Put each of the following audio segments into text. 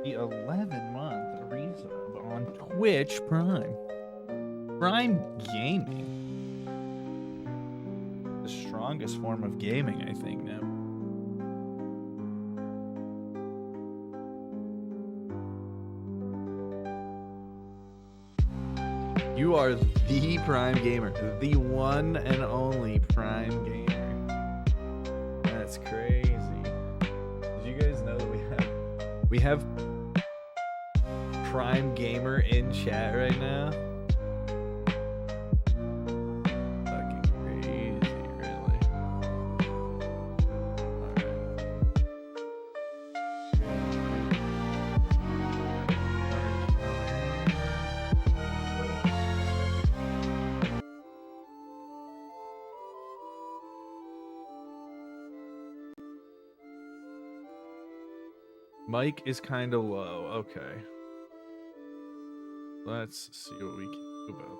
The 11-month resub on Twitch Prime. Prime Gaming. The strongest form of gaming, I think, now. You are the Prime Gamer. The one and only Prime Gamer. That's crazy. Did you guys know that we have Prime Gamer in chat right now? Fucking crazy, really. Mic is kind of low. Okay. Let's see what we can do about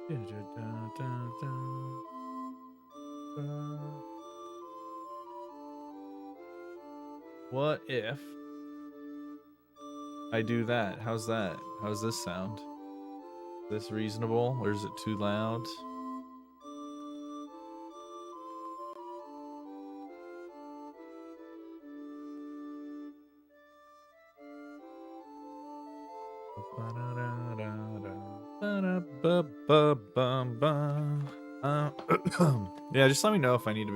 it. What if I do that? How's that? How's this sound? Is this reasonable or is it too loud? Yeah, just let me know if I need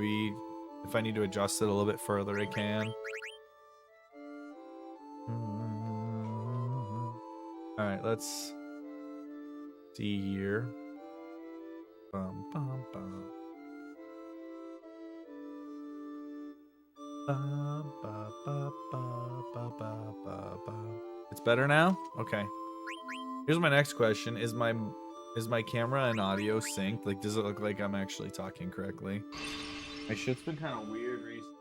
to adjust it a little bit further. I can. All right, let's see here. It's better now? Okay. Here's my next question. Is my camera and audio synced? Like, does it look like I'm actually talking correctly? My shit's been kind of weird recently.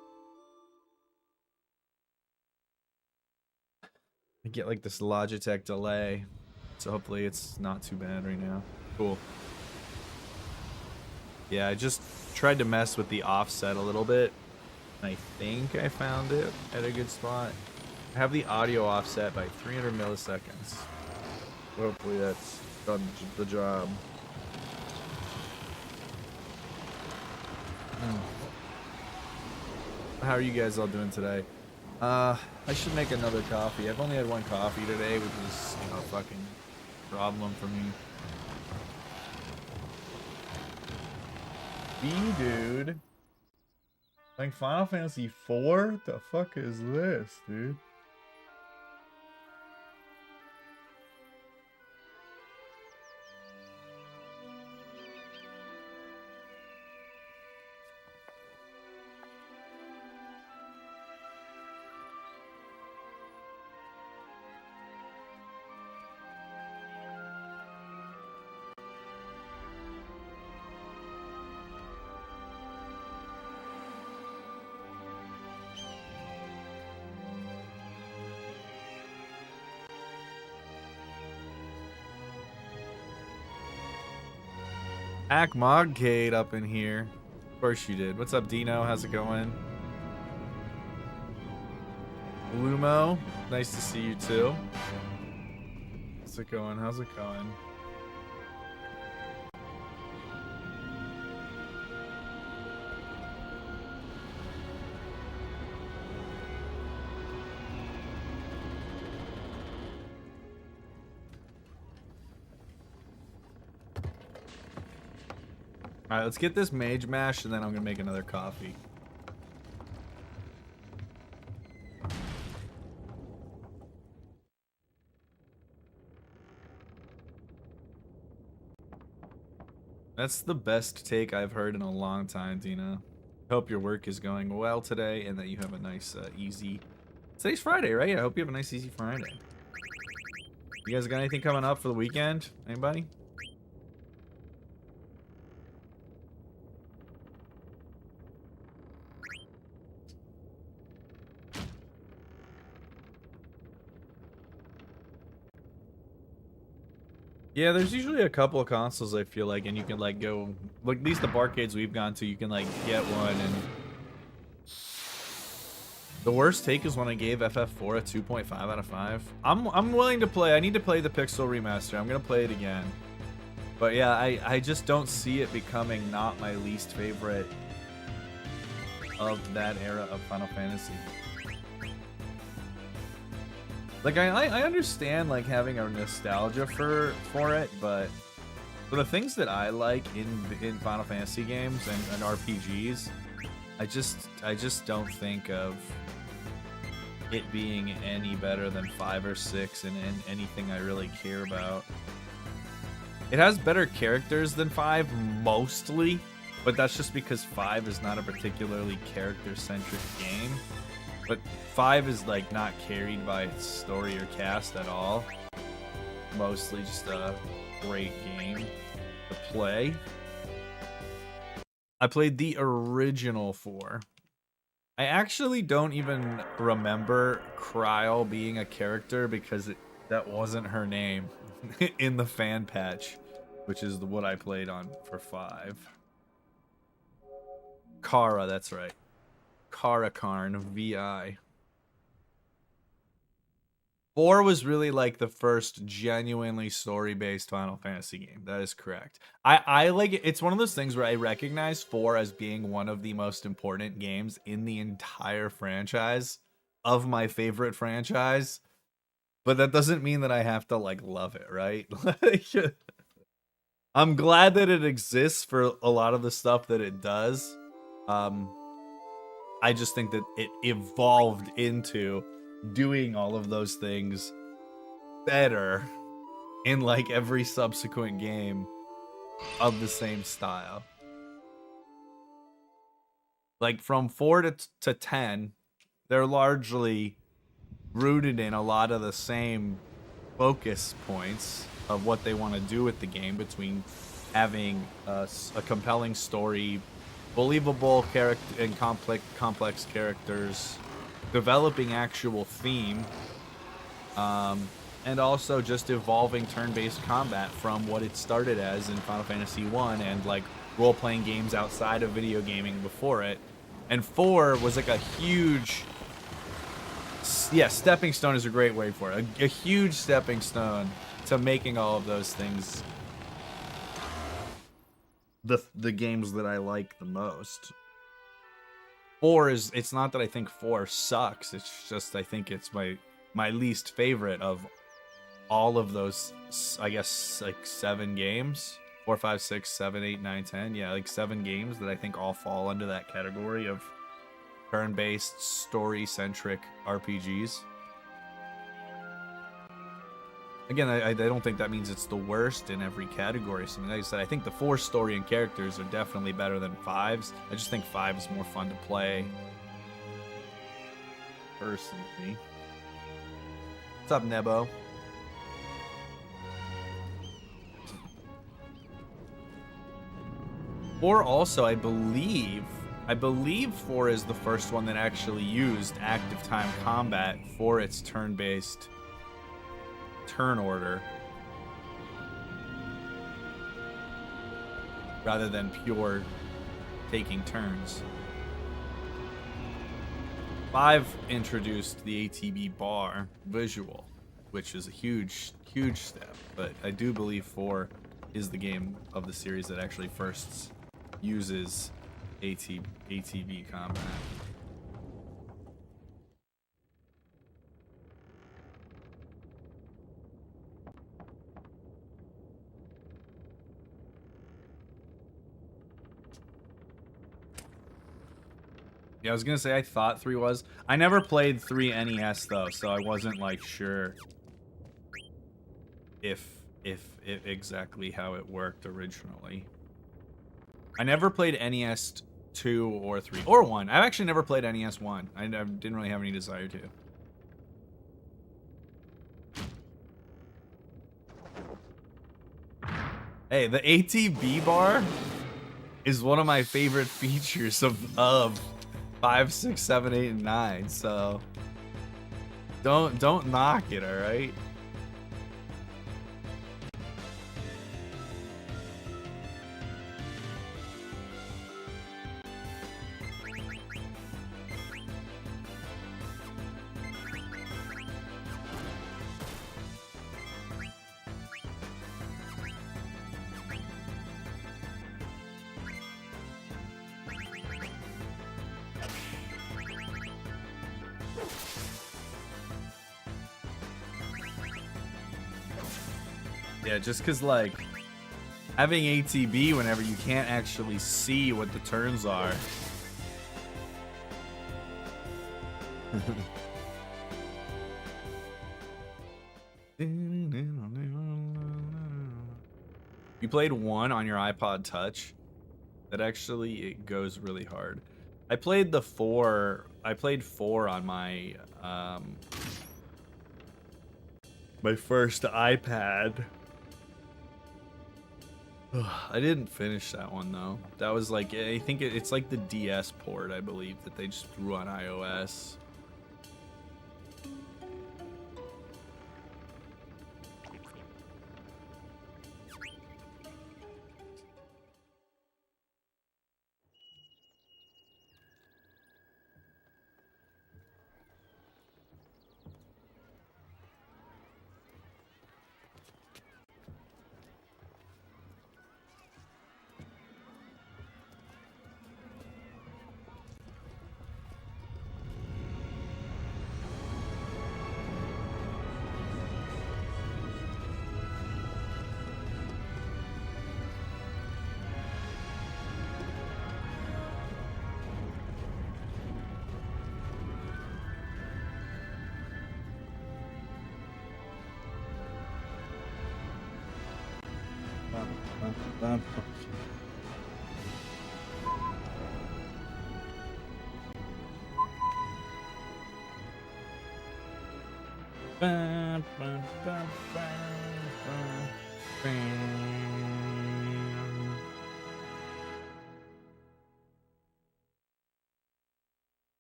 I get like this Logitech delay, so hopefully it's not too bad right now. Cool. Yeah, I just tried to mess with the offset a little bit. I think I found it at a good spot. I have the audio offset by 300 milliseconds. Hopefully that's done the job. How are you guys all doing today? I should make another coffee. I've only had one coffee today, which is, you know, a fucking problem for me. Dude. Like Final Fantasy IV? The fuck is this, dude? Mogcade up in here. Of course you did. What's up, Dino? How's it going? Lumo, nice to see you too. How's it going? How's it going? Alright, let's get this mage mash and then I'm gonna make another coffee. That's the best take I've heard in a long time, Dina. Hope your work is going well today and that you have a nice, easy... Today's Friday, right? I hope you have a nice, easy Friday. You guys got anything coming up for the weekend? Anybody? Yeah, there's usually a couple of consoles I feel like, and you can like go, like at least the barcades we've gone to, you can like get one and The worst take is when I gave FF4 a 2.5 out of 5. I'm willing to play. I need to play the Pixel remaster. I'm gonna play it again. But yeah, I just don't see it becoming not my least favorite of that era of Final Fantasy. Like I understand like having a nostalgia for it, but for the things that I like in Final Fantasy games and RPGs, I just don't think of it being any better than 5 or 6 in anything I really care about. It has better characters than 5 mostly, but that's just because 5 is not a particularly character-centric game. But 5 is like not carried by its story or cast at all. Mostly just a great game to play. I played the original 4. I actually don't even remember Kryl being a character because that wasn't her name in the fan patch, which is what I played on for 5. Kara, that's right. Kara Karn, VI. 4 was really like the first genuinely story-based Final Fantasy game. That is correct. I like it. It's one of those things where I recognize 4 as being one of the most important games in the entire franchise of my favorite franchise. But that doesn't mean that I have to like love it, right? I'm glad that it exists for a lot of the stuff that it does. I just think that it evolved into doing all of those things better in like every subsequent game of the same style. Like from 4 to 10, they're largely rooted in a lot of the same focus points of what they want to do with the game, between having a compelling story, believable character and complex characters, developing actual theme, and also just evolving turn-based combat from what it started as in Final Fantasy 1 and like role-playing games outside of video gaming before it. And 4 was like a huge, yeah, stepping stone is a great word for it. A huge stepping stone to making all of those things the games that I like the most. 4 is, it's not that I think 4 sucks, it's just I think it's my least favorite of all of those, I guess, like 7 games. 4, 5, 6, 7, 8, 9, 10. Yeah, like 7 games that I think all fall under that category of turn-based, story-centric RPGs. Again, I don't think that means it's the worst in every category. So, like I said, I think the 4 story and characters are definitely better than 5's. I just think 5 is more fun to play, personally. What's up, Nebo? Or also, I believe 4 is the first one that actually used active time combat for its turn-based turn order, rather than pure taking turns. 5 introduced the ATB bar visual, which is a huge step, but I do believe 4 is the game of the series that actually first uses ATB combat. Yeah, I was gonna say I thought 3 was. I never played 3 NES though, so I wasn't like sure if exactly how it worked originally. I never played NES 2 or 3 or 1. I've actually never played NES 1. I didn't really have any desire to. Hey, the ATB bar is one of my favorite features of 5, 6, 7, 8, and 9. So don't knock it, all right? Yeah, just because, like, having ATB whenever you can't actually see what the turns are. You played 1 on your iPod Touch? That actually, it goes really hard. I played the 4. I played 4 on my, my first iPad. I didn't finish that one though. That was like, I think it's like the DS port, I believe, that they just threw on iOS.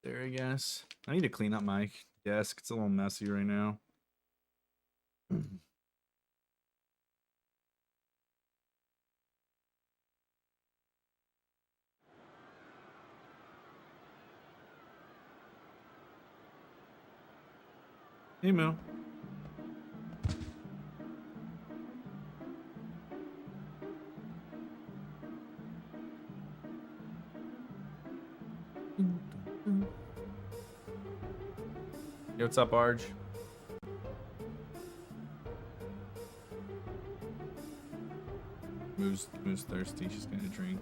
There, I guess. I need to clean up my desk. It's a little messy right now. Hey, Moo. Yo, what's up, Arj? Moo's thirsty. She's gonna drink.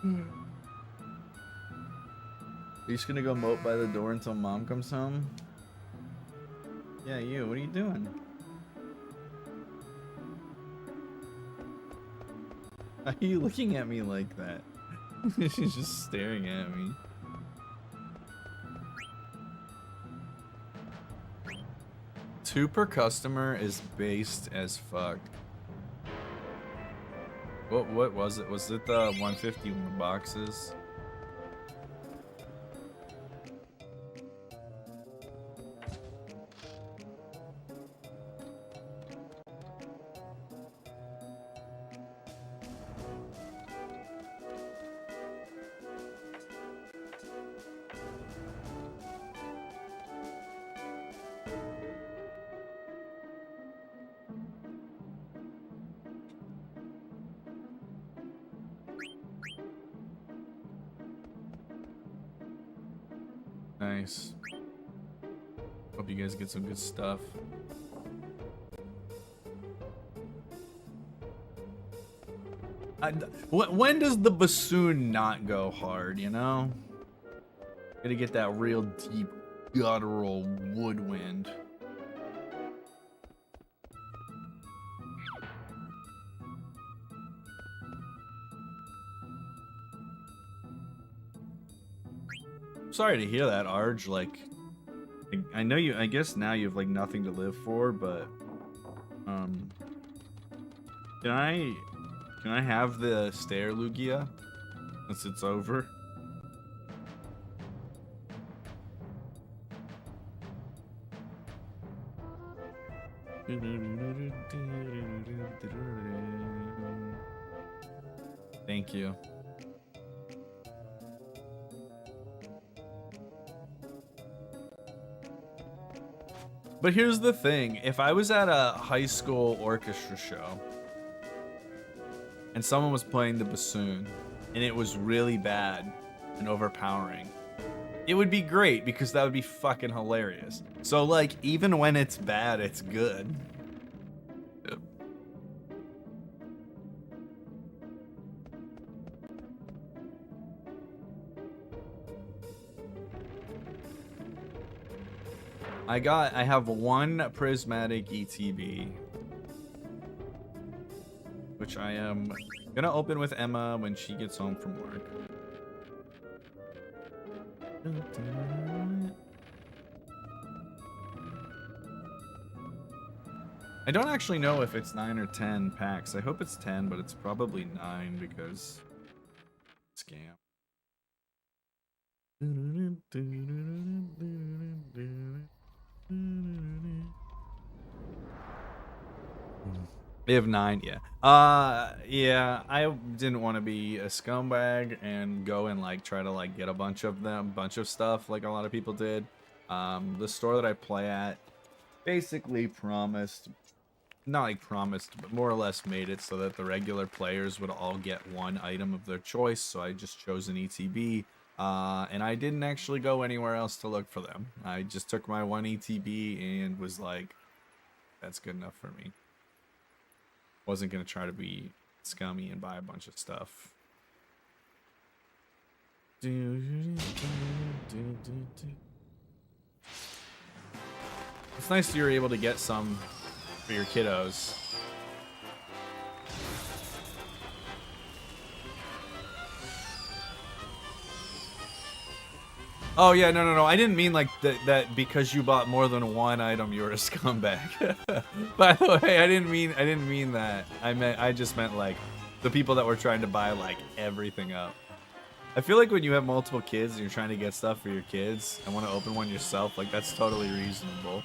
Are you just gonna go mope by the door until Mom comes home? Yeah, you. What are you doing? Why are you looking at me like that? She's just staring at me. Two per customer is based as fuck. What was it? Was it the 151 boxes? Nice. Hope you guys get some good stuff. When does the bassoon not go hard, you know? Gotta get that real deep, guttural woodwind. Sorry to hear that, Arj. Like, I know you. I guess now you have like nothing to live for, but can I have the stair Lugia since it's over? Thank you. But here's the thing, if I was at a high school orchestra show and someone was playing the bassoon and it was really bad, and overpowering. It would be great because that would be fucking hilarious. So like, even when it's bad, it's good. I have one prismatic ETB, which I am gonna open with Emma when she gets home from work. I don't actually know if it's 9 or 10 packs. I hope it's 10, but it's probably 9 because scam. They have 9, yeah. Yeah, I didn't want to be a scumbag and go and like try to like get a bunch of stuff like a lot of people did. The store that I play at basically promised, not like promised, but more or less made it so that the regular players would all get one item of their choice. So I just chose an ETB, and I didn't actually go anywhere else to look for them. I just took my one ETB and was like, that's good enough for me. Wasn't gonna try to be scummy and buy a bunch of stuff. It's nice you're able to get some for your kiddos. Oh yeah, no. I didn't mean like that because you bought more than one item you're a scumbag. By the way, I didn't mean that. I just meant like the people that were trying to buy like everything up. I feel like when you have multiple kids and you're trying to get stuff for your kids and want to open one yourself, like that's totally reasonable.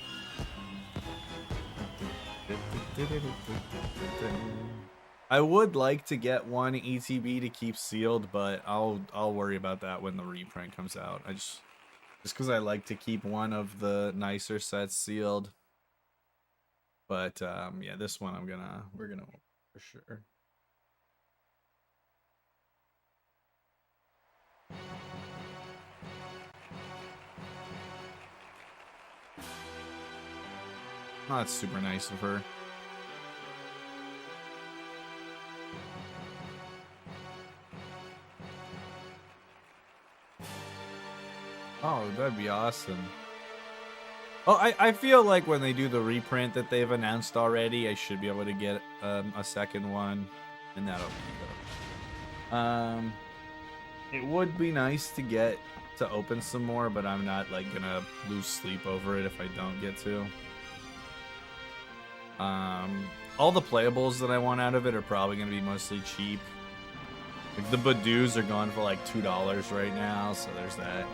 I would like to get one ETB to keep sealed, but I'll worry about that when the reprint comes out. Just because I like to keep one of the nicer sets sealed. But yeah, this one we're gonna for sure. Oh, that's super nice of her. Oh, that'd be awesome. Oh, I feel like when they do the reprint that they've announced already, I should be able to get a second one, and that'll be good. It would be nice to get to open some more, but I'm not like gonna lose sleep over it if I don't get to. All the playables that I want out of it are probably gonna be mostly cheap. Like the Badoos are going for like $2 right now, so there's that.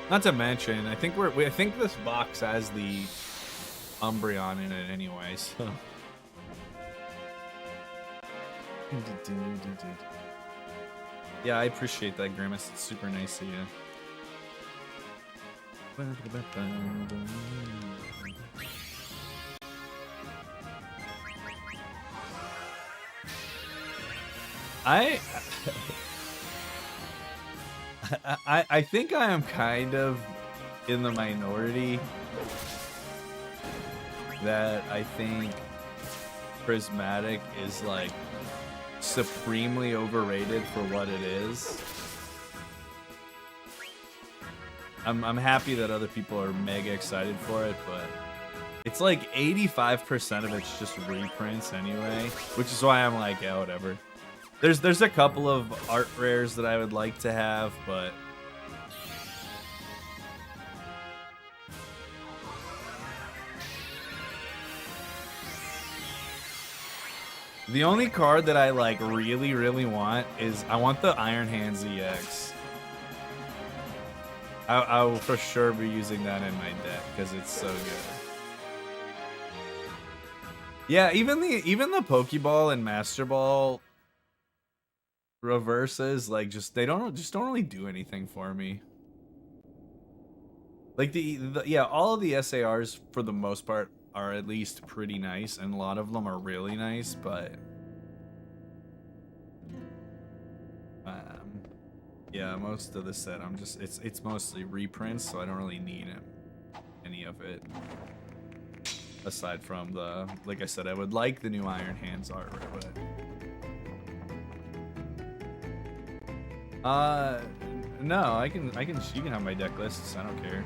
Not to mention, I think I think this box has the Umbreon in it anyway, so. Yeah, I appreciate that, Grimace. It's super nice of you. I think I am kind of in the minority that I think Prismatic is like supremely overrated for what it is. I'm happy that other people are mega excited for it, but it's like 85% of it's just reprints anyway, which is why I'm like, yeah, whatever. There's a couple of art rares that I would like to have, but the only card that I like really want is I want the Iron Hands EX. I will for sure be using that in my deck because it's so good. Yeah, even the Pokeball and Master Ball reverses, like they don't really do anything for me. Like yeah, all of the SARs for the most part are at least pretty nice, and a lot of them are really nice, but Yeah, most of the set I'm just it's mostly reprints, so I don't really need any of it. Aside from the, like I said, I would like the new Iron Hands art, but no, you can have my deck lists. I don't care.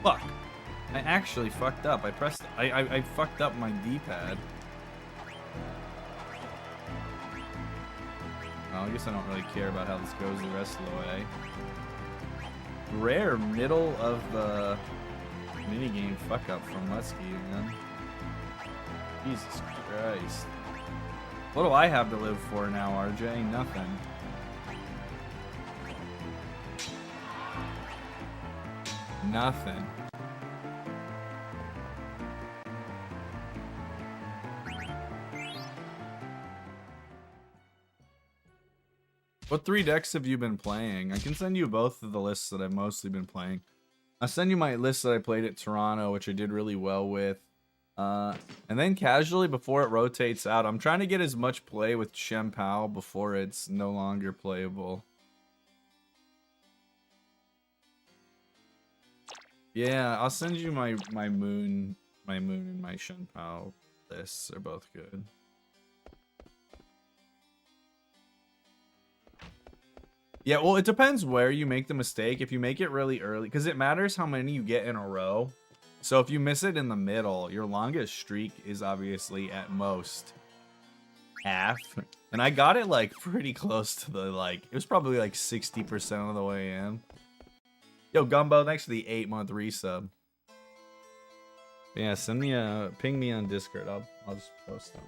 Fuck. I actually fucked up. I fucked up my D-pad. Well, I guess I don't really care about how this goes the rest of the way. Rare middle of the minigame fuck up from Muttski, man. Jesus Christ. What do I have to live for now, RJ? Nothing. Nothing. What 3 decks have you been playing? I can send you both of the lists that I've mostly been playing. I'll send you my list that I played at Toronto, which I did really well with. And then casually before it rotates out, I'm trying to get as much play with Shen Pao before it's no longer playable. Yeah, I'll send you my moon and my Shen Pao lists. They're both good. Yeah, well, it depends where you make the mistake. If you make it really early, because it matters how many you get in a row. So if you miss it in the middle, your longest streak is obviously at most half. And I got it like pretty close to the it was probably like 60% of the way in. Yo, Gumbo, thanks for the 8-month resub. Yeah, send me ping me on Discord. I'll just post them.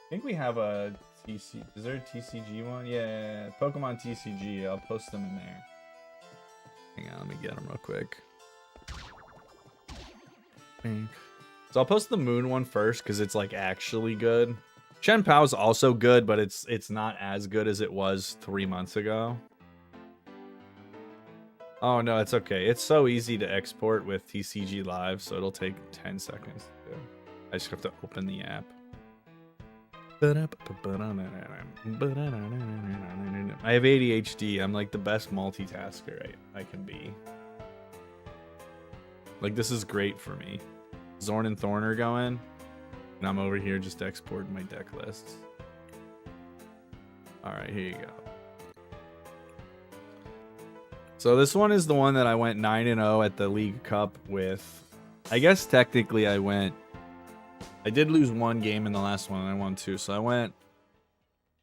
I think we have a TC. Is there a TCG one? Yeah, Pokemon TCG. I'll post them in there. Hang on, let me get them real quick. So I'll post the Moon one first because it's like actually good. Shen Pao is also good, but it's not as good as it was 3 months ago. Oh no, it's okay. It's so easy to export with TCG Live, so it'll take 10 seconds to do. I just have to open the app. I have ADHD. I'm like the best multitasker I can be. Like, this is great for me. Zorn and Thorn are going, and I'm over here just exporting my deck lists. Alright, here you go. So this one is the one that I went 9-0 at the League Cup with. I guess technically I did lose 1 game in the last one, and I won 2. So I went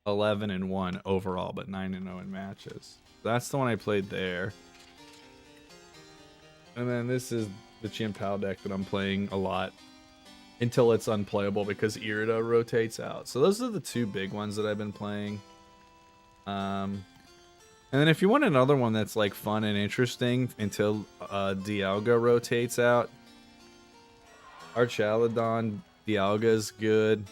11-1 overall, but 9-0 in matches. That's the one I played there. And then this is the Shen Pao deck that I'm playing a lot until it's unplayable because Irida rotates out. So those are the 2 big ones that I've been playing. And then if you want another one that's like fun and interesting until Dialga rotates out, Archaladon Dialga's good.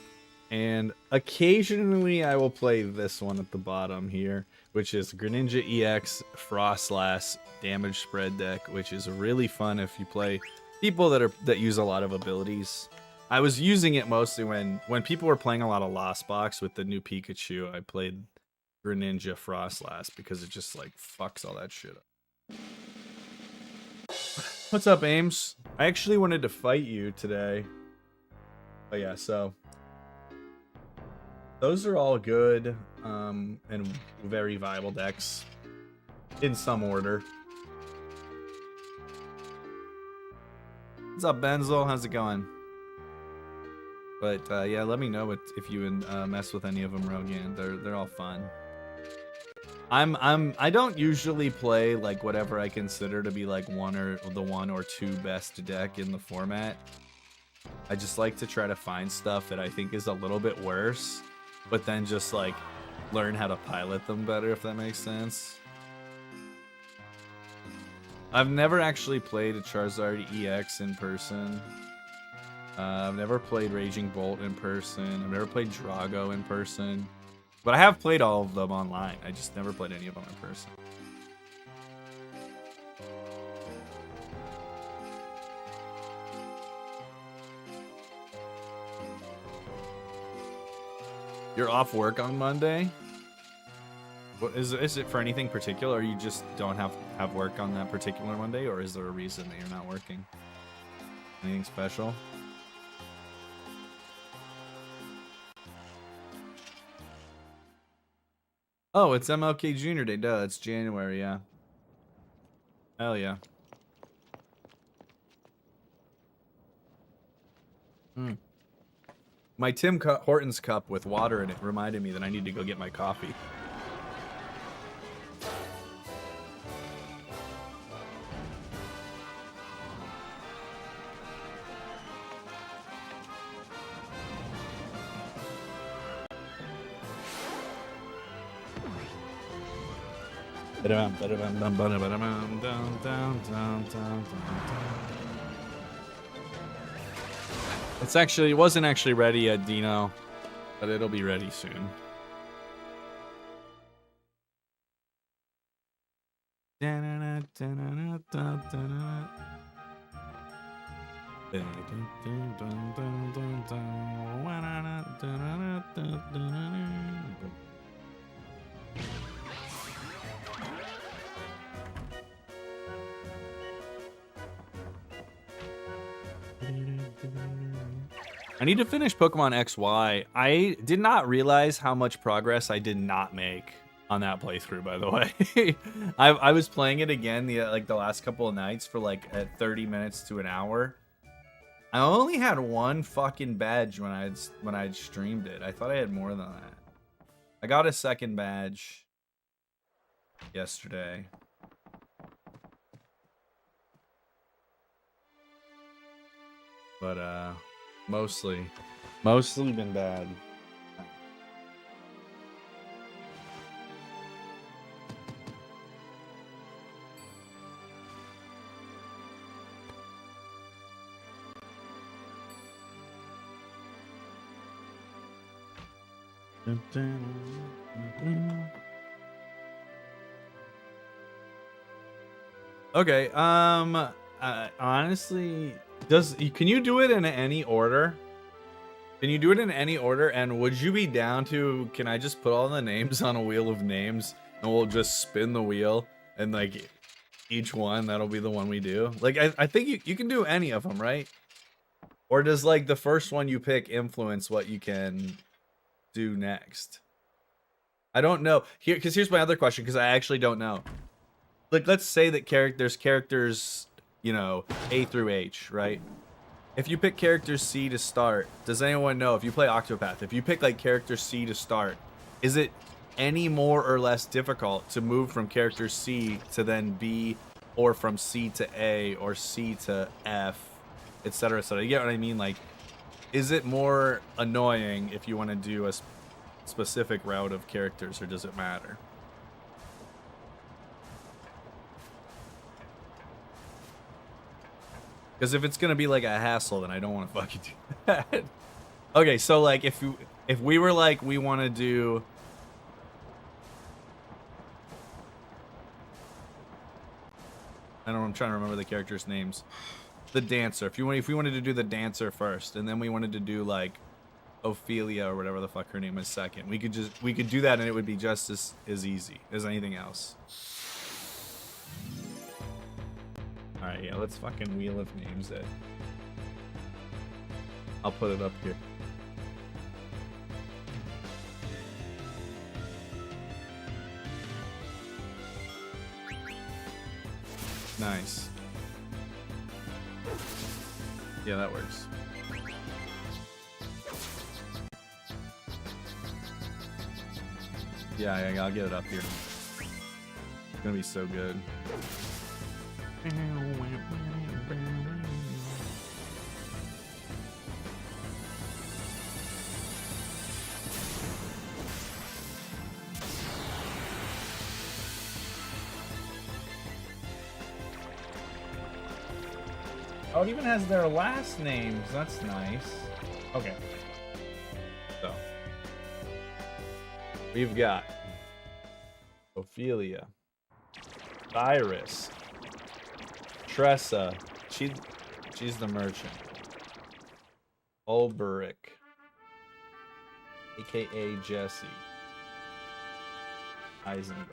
And occasionally I will play this one at the bottom here, which is Greninja EX Frostlass damage spread deck, which is really fun if you play people that use a lot of abilities. I was using it mostly when people were playing a lot of Lost Box with the new Pikachu. I played Greninja Frostlass because it just like fucks all that shit up. What's up, Ames? I actually wanted to fight you today. But yeah, so those are all good and very viable decks in some order. What's up, Benzel? How's it going? But yeah, let me know if you mess with any of them, Rogan. They're all fun. I don't usually play like whatever I consider to be like the one or two best deck in the format. I just like to try to find stuff that I think is a little bit worse, but then just like learn how to pilot them better, if that makes sense. I've never actually played a Charizard EX in person. I've never played Raging Bolt in person. I've never played Drago in person. But I have played all of them online. I just never played any of them in person. You're off work on Monday? What, is it for anything particular, or you just don't have work on that particular Monday, or is there a reason that you're not working? Anything special? Oh, it's MLK Jr. Day. Duh, it's January, yeah. Hell yeah. My Tim Hortons cup with water in it reminded me that I need to go get my coffee. It wasn't actually ready yet, Dino, but it'll be ready soon. I need to finish Pokemon XY. I did not realize how much progress I did not make on that playthrough, by the way. I was playing it again the last couple of nights for like at 30 minutes to an hour. I only had one fucking badge when I'd streamed it. I thought I had more than that. I got a second badge yesterday. But mostly been bad. Okay, honestly, can you do it in any order? Can you do it in any order? And would you be down to, can I just put all the names on a wheel of names and we'll just spin the wheel and like each one, that'll be the one we do? Like, I think you can do any of them, right? Or does like the first one you pick influence what you can do next? I don't know. Here's my other question, because I actually don't know. Like, let's say that there's characters, you know, A through H, right? If you pick character C to start, does anyone know, if you play Octopath, if you pick like character C to start, is it any more or less difficult to move from character C to then B, or from C to A, or C to F, etc., etc.? You get what I mean? Like, is it more annoying if you want to do a specific route of characters, or does it matter? Because if it's gonna be like a hassle, then I don't want to fucking do that. Okay, so like if we were like, we want to do, I'm trying to remember the characters' names. The dancer. If we wanted to do the dancer first, and then we wanted to do like Ophelia or whatever the fuck her name is second, we could do that, and it would be just as easy as anything else. Alright, yeah, let's fucking wheel of names it. I'll put it up here. Nice. Yeah, that works. Yeah, I'll get it up here. It's gonna be so good. Oh, it even has their last names. That's nice. Okay. So we've got Ophelia, Iris, Tressa. She's the merchant. Ulberic, aka Jesse. Eisenberg.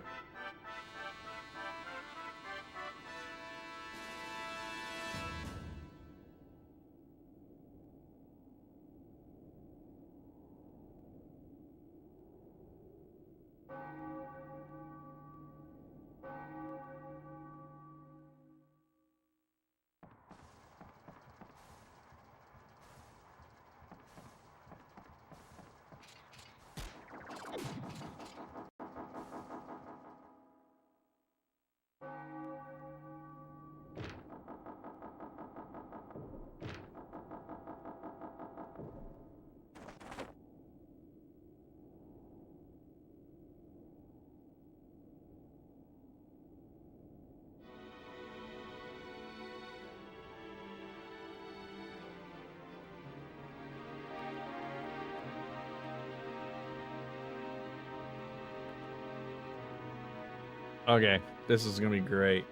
Okay, this is gonna be great.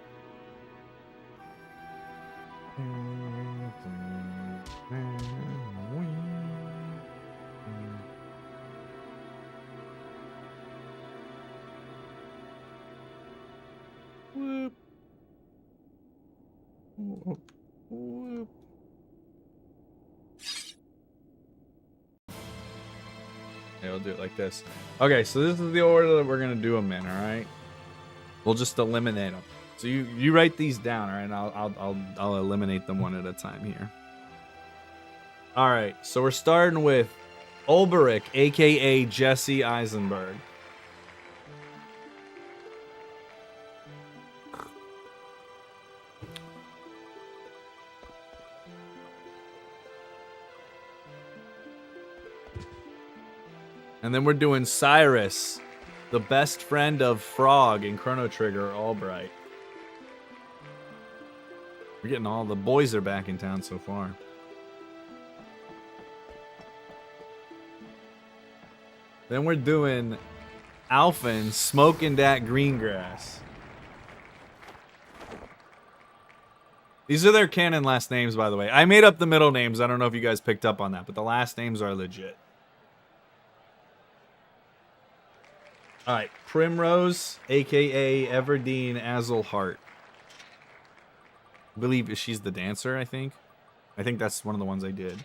Whoop. Whoop. Whoop. Okay, we'll do it like this. Okay, so this is the order that we're gonna do them in. All right. We'll just eliminate them. So you write these down, all right? And I'll eliminate them one at a time here. All right. So we're starting with Ulberic, aka Jesse Eisenberg. And then we're doing Cyrus, the best friend of Frog and Chrono Trigger, Albright. We're getting all the boys are back in town so far. Then we're doing Alphin, smoking that green grass. These are their canon last names, by the way. I made up the middle names. I don't know if you guys picked up on that, but the last names are legit. All right, Primrose, a.k.a. Everdeen Azelhart. I believe she's the dancer, I think. I think that's one of the ones I did.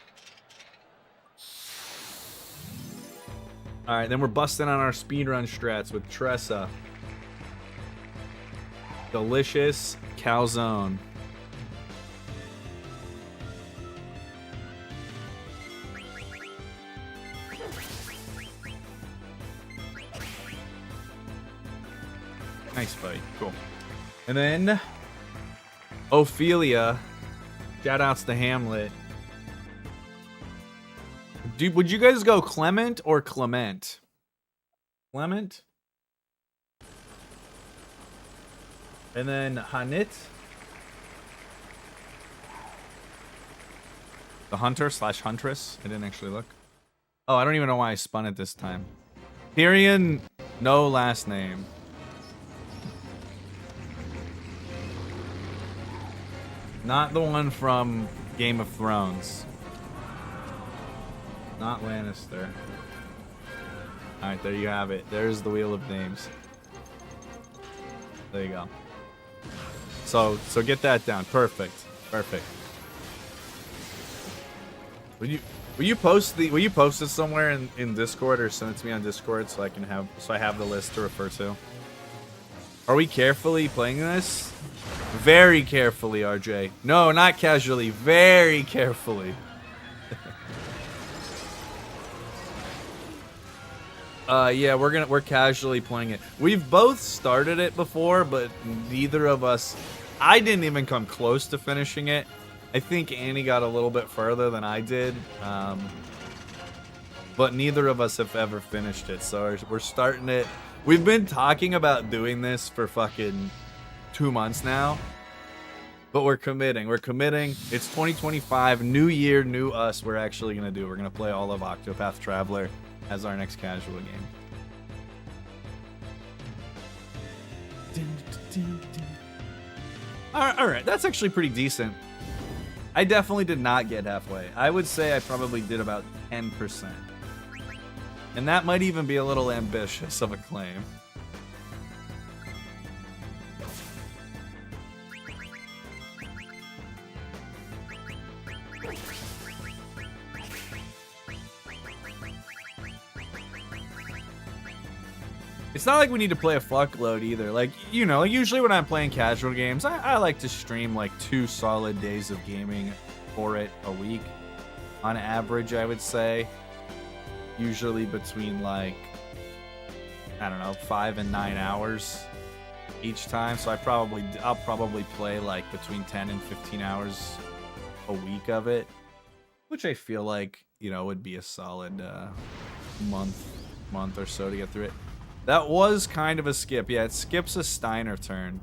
All right, then we're busting on our speedrun strats with Tressa. Delicious Calzone. Nice fight. Cool. And then Ophelia. Shout outs to Hamlet. Would you guys go Clement or Clement? Clement? And then Hanit. The hunter / huntress. I didn't actually look. Oh, I don't even know why I spun it this time. Tyrion, no last name. Not the one from Game of Thrones. Not Lannister. Alright, there you have it. There's the Wheel of Names. There you go. So get that down. Perfect. Perfect. Will you post this somewhere in Discord or send it to me on Discord so I have the list to refer to? Are we carefully playing this? Very carefully, RJ. No, not casually. Very carefully. Yeah, we're casually playing it. We've both started it before, but neither of us. I didn't even come close to finishing it. I think Annie got a little bit further than I did, but neither of us have ever finished it. So we're starting it. We've been talking about doing this for fucking 2 months now, But we're committing. We're committing. It's 2025. New year, new us. We're actually going to do it. We're going to play all of Octopath Traveler as our next casual game. All right. That's actually pretty decent. I definitely did not get halfway. I would say I probably did about 10%. And that might even be a little ambitious of a claim. It's not like we need to play a fuckload either. Like, you know, usually when I'm playing casual games, I like to stream like 2 solid days of gaming for it a week. On average, I would say. Usually between like, I don't know, 5 and 9 hours each time. So I'll probably play like between 10 and 15 hours a week of it. Which I feel like, you know, would be a solid month or so to get through it. That was kind of a skip. Yeah, it skips a Steiner turn.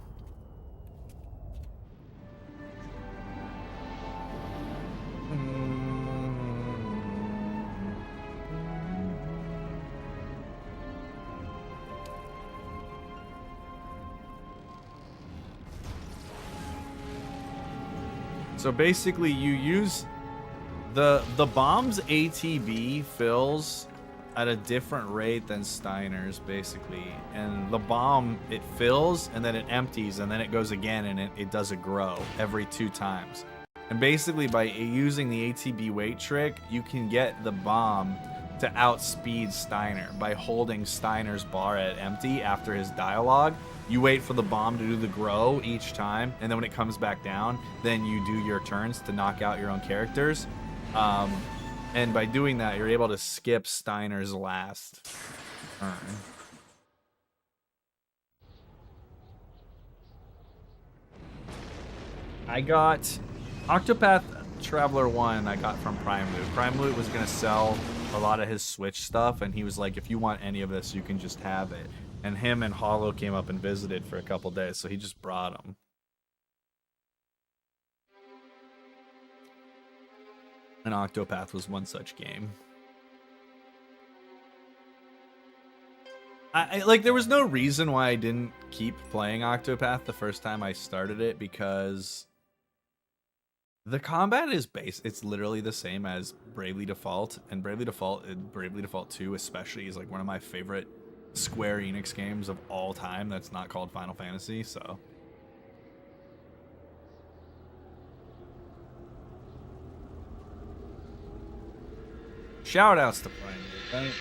So basically you use the bomb's ATB fills at a different rate than Steiner's, basically. And the bomb, it fills, and then it empties, and then it goes again, and it does a grow every 2 times. And basically, by using the ATB weight trick, you can get the bomb to outspeed Steiner by holding Steiner's bar at empty after his dialogue. You wait for the bomb to do the grow each time, and then when it comes back down, then you do your turns to knock out your own characters. And by doing that, you're able to skip Steiner's last turn. I got Octopath Traveler 1 I got from Prime Loot. Prime Loot was going to sell a lot of his Switch stuff, and he was like, if you want any of this, you can just have it. And him and Hollow came up and visited for a couple days, so he just brought them. And Octopath was one such game. Like, there was no reason why I didn't keep playing Octopath the first time I started it, because the combat is it's literally the same as Bravely Default, and Bravely Default 2 especially is like one of my favorite Square Enix games of all time that's not called Final Fantasy, so... Shoutouts to Prime Loot, right?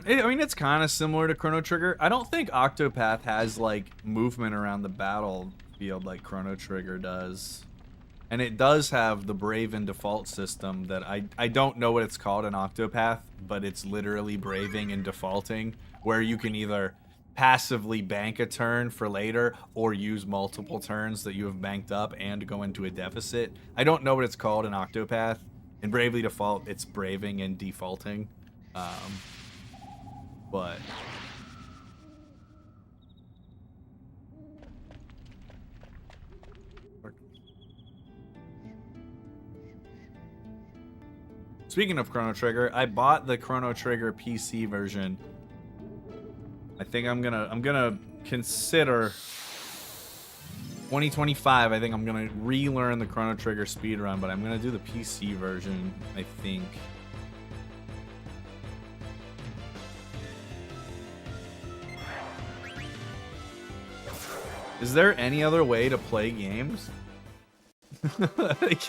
I mean, it's kind of similar to Chrono Trigger. I don't think Octopath has, like, movement around the battlefield like Chrono Trigger does. And it does have the Braven default system that I don't know what it's called in Octopath, but it's literally braving and defaulting, where you can either passively bank a turn for later or use multiple turns that you have banked up and go into a deficit. I don't know what it's called in Octopath. In Bravely Default, it's braving and defaulting. But speaking of Chrono Trigger, I bought the Chrono Trigger PC version. I think I'm gonna consider 2025. I think I'm gonna relearn the Chrono Trigger speedrun, but I'm gonna do the PC version, I think. Is there any other way to play games? Like,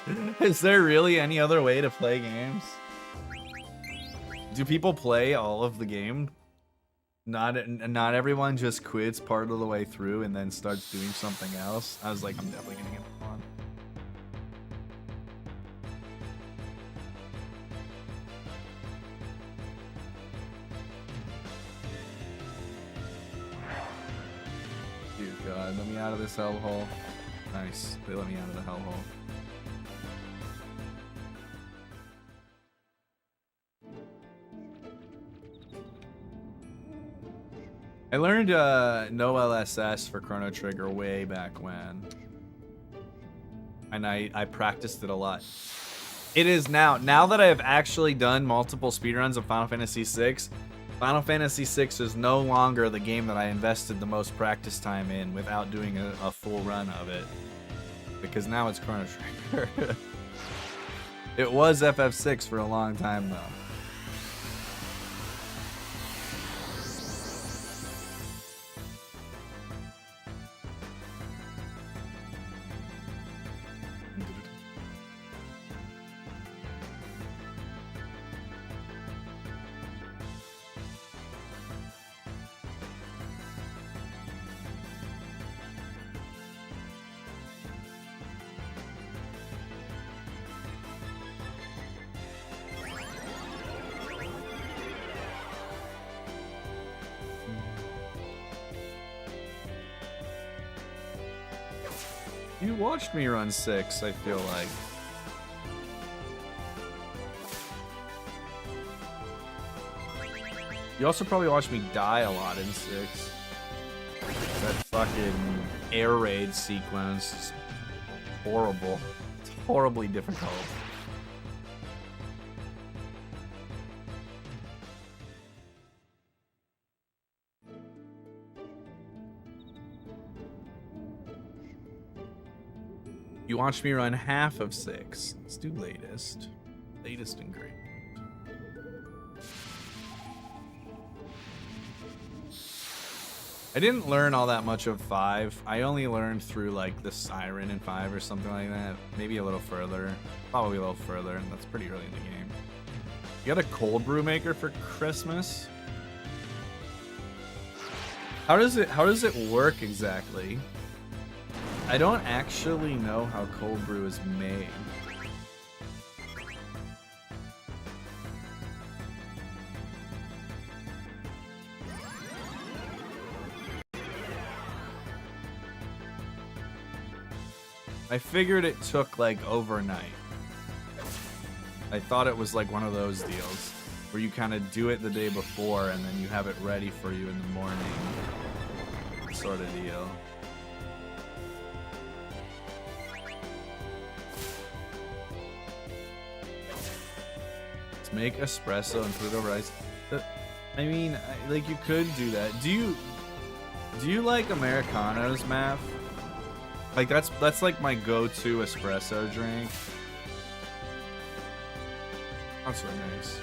is there really any other way to play games? Do people play all of the game? Not everyone just quits part of the way through and then starts doing something else. I was like, I'm definitely gonna get let me out of this hellhole. Nice. They let me out of the hellhole. I learned no LSS for Chrono Trigger way back when. And I practiced it a lot. It is now that I have actually done multiple speedruns of Final Fantasy VI, Final Fantasy VI is no longer the game that I invested the most practice time in without doing a full run of it. Because now it's Chrono Trigger. It was FF6 for a long time though. You watched me run 6, I feel like. You also probably watched me die a lot in 6. That fucking air raid sequence is horrible. It's horribly difficult. You watched me run half of 6. Let's do latest. Latest and great. I didn't learn all that much of 5. I only learned through like the siren in 5 or something like that. Maybe a little further. Probably a little further, and that's pretty early in the game. You got a cold brew maker for Christmas? How does it work exactly? I don't actually know how cold brew is made. I figured it took like overnight. I thought it was like one of those deals where you kind of do it the day before and then you have it ready for you in the morning, sort of deal. Let's make espresso and put it over ice. I mean, like you could do that. Do you like Americanos, Math? Like that's like my go-to espresso drink. That's really nice.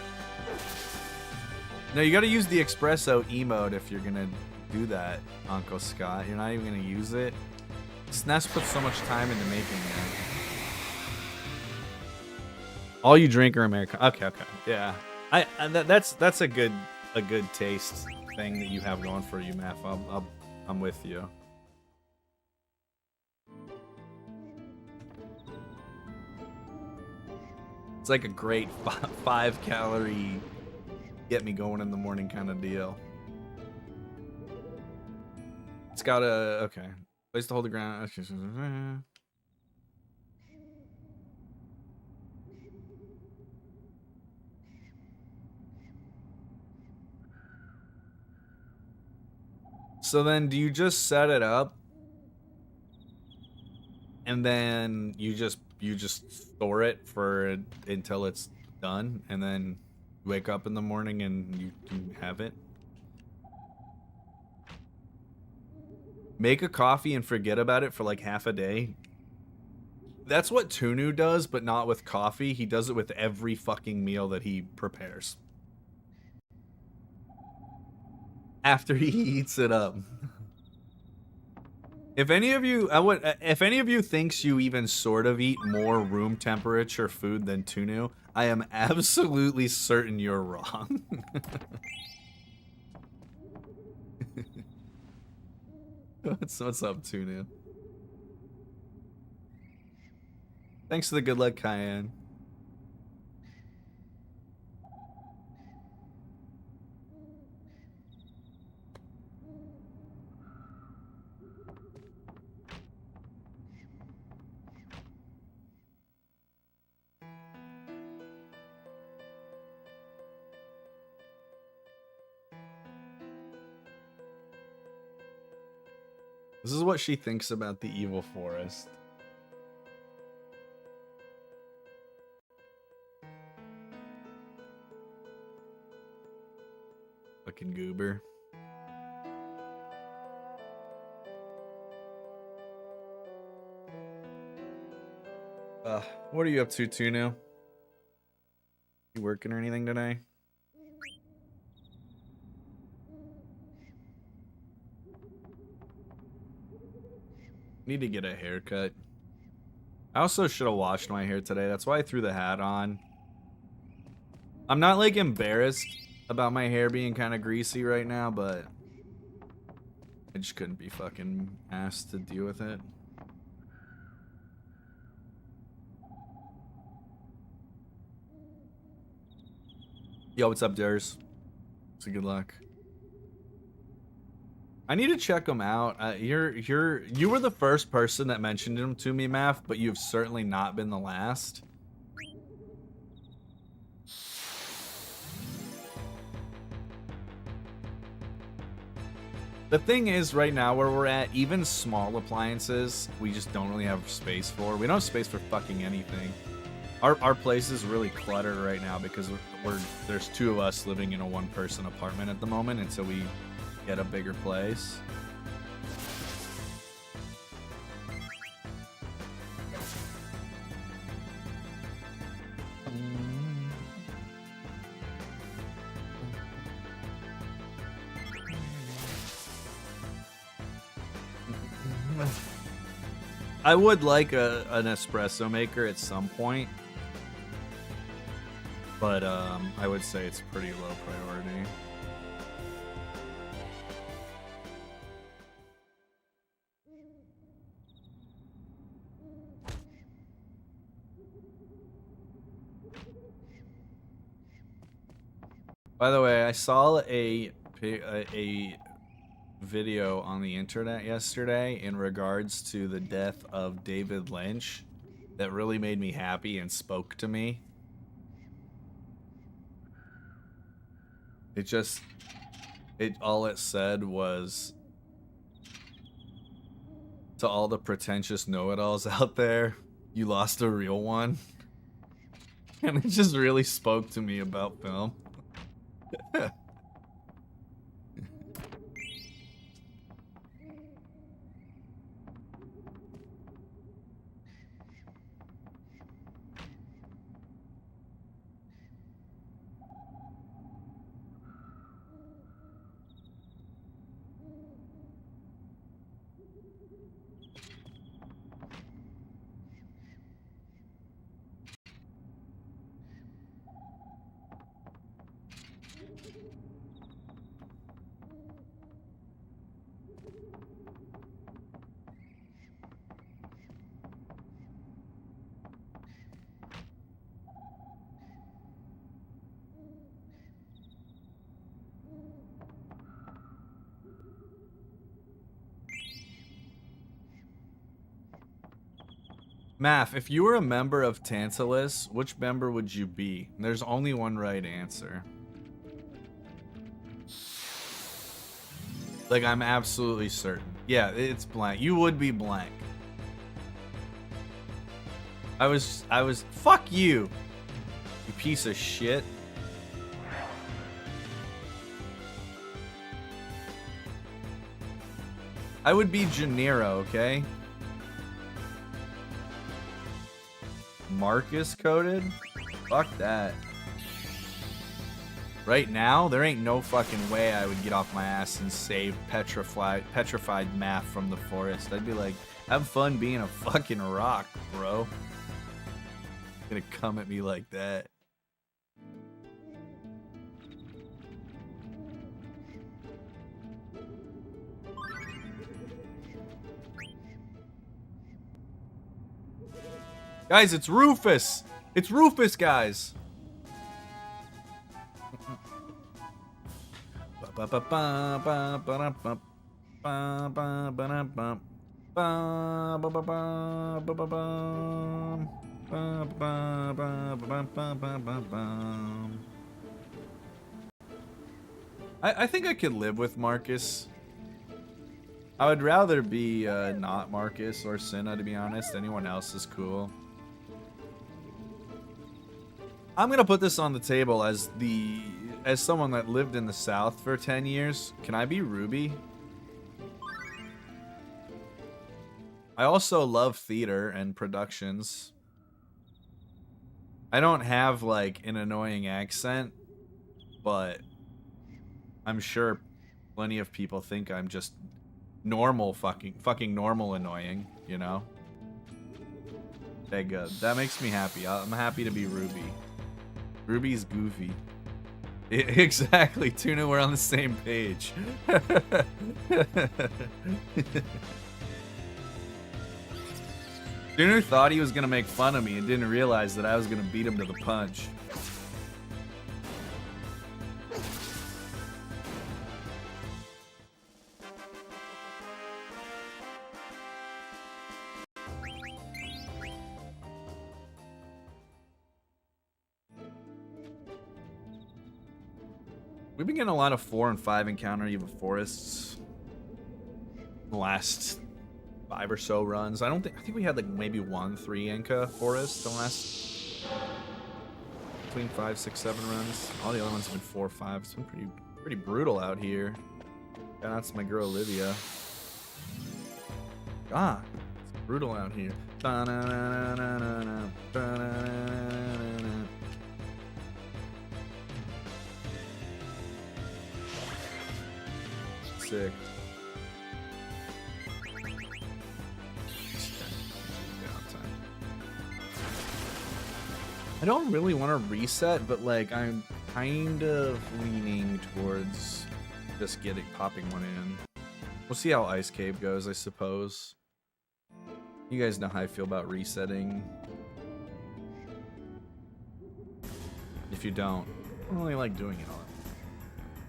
No, you gotta use the espresso emote if you're gonna do that, Uncle Scott. You're not even gonna use it. SNES puts so much time into making it. All you drink are American. Okay, yeah. That's a good taste thing that you have going for you, Math. I'm with you. It's like a great 5-calorie get me going in the morning kind of deal. It's got a okay place to hold the ground. So then, do you just set it up, and then you just store it for until it's done, and then wake up in the morning and you can have it? Make a coffee and forget about it for like half a day. That's what Tunu does, but not with coffee. He does it with every fucking meal that he prepares. After he eats it up. If any of you thinks you even sort of eat more room temperature food than Tunu, I am absolutely certain you're wrong. What's up, Tunu? Thanks for the good luck, Cayenne. This is what she thinks about the evil forest. Fucking goober. What are you up to, Tuno? You working or anything today? Need to get a haircut. I also should have washed my hair today. That's why I threw the hat on. I'm not like embarrassed about my hair being kind of greasy right now, but I just couldn't be fucking asked to deal with it. Yo, what's up, Durs? So good luck. I need to check them out. You were the first person that mentioned them to me, Math, but you've certainly not been the last. The thing is, right now where we're at, even small appliances, we just don't really have space for. We don't have space for fucking anything. Our place is really cluttered right now because there's two of us living in a one-person apartment at the moment until we get a bigger place. I would like an espresso maker at some point, but I would say it's pretty low priority. By the way, I saw a video on the internet yesterday in regards to the death of David Lynch that really made me happy and spoke to me. All it said was, to all the pretentious know-it-alls out there, you lost a real one. And it just really spoke to me about film. Math, if you were a member of Tantalus, which member would you be? There's only one right answer. Like, I'm absolutely certain. Yeah, it's blank. You would be blank. I was, fuck you, you piece of shit. I would be Gennaro, okay? Marcus coded? Fuck that. Right now, there ain't no fucking way I would get off my ass and save petrified Math from the forest. I'd be like, have fun being a fucking rock, bro. Gonna come at me like that. Guys, it's Rufus! It's Rufus, guys! I think I could live with Marcus. I would rather be not Marcus or Cinna, to be honest. Anyone else is cool. I'm gonna put this on the table as someone that lived in the South for 10 years. Can I be Ruby? I also love theater and productions. I don't have like an annoying accent, but I'm sure plenty of people think I'm just normal, fucking normal annoying, you know? That makes me happy. I'm happy to be Ruby. Ruby's goofy. Exactly, Tuna, we're on the same page. Tuna thought he was gonna make fun of me and didn't realize that I was gonna beat him to the punch. We've been getting a lot of 4 and 5 encounter even forests the last 5 or so runs. I think we had like maybe 1 3 Inca forest the last between 5, 6, 7 runs. All the other ones have been 4 or 5. It's been pretty brutal out here. Yeah, that's my girl Olivia. God, it's brutal out here. Sick. I don't really want to reset, but like I'm kind of leaning towards just popping one in. We'll see how Ice Cave goes, I suppose. You guys know how I feel about resetting. If you don't, I don't really like doing it all.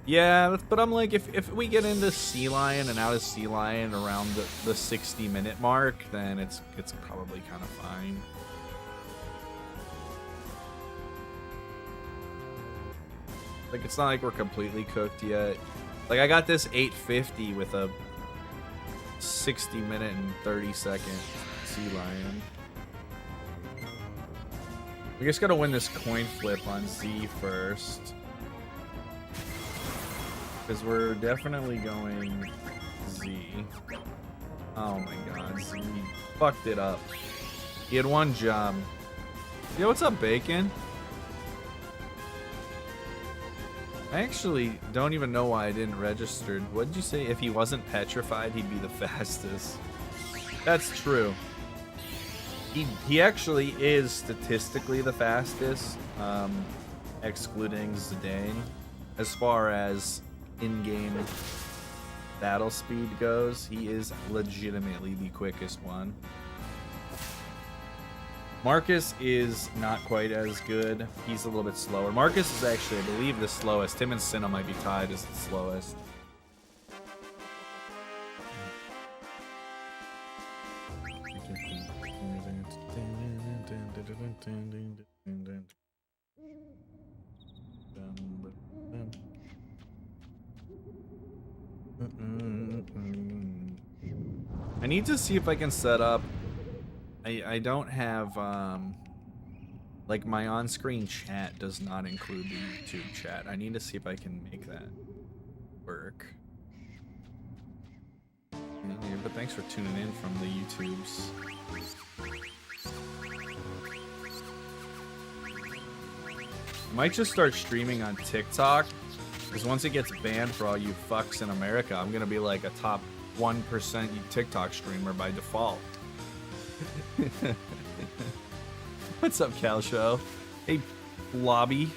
Yeah, but I'm like, if we get into Sea Lion and out of Sea Lion around the 60-minute mark, then it's probably kind of fine. Like, it's not like we're completely cooked yet. Like, I got this 850 with a 60-minute and 30-second Sea Lion. We just gotta win this coin flip on Z first. Because we're definitely going Z. Oh my god, Z fucked it up. He had one job. Yo, what's up, Bacon? I actually don't even know why I didn't register. What did you say? If he wasn't petrified, he'd be the fastest. That's true. He actually is statistically the fastest, excluding Zidane, as far as in-game battle speed goes. He is legitimately the quickest one. Marcus is not quite as good. He's a little bit slower. Marcus is actually, I believe, the slowest. Him and Cinna might be tied as the slowest. I need to see if I can set up. I don't have like my on-screen chat does not include the YouTube chat. I need to see if I can make that work. Yeah, but thanks for tuning in from the YouTubes. Might just start streaming on TikTok, because once it gets banned for all you fucks in America, I'm gonna be like a top 1% TikTok streamer by default. What's up, Cal Show? Hey, Lobby.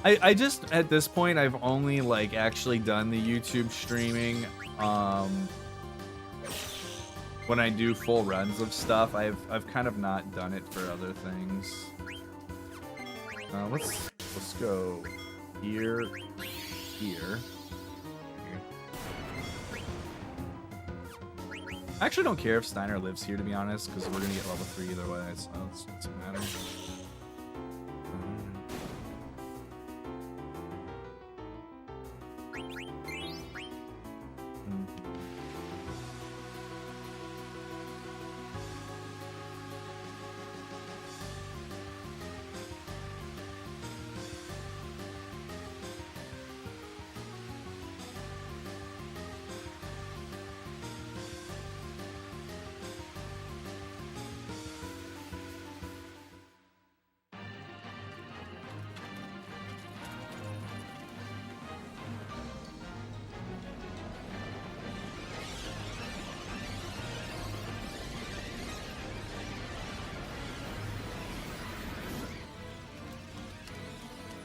I just, at this point, I've only like actually done the YouTube streaming when I do full runs of stuff. I've kind of not done it for other things. Let's go here. I actually don't care if Steiner lives here, to be honest, because we're gonna get level 3 either way, so it doesn't matter.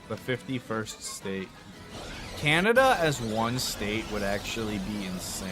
The 51st state. Canada as one state would actually be insane.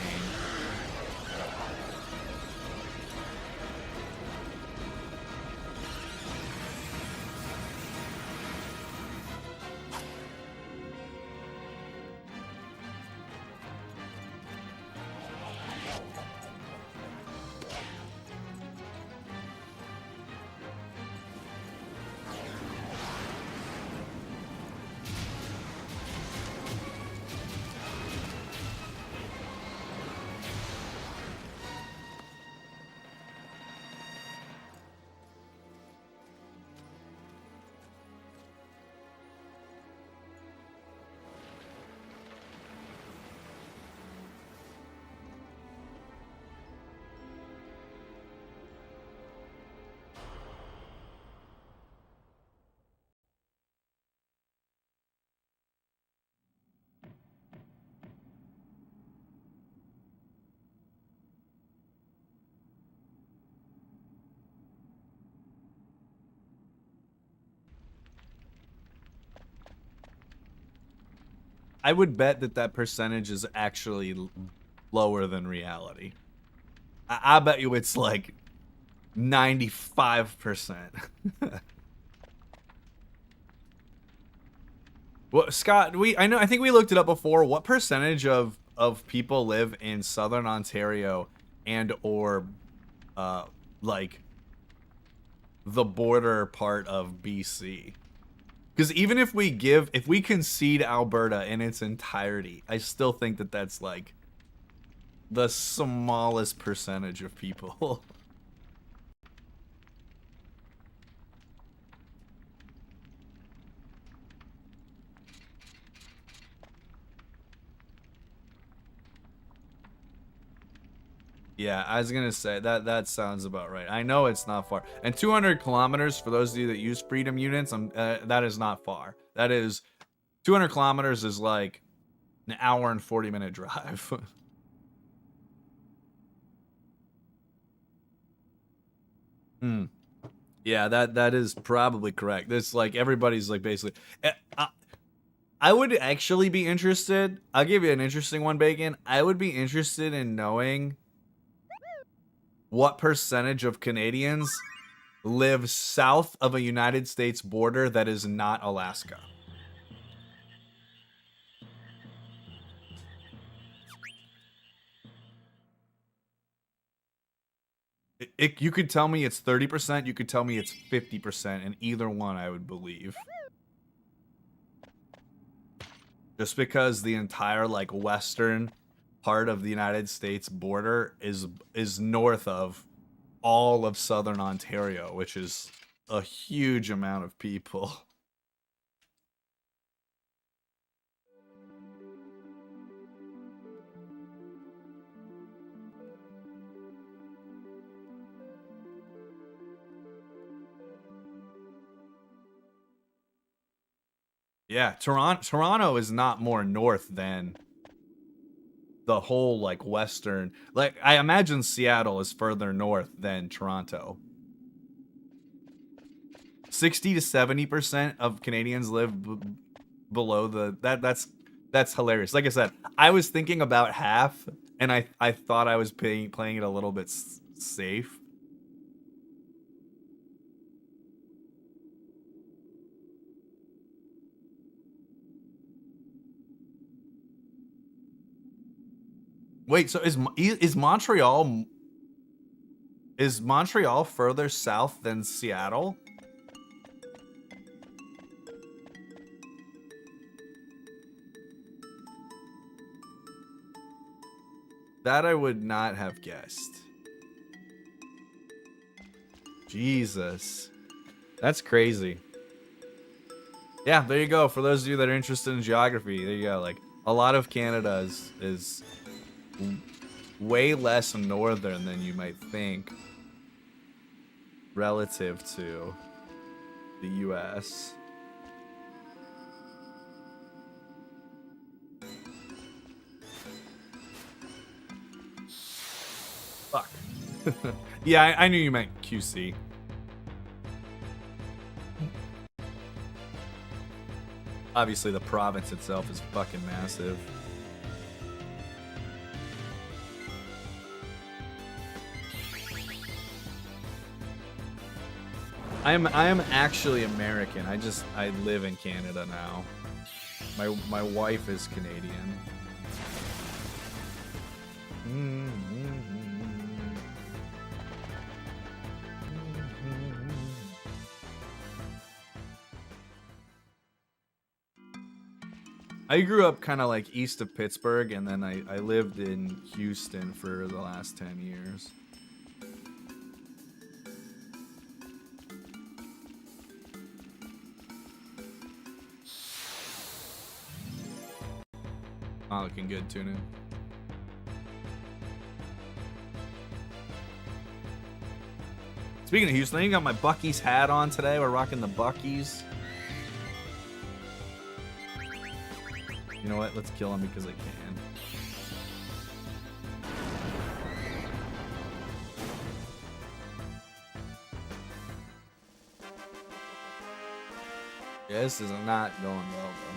I would bet that percentage is actually lower than reality. I bet you it's like 95%. Well, Scott, I think we looked it up before. What percentage of people live in Southern Ontario and or like the border part of BC? Because even if we concede Alberta in its entirety, I still think that that's like the smallest percentage of people. Yeah, I was gonna say that sounds about right. I know it's not far, and 200 kilometers for those of you that use Freedom units, that is not far. That is 200 kilometers is like an hour and 40-minute drive. Yeah, that is probably correct. It's like everybody's like basically. I would actually be interested. I'll give you an interesting one, Bacon. I would be interested in knowing what percentage of Canadians live south of a United States border that is not Alaska. You could tell me it's 30%, you could tell me it's 50%, and either one I would believe. Just because the entire like western part of the United States border is north of all of southern Ontario, which is a huge amount of people. Yeah, Toronto is not more north than the whole like western. Like I imagine Seattle is further north than Toronto. 60 to 70% of Canadians live below the that's hilarious. Like I said, I was thinking about half, and I thought I was playing it a little bit safe. Wait, so is Montreal Is Montreal further south than Seattle? That I would not have guessed. Jesus. That's crazy. Yeah, there you go. For those of you that are interested in geography, there you go. Like, a lot of Canada is way less northern than you might think relative to the US. Fuck. Yeah, I knew you meant QC. Obviously, the province itself is fucking massive. I am actually American. I live in Canada now. My wife is Canadian. I grew up kind of like east of Pittsburgh, and then I lived in Houston for the last 10 years. Not looking good, Tuna. Speaking of Houston, I got my Buc-ee's hat on today. We're rocking the Buc-ee's. You know what? Let's kill him because I can. Yeah, this is not going well, though.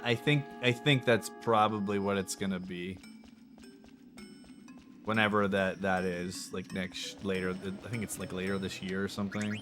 I think that's probably what it's gonna be. Whenever that is, like later, I think it's like later this year or something.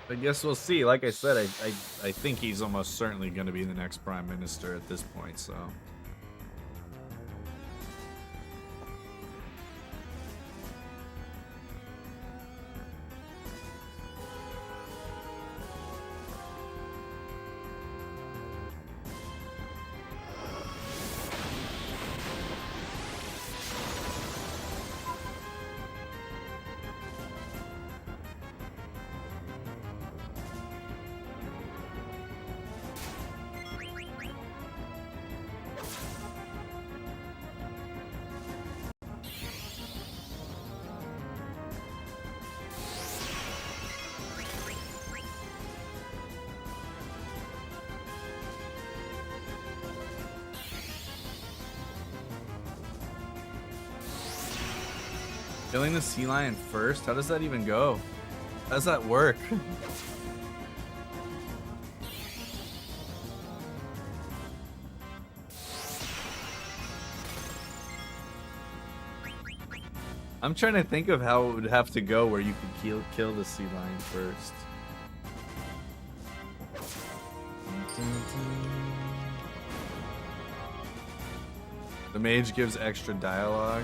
I guess we'll see. Like I said, I think he's almost certainly going to be the next prime minister at this point, so. Killing the sea lion first? How does that even go? How does that work? I'm trying to think of how it would have to go where you could kill the sea lion first. The mage gives extra dialogue.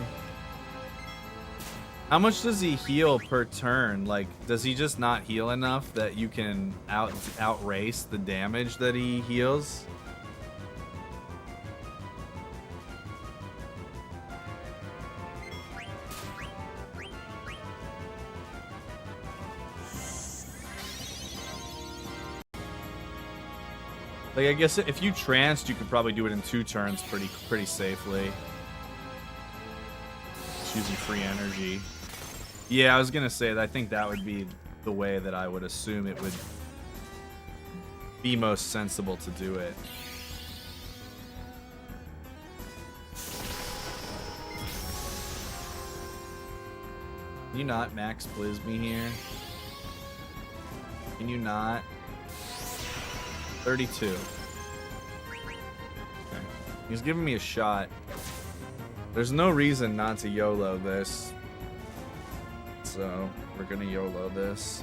How much does he heal per turn? Like, does he just not heal enough that you can outrace the damage that he heals? Like, I guess if you tranced, you could probably do it in 2 turns pretty safely. Just using free energy. Yeah, I was gonna say that I think that would be the way that I would assume it would be most sensible to do it. Can you not max blizz me here? Can you not? 32. Okay. He's giving me a shot. There's no reason not to YOLO this. So, we're gonna YOLO this.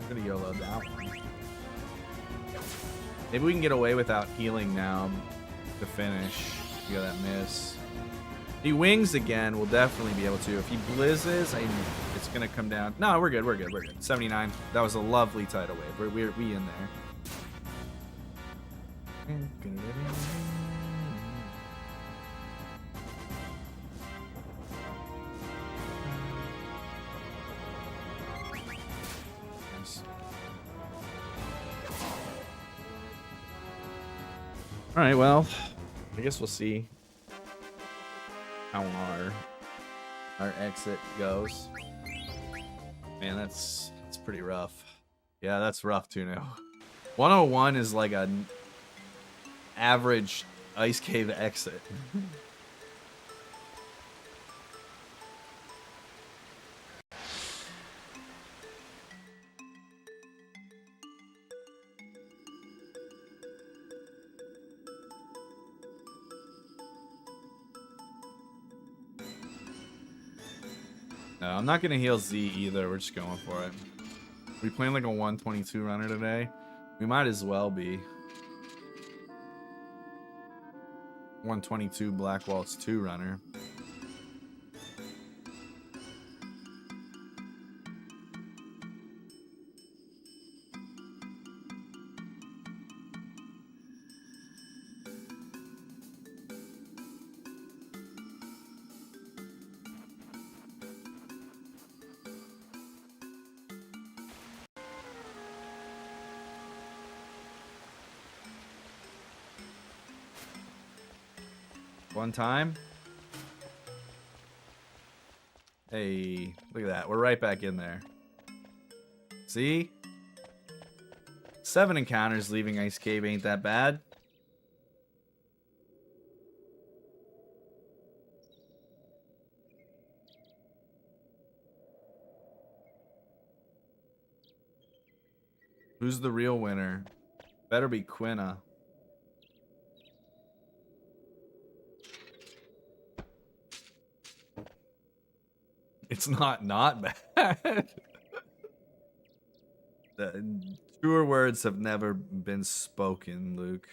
I'm gonna YOLO that one. Maybe we can get away without healing now to finish. You got that miss. If he wings again, we'll definitely be able to. If he blizzes, it's gonna come down. No, we're good. We're good. We're good. 79. That was a lovely tidal wave. We in there. Nice. All right. Well, I guess we'll see how our exit goes. Man, that's pretty rough. Yeah, that's rough too now. 101 is like an average ice cave exit. No, I'm not gonna heal Z either. We're just going for it. We playing like a 122 runner today? We might as well be. 122 Black Waltz 2 runner. One time. Hey, look at that. We're right back in there. See? 7 encounters leaving Ice Cave ain't that bad. Who's the real winner? Better be Quina. It's not bad. Truer words have never been spoken, Luke.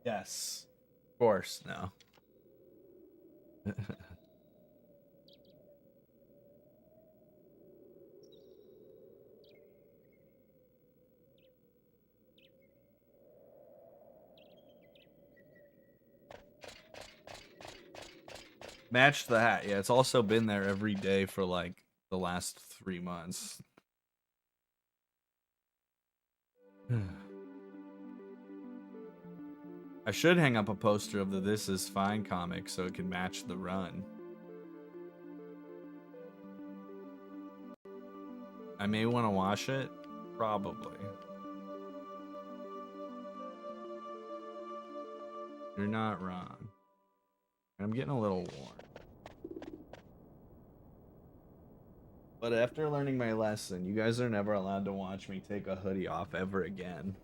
Yes. Of course, no. Match the hat. Yeah, it's also been there every day for like the last 3 months. I should hang up a poster of the This Is Fine comic so it can match the run. I may want to wash it. Probably. You're not wrong. I'm getting a little warm. But after learning my lesson, you guys are never allowed to watch me take a hoodie off ever again.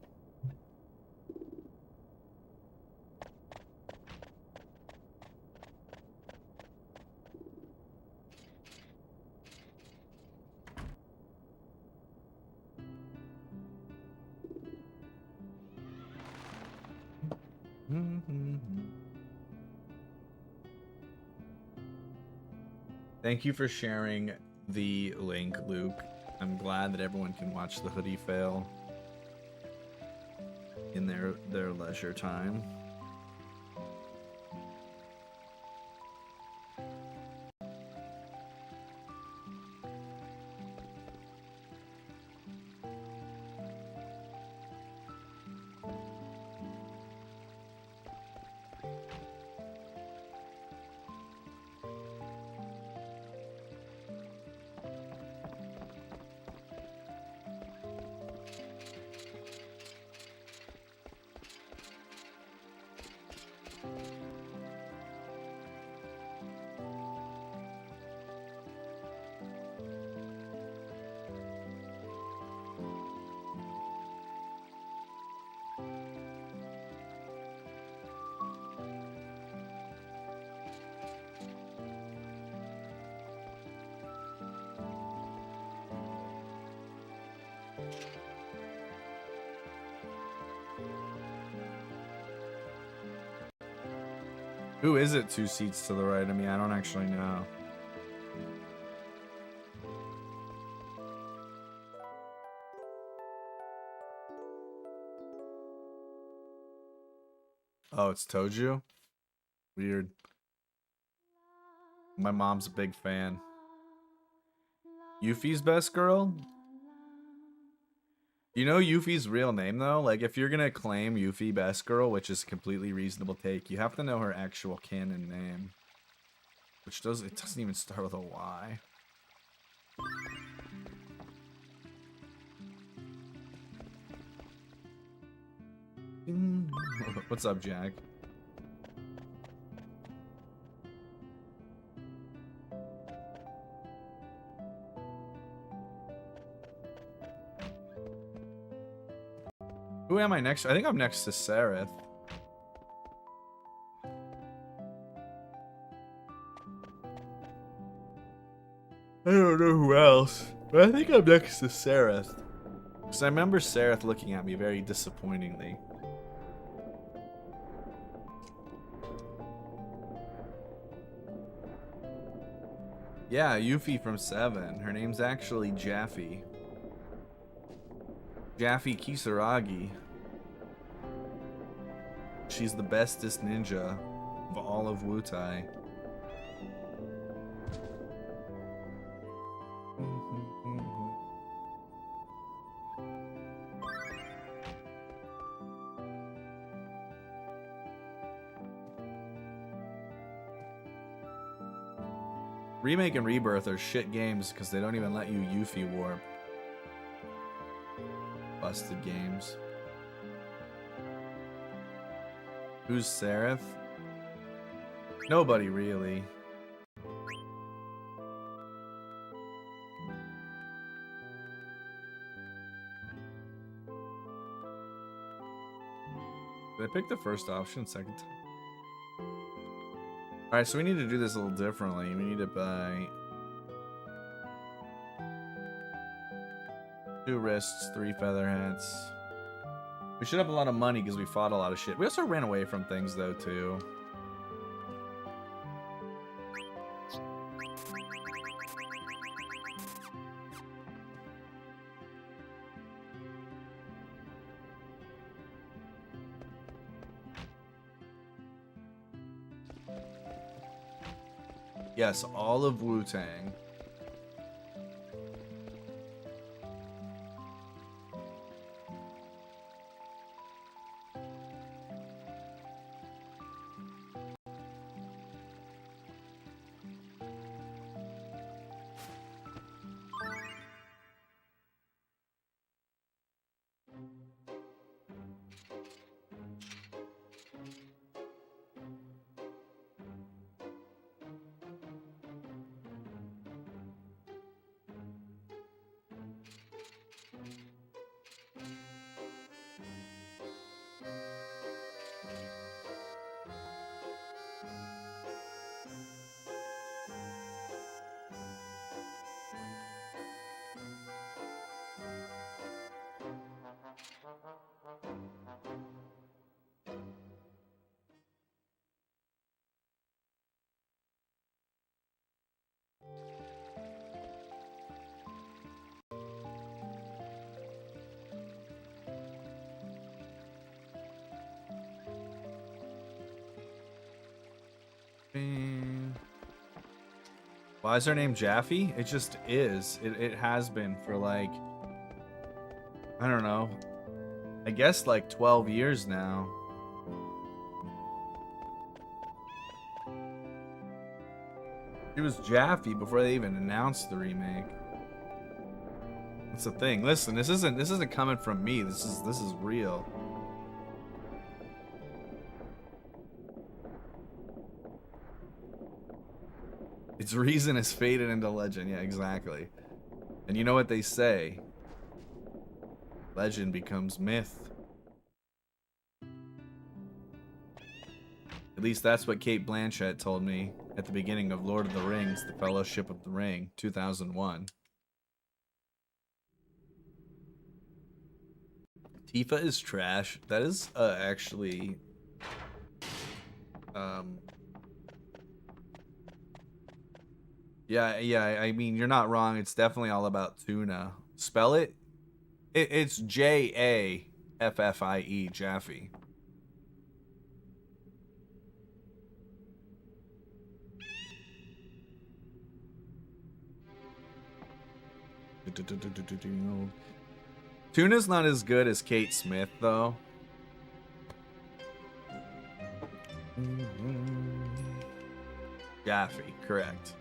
Thank you for sharing the link, Luke. I'm glad that everyone can watch the hoodie fail in their leisure time. Who is it 2 seats to the right of me? I don't actually know. Oh, it's Toju? Weird. My mom's a big fan. Yuffie's best girl? You know Yuffie's real name, though? Like, if you're gonna claim Yuffie best girl, which is a completely reasonable take, you have to know her actual canon name. Which it doesn't even start with a Y. What's up, Jack? Who am I next? I think I'm next to Sareth. I don't know who else, but I think I'm next to Sareth. Because I remember Sareth looking at me very disappointingly. Yeah, Yuffie from 7. Her name's actually Jaffe. Jaffe Kisaragi. She's the bestest ninja of all of Wutai. Remake and Rebirth are shit games because they don't even let you Yuffie warp. Busted games. Who's Sareth? Nobody really. Did I pick the first option second time? Alright, so we need to do this a little differently. We need to buy 2 wrists, 3 feather hats. We should have a lot of money because we fought a lot of shit. We also ran away from things though too. Yes, all of Wu-Tang. Why is her name Jaffe? It just is. It has been for like, I don't know, I guess like 12 years now. It was Jaffe before they even announced the remake. That's the thing. Listen, this isn't coming from me. This is real. Its reason is faded into legend. Yeah, exactly. And you know what they say? Legend becomes myth. At least that's what Cate Blanchett told me at the beginning of Lord of the Rings, The Fellowship of the Ring, 2001. Tifa is trash. That is actually... Yeah, I mean, you're not wrong. It's definitely all about tuna. Spell it? It's J-A-F-F-I-E, Jaffe. Tuna's not as good as Kate Smith, though. Jaffe, correct.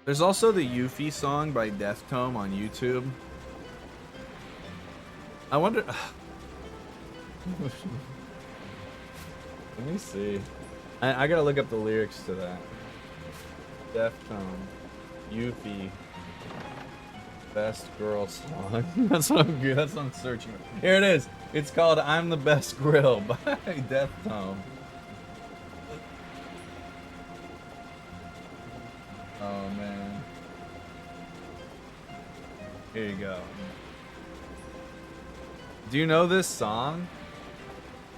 There's also the Yuffie song by Death Tome on YouTube. I wonder... Let me see. I gotta look up the lyrics to that. Death Tome. Yuffie. Best girl song. That's what I'm searching. Here it is. It's called I'm the Best Grill by Death Tome. Oh man. Here you go. Do you know this song?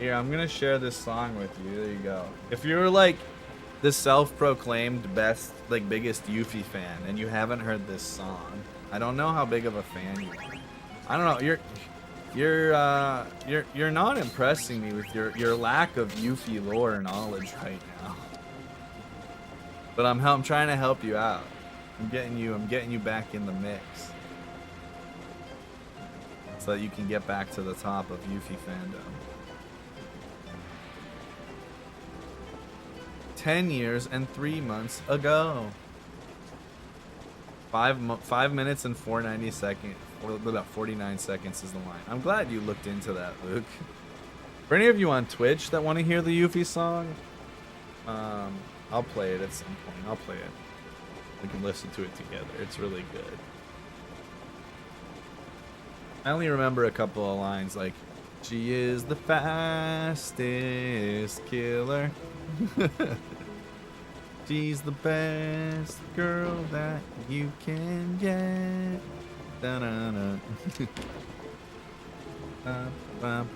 Here, I'm gonna share this song with you. There you go. If you're like the self-proclaimed best, like biggest Yuffie fan, and you haven't heard this song, I don't know how big of a fan you are. I don't know. You're not impressing me with your lack of Yuffie lore knowledge right now. But I'm trying to help you out. I'm getting you back in the mix, so that you can get back to the top of Yuffie fandom. 10 years and 3 months ago. 5 minutes and 490 seconds, or about 49 seconds is the line. I'm glad you looked into that, Luke. For any of you on Twitch that want to hear the Yuffie song, I'll play it at some point. I'll play it. We can listen to it together. It's really good. I only remember a couple of lines like, she is the fastest killer. She's the best girl that you can get. Da-na-na. Ba-ba-ba-da-da.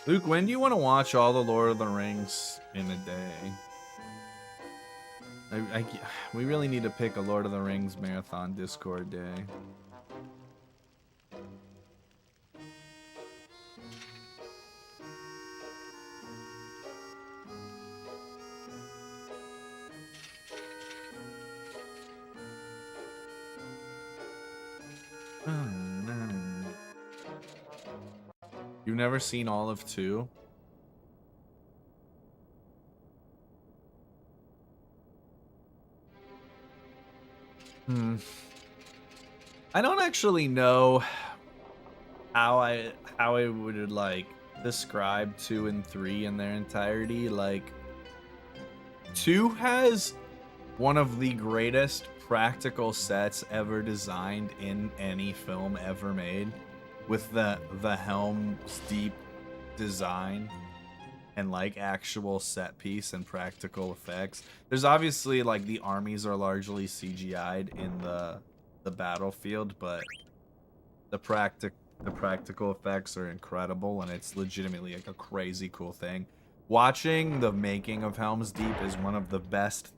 Luke, when do you want to watch all the Lord of the Rings in a day? We really need to pick a Lord of the Rings marathon Discord day. You've never seen all of 2? I don't actually know how I would like describe 2 and 3 in their entirety. Like 2 has one of the greatest practical sets ever designed in any film ever made, with the Helm's Deep design and like actual set piece and practical effects. There's obviously like the armies are largely CGI'd in the battlefield, but the practical effects are incredible, and it's legitimately like a crazy cool thing. Watching the making of Helm's Deep is one of the best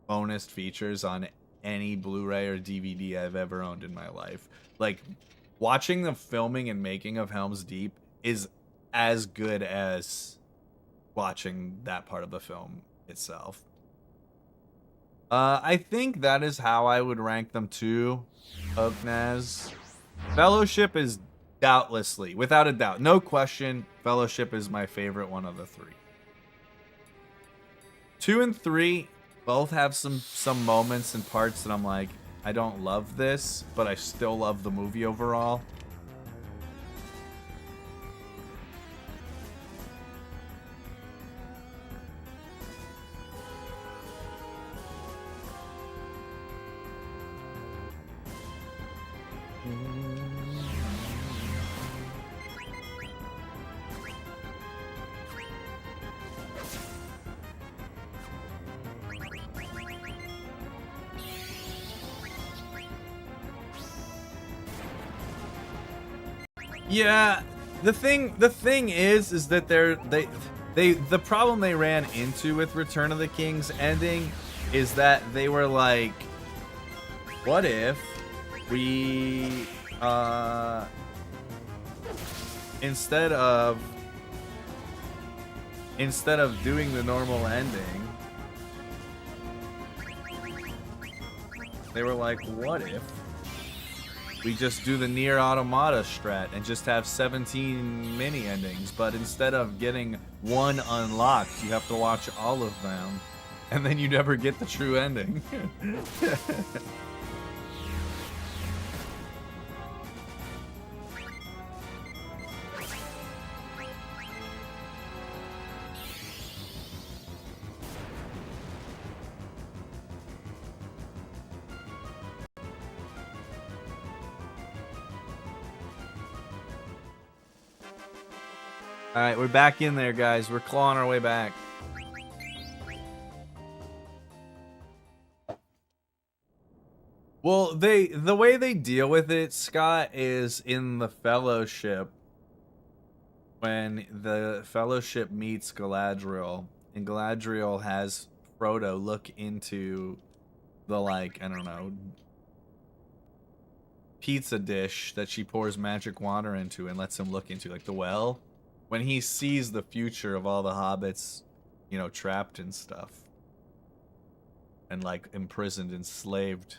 bonus features on any Blu-ray or DVD I've ever owned in my life. Like, watching the filming and making of Helm's Deep is as good as watching that part of the film itself. I think that is how I would rank them too, Ognaz. Fellowship is doubtlessly, without a doubt, no question, Fellowship is my favorite one of the 3. 2 and 3 both have some moments and parts that I'm like, I don't love this, but I still love the movie overall. Yeah, the thing is that the problem they ran into with Return of the King's ending is that they were like, what if we instead of doing the normal ending, they were like, what if we just do the Nier Automata strat and just have 17 mini endings, but instead of getting one unlocked, you have to watch all of them, and then you never get the true ending. Alright, we're back in there, guys. We're clawing our way back. Well, the way they deal with it, Scott, is in the Fellowship. When the Fellowship meets Galadriel, and Galadriel has Frodo look into the, like, I don't know, pizza dish that she pours magic water into and lets him look into, like the well. When he sees the future of all the hobbits, you know, trapped and stuff. And, like, imprisoned, enslaved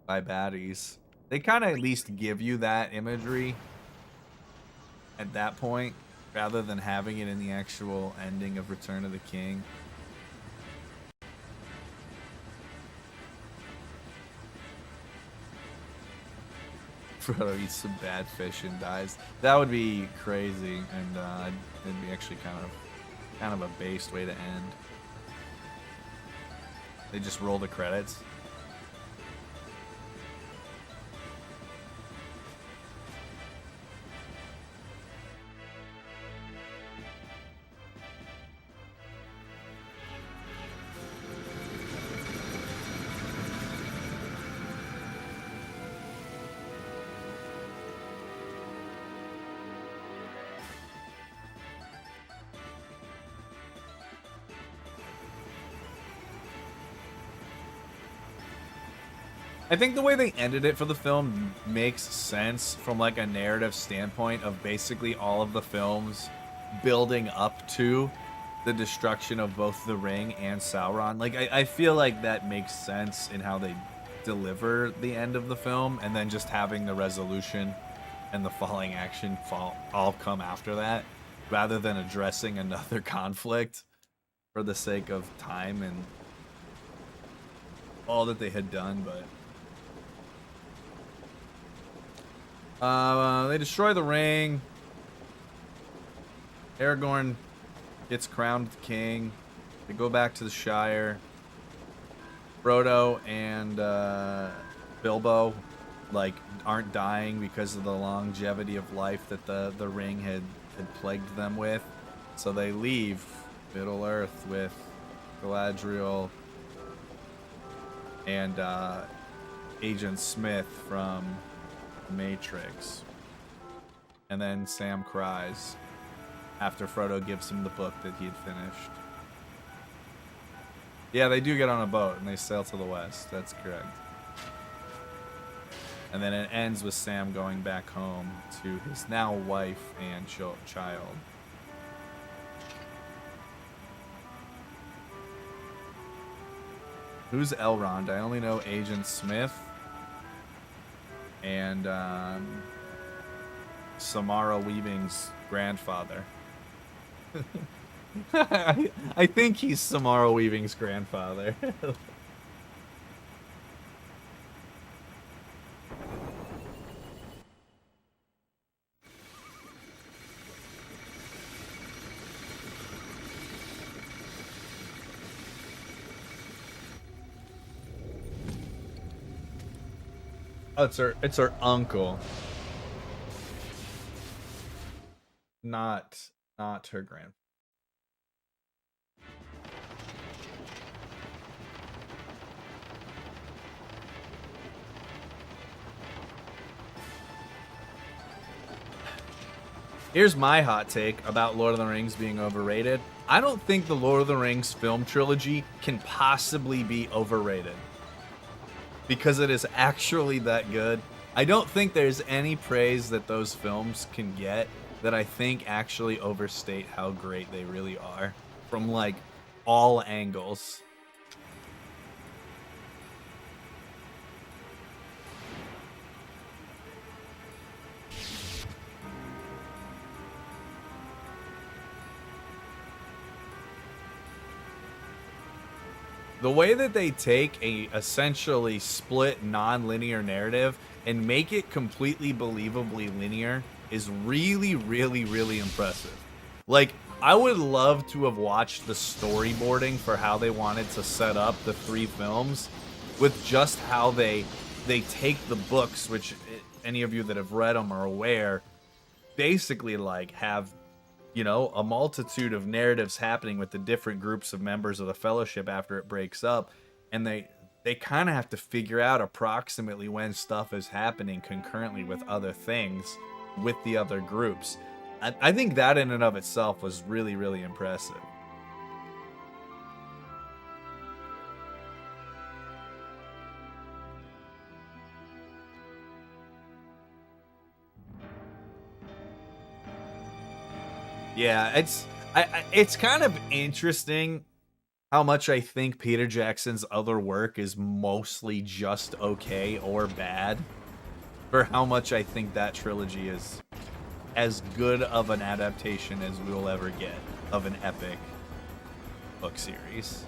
by baddies. They kind of at least give you that imagery at that point, rather than having it in the actual ending of Return of the King. Frodo eats some bad fish and dies. That would be crazy, and it'd be actually kind of a based way to end. They just roll the credits. I think the way they ended it for the film makes sense from like a narrative standpoint of basically all of the films building up to the destruction of both the Ring and Sauron. Like I feel like that makes sense in how they deliver the end of the film, and then just having the resolution and the falling action all come after that, rather than addressing another conflict for the sake of time and all that they had done. But they destroy the ring. Aragorn gets crowned king. They go back to the Shire. Frodo and Bilbo like aren't dying because of the longevity of life that the ring had plagued them with. So they leave Middle Earth with Galadriel and Agent Smith from Matrix. And then Sam cries after Frodo gives him the book that he had finished. Yeah, they do get on a boat and they sail to the west. That's correct. And then it ends with Sam going back home to his now wife and child. Who's Elrond? I only know Agent Smith and Samara Weaving's grandfather. I think he's Samara Weaving's grandfather. Oh, it's her uncle. Not her grandfather. Here's my hot take about Lord of the Rings being overrated. I don't think the Lord of the Rings film trilogy can possibly be overrated, because it is actually that good. I don't think there's any praise that those films can get that I think actually overstate how great they really are from like all angles. The way that they take a essentially split non-linear narrative and make it completely believably linear is really, really, really impressive. Like, I would love to have watched the storyboarding for how they wanted to set up the three films with just how they take the books, which any of you that have read them are aware, basically like have, you know, a multitude of narratives happening with the different groups of members of the Fellowship after it breaks up, and they kind of have to figure out approximately when stuff is happening concurrently with other things with the other groups. I think that in and of itself was really, really impressive. Yeah, it's kind of interesting how much I think Peter Jackson's other work is mostly just okay or bad, for how much I think that trilogy is as good of an adaptation as we will ever get of an epic book series.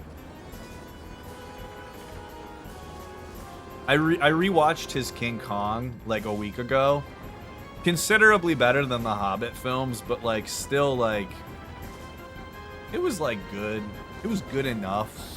I rewatched his King Kong like a week ago. Considerably better than the Hobbit films, but like still like it was like good. It was good enough.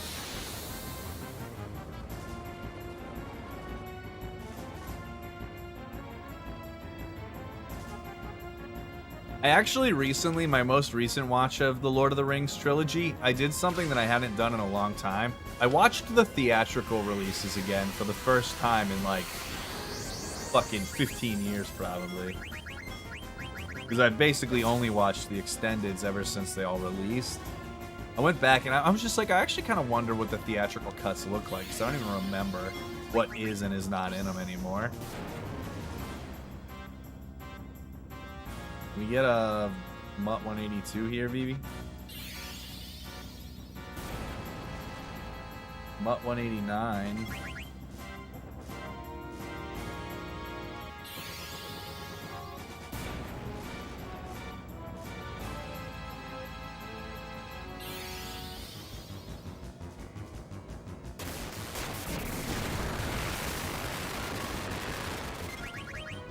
I actually recently, my most recent watch of the Lord of the Rings trilogy, I did something that I hadn't done in a long time. I watched the theatrical releases again for the first time in like fucking 15 years probably. Because I've basically only watched the extendeds ever since they all released. I went back and I was just like, I actually kind of wonder what the theatrical cuts look like, because I don't even remember what is and is not in them anymore. We get a Mutt 182 here, Vivi. Mutt 189.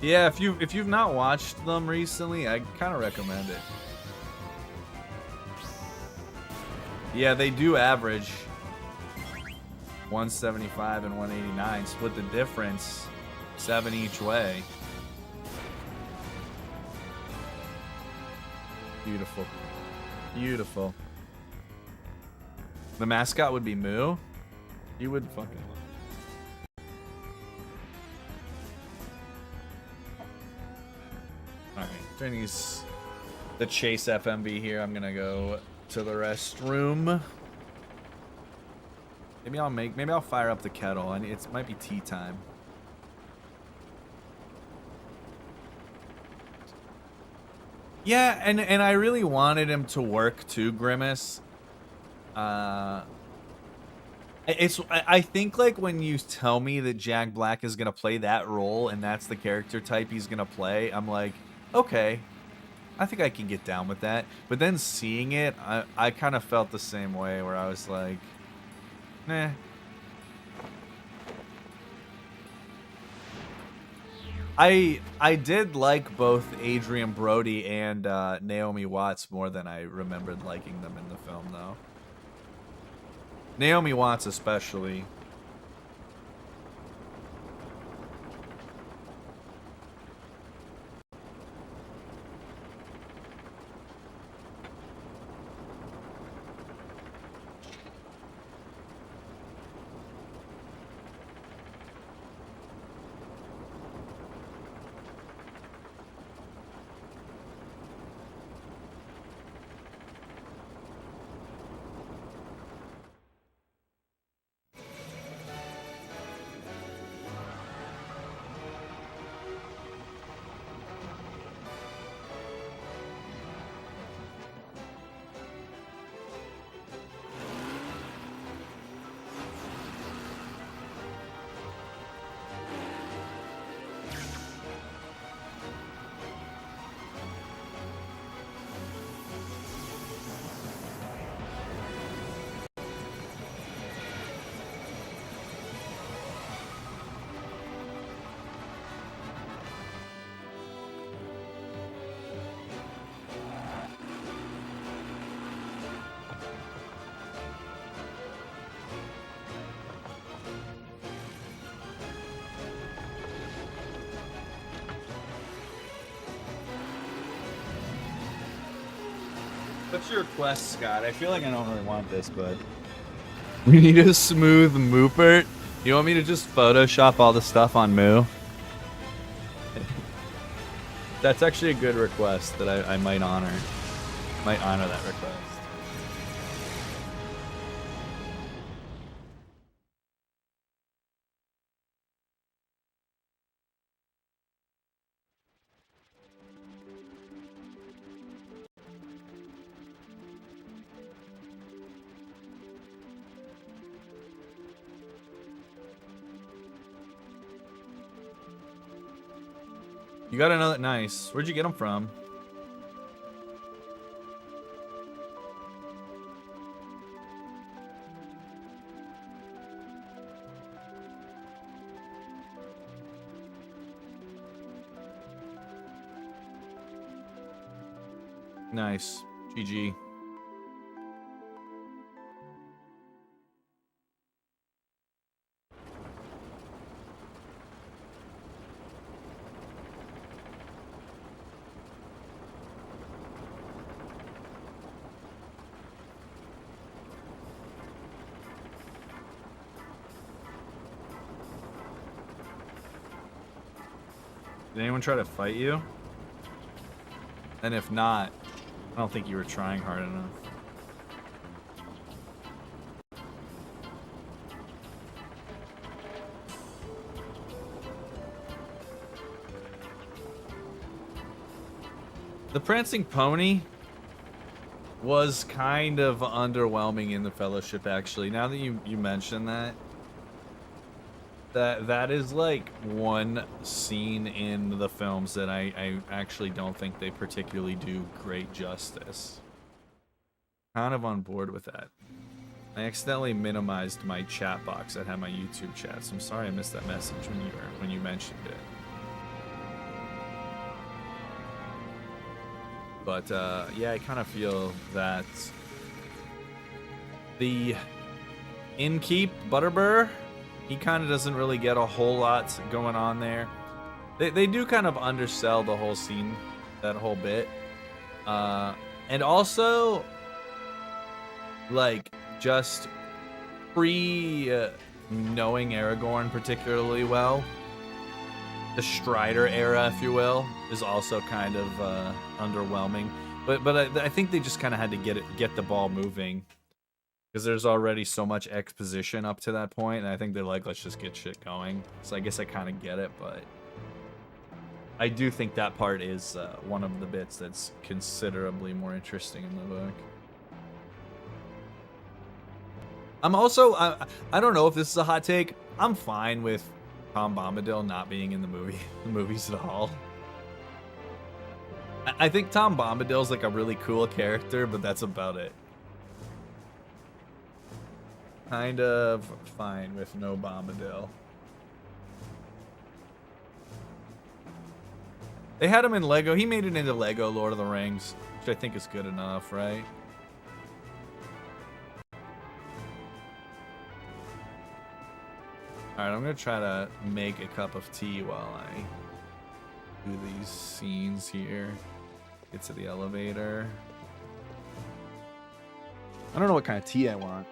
Yeah, if you've not watched them recently, I kind of recommend it. Yeah, they do average 175 and 189. Split the difference 7 each way. Beautiful. Beautiful. The mascot would be Moo. You would fucking love it. Alright, during the chase FMV here, I'm gonna go to the restroom. Maybe I'll fire up the kettle. It might be tea time. Yeah, and I really wanted him to work too, Grimace. I think like when you tell me that Jack Black is gonna play that role and that's the character type he's gonna play, I'm like, okay, I think I can get down with that. But then seeing it, I kind of felt the same way where I was like, nah. I did like both Adrian Brody and Naomi Watts more than I remembered liking them in the film, though. Naomi Watts especially. What's your request, Scott? I feel like I don't really want this, but we need a smooth Moopert. You want me to just Photoshop all the stuff on Moo? That's actually a good request that I might honor. Might honor that request. You got another nice. Where'd you get them from? Nice. GG. Did anyone try to fight you? And if not, I don't think you were trying hard enough. The Prancing Pony was kind of underwhelming in the Fellowship, actually. Now that you mention that, that is like one scene in the films that I actually don't think they particularly do great justice. Kind of on board with that. I accidentally minimized my chat box that had my YouTube chat, so I'm sorry I missed that message when you mentioned it. But yeah, I kind of feel that the innkeep Butterbur, he kind of doesn't really get a whole lot going on there. They do kind of undersell the whole scene, that whole bit. And also, like, just knowing Aragorn particularly well, the Strider era, if you will, is also kind of underwhelming. But I think they just kind of had to get the ball moving, because there's already so much exposition up to that point, and I think they're like, let's just get shit going. So I guess I kind of get it, but I do think that part is one of the bits that's considerably more interesting in the book. I'm also, I don't know if this is a hot take, I'm fine with Tom Bombadil not being in the movies at all. I think Tom Bombadil's like a really cool character, but that's about it. Kind of fine with no Bombadil. They had him in Lego. He made it into Lego Lord of the Rings, which I think is good enough, right? Alright, I'm gonna try to make a cup of tea while I do these scenes here. Get to the elevator. I don't know what kind of tea I want.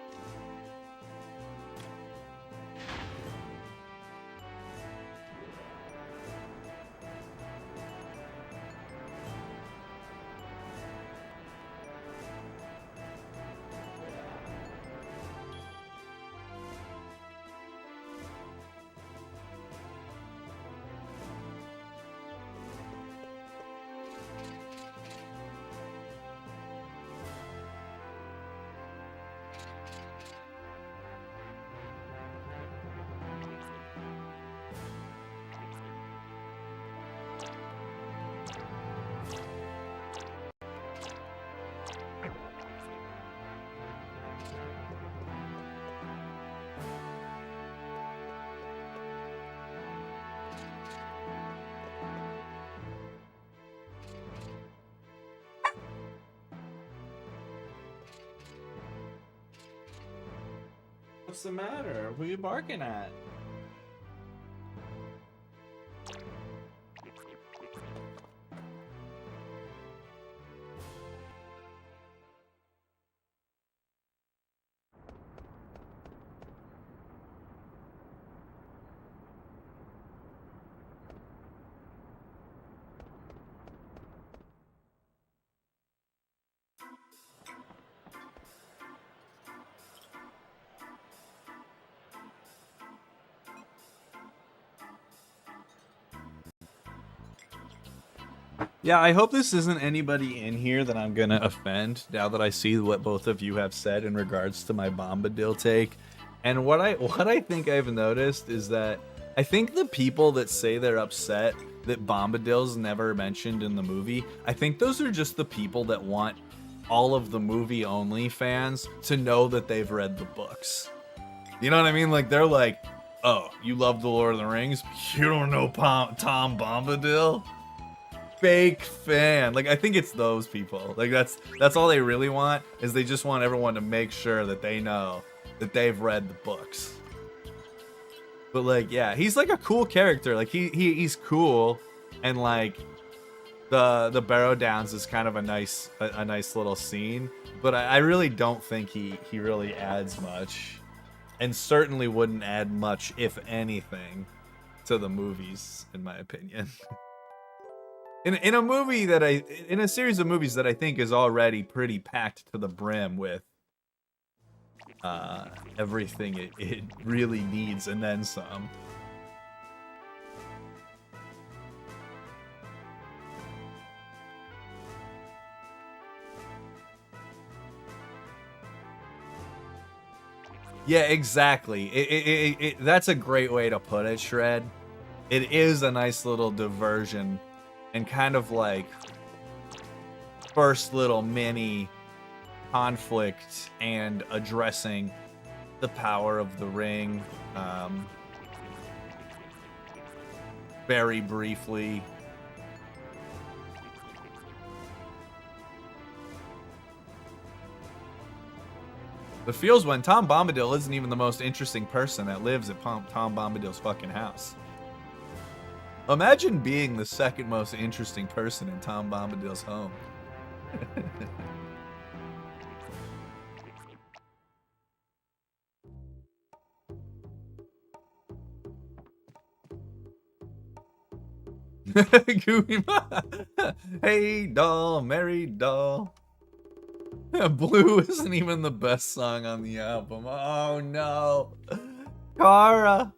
What's the matter? Who are you barking at? Yeah, I hope this isn't anybody in here that I'm gonna offend now that I see what both of you have said in regards to my Bombadil take. And what I think I've noticed is that I think the people that say they're upset that Bombadil's never mentioned in the movie, I think those are just the people that want all of the movie only fans to know that they've read the books. You know what I mean? Like, they're like, oh, you love The Lord of the Rings? You don't know Tom Bombadil? fake fan. Like, I think it's those people. Like, that's all they really want, is they just want everyone to make sure that they know that they've read the books. But like, yeah, he's like a cool character. Like he's cool, and like the Barrow Downs is kind of a nice little scene. But I really don't think he really adds much, and certainly wouldn't add much, if anything, to the movies, in my opinion. In a movie that in a series of movies that I think is already pretty packed to the brim with everything it really needs, and then some. Yeah, exactly. That's a great way to put it, Shred. It is a nice little diversion, and kind of like first little mini conflict and addressing the power of the ring, very briefly. The feels when Tom Bombadil isn't even the most interesting person that lives at Tom Bombadil's fucking house. Imagine being the second most interesting person in Tom Bombadil's home. Hey doll, Mary doll. Blue isn't even the best song on the album. Oh no. Kara.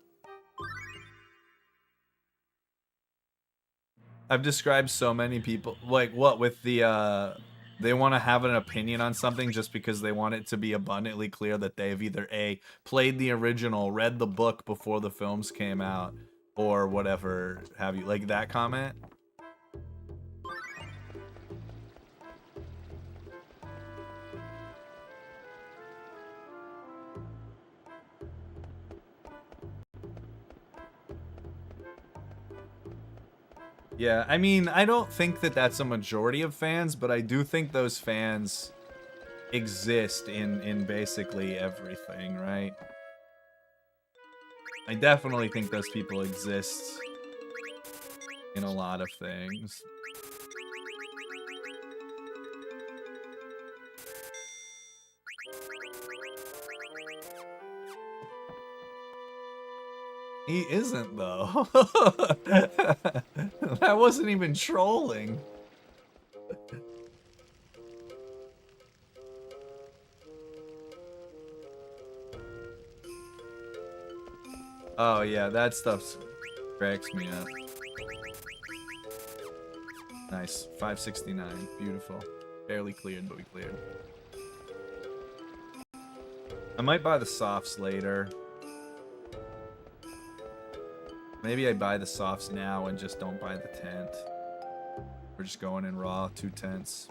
I've described so many people, like, what with the they want to have an opinion on something just because they want it to be abundantly clear that they've either A, played the original, read the book before the films came out, or whatever have you. Like that comment. Yeah, I mean, I don't think that that's a majority of fans, but I do think those fans exist in basically everything, right? I definitely think those people exist in a lot of things. He isn't, though. That wasn't even trolling. Oh yeah, that stuff cracks me up. Nice. 569. Beautiful. Barely cleared, but we cleared. I might buy the softs later. Maybe I buy the softs now and just don't buy the tent. We're just going in raw, 2 tents.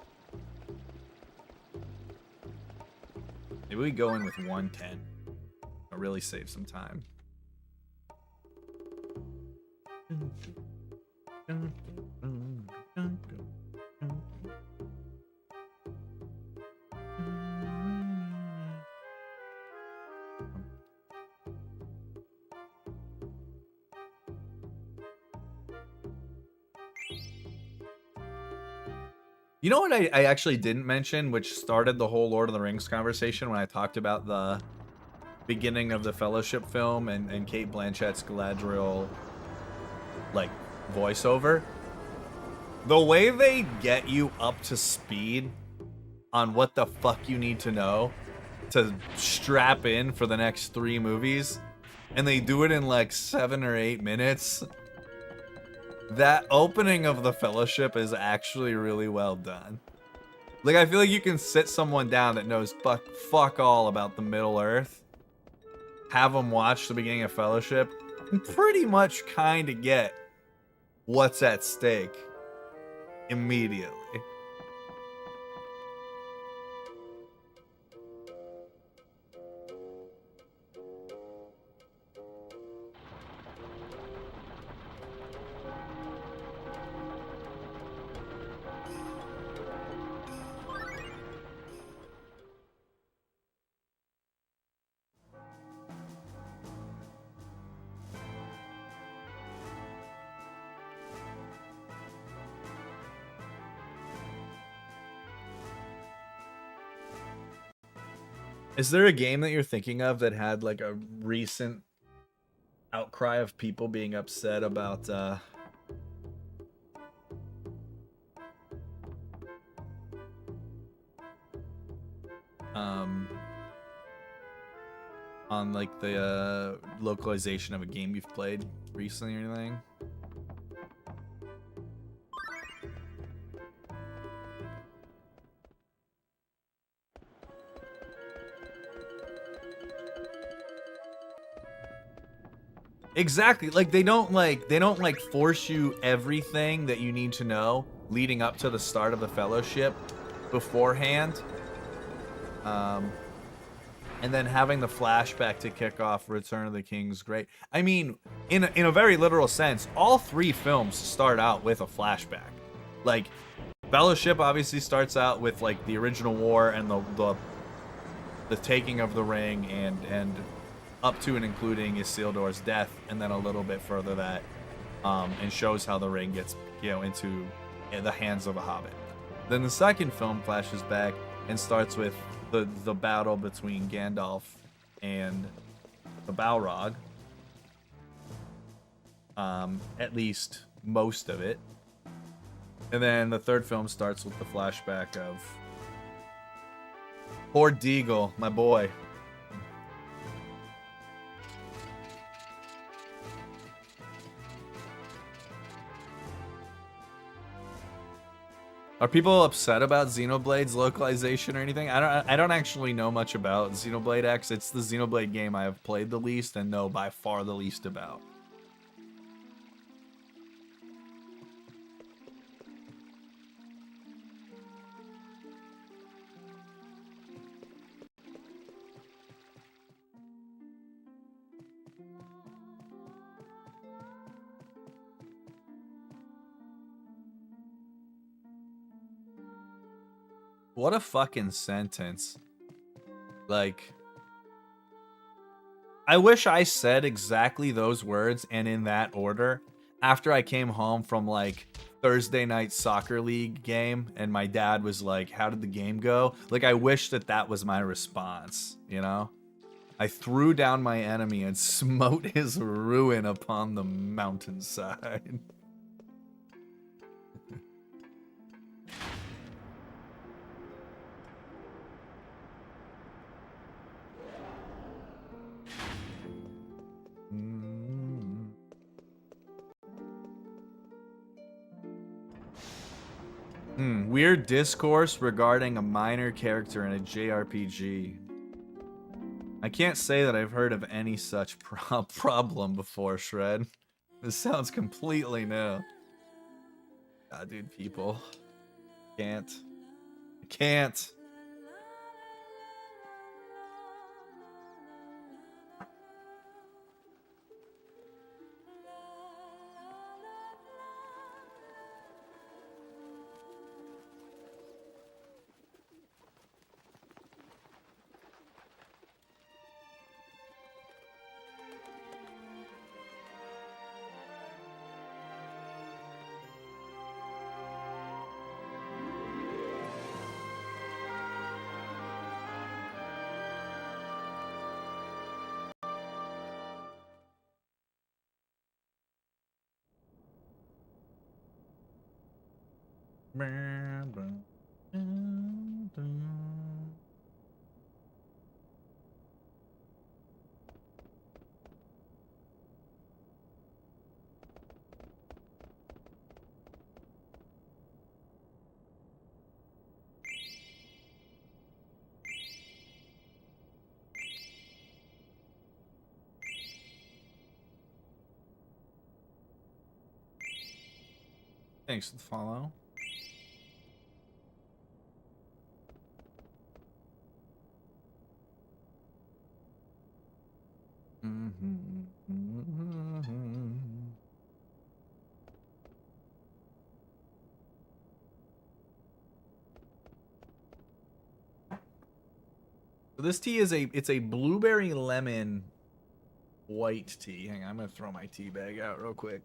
Maybe we go in with 1 tent. I'll really save some time. You know what I actually didn't mention, which started the whole Lord of the Rings conversation when I talked about the beginning of the Fellowship film and Cate Blanchett's Galadriel, like, voiceover? The way they get you up to speed on what the fuck you need to know to strap in for the next 3 movies, and they do it in like 7 or 8 minutes. That opening of the Fellowship is actually really well done. Like, I feel like you can sit someone down that knows fuck all about the Middle Earth, have them watch the beginning of Fellowship, and pretty much kind of get what's at stake immediately. Is there a game that you're thinking of that had like a recent outcry of people being upset about on like the localization of a game you've played recently or anything? Exactly. Like they don't like force you everything that you need to know leading up to the start of the fellowship beforehand. And then having the flashback to kick off Return of the King's great. I mean, in a very literal sense, all 3 films start out with a flashback. Like, Fellowship obviously starts out with like the original war and the taking of the ring and up to and including Isildur's death, and then a little bit further that and shows how the ring gets into the hands of a hobbit. Then the second film flashes back and starts with the battle between Gandalf and the Balrog. At least most of it. And then the third film starts with the flashback of poor Deagle, my boy. Are people upset about Xenoblade's localization or anything? I don't actually know much about Xenoblade X. It's the Xenoblade game I have played the least and know by far the least about. What a fucking sentence. Like, I wish I said exactly those words and in that order after I came home from like Thursday night soccer league game and my dad was like, how did the game go? Like, I wish that was my response, you know? I threw down my enemy and smote his ruin upon the mountainside. Weird discourse regarding a minor character in a JRPG. I can't say that I've heard of any such problem before, Shred. This sounds completely new. God, dude, people. Can't. I can't. Thanks for the follow. So this tea is it's a blueberry lemon white tea. Hang on, I'm gonna throw my tea bag out real quick.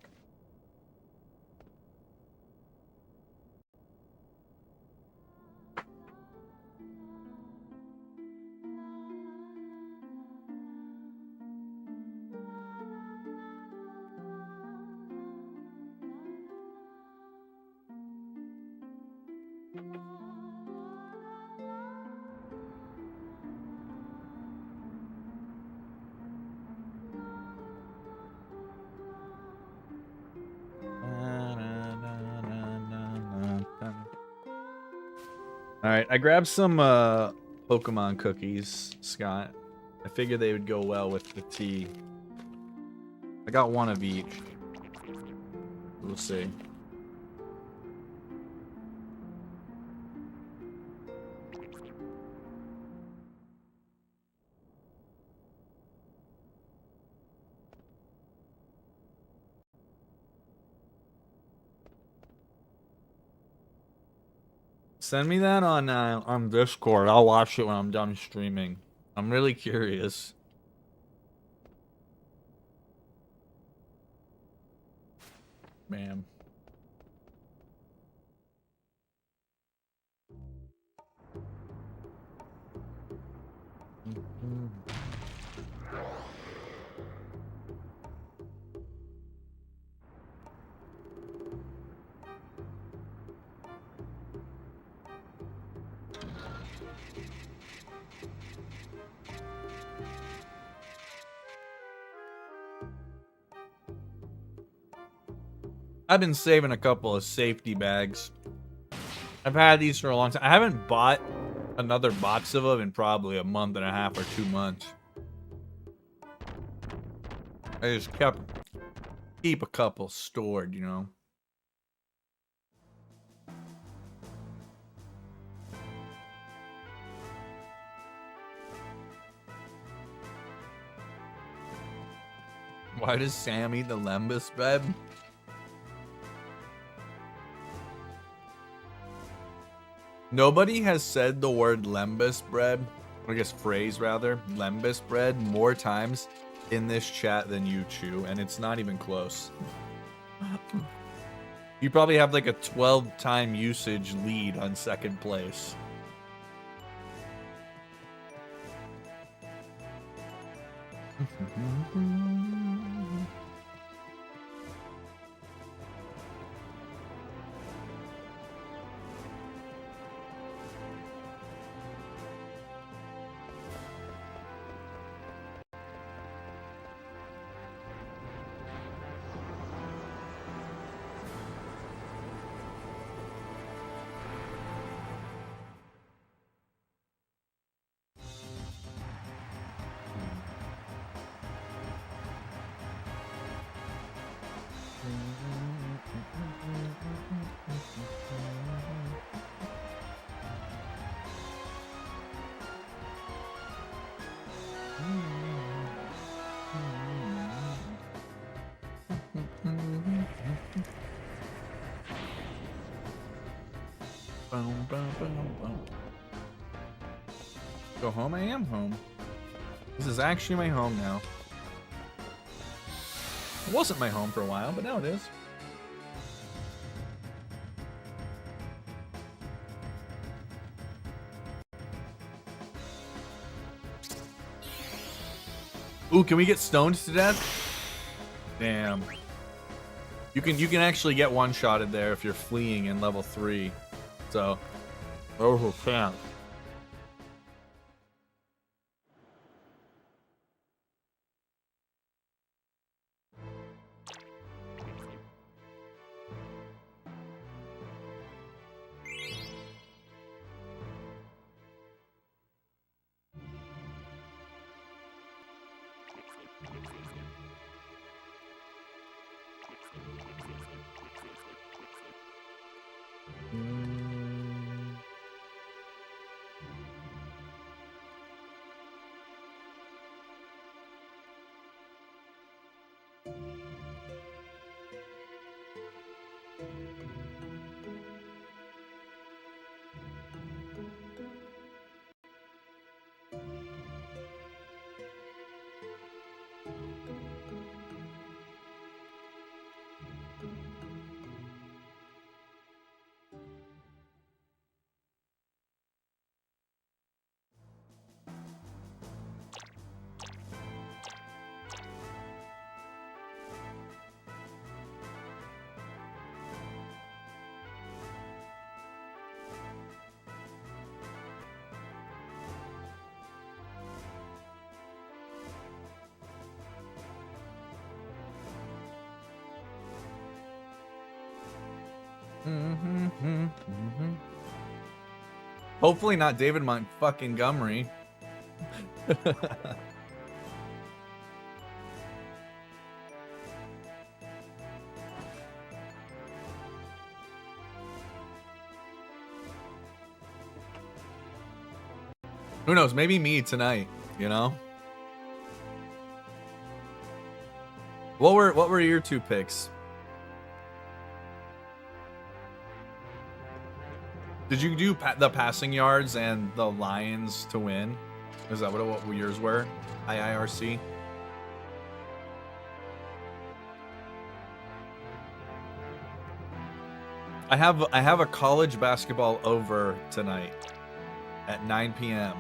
All right, I grabbed some Pokemon cookies, Scott. I figured they would go well with the tea. I got one of each. We'll see. Send me that on Discord. I'll watch it when I'm done streaming. I'm really curious. Ma'am. I've been saving a couple of safety bags. I've had these for a long time. I haven't bought another box of them in probably a month and a half or 2 months. I just keep a couple stored, you know. Why does Sam eat the lembas bread? Nobody has said the word lembas bread, or I guess phrase rather, lembas bread, more times in this chat than you, Chew, and it's not even close. You probably have like a 12-time usage lead on second place. Go home? I am home. This is actually my home now. It wasn't my home for a while, but now it is. Ooh, can we get stoned to death? Damn. You can actually get one-shotted there if you're fleeing in level 3. So, oh, can't. Hopefully not David Montgomery. Who knows? Maybe me tonight, you know? What were your two picks? Did you do the passing yards and the Lions to win? Is that what yours were? IIRC? I have a college basketball over tonight at 9 p.m.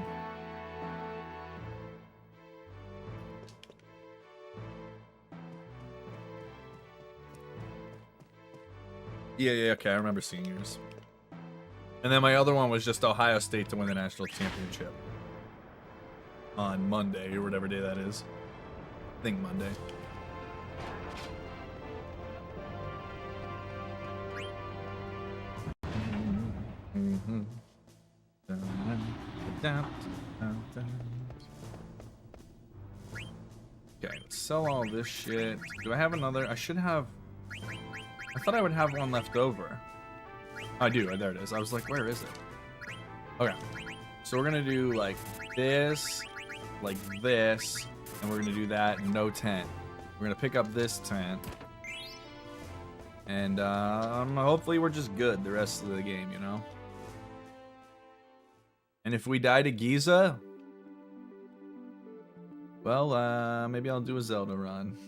Yeah, okay, I remember seeing yours. And then my other one was just Ohio State to win the national championship on Monday or whatever day that is. I think Monday. Okay, sell all this shit. Do I have another? I should have. I thought I would have one left over. I do. There it is. I was like, where is it? Okay. So we're going to do like this, and we're going to do that. No tent. We're going to pick up this tent. And hopefully we're just good the rest of the game, you know? And if we die to Giza, well, maybe I'll do a Zelda run.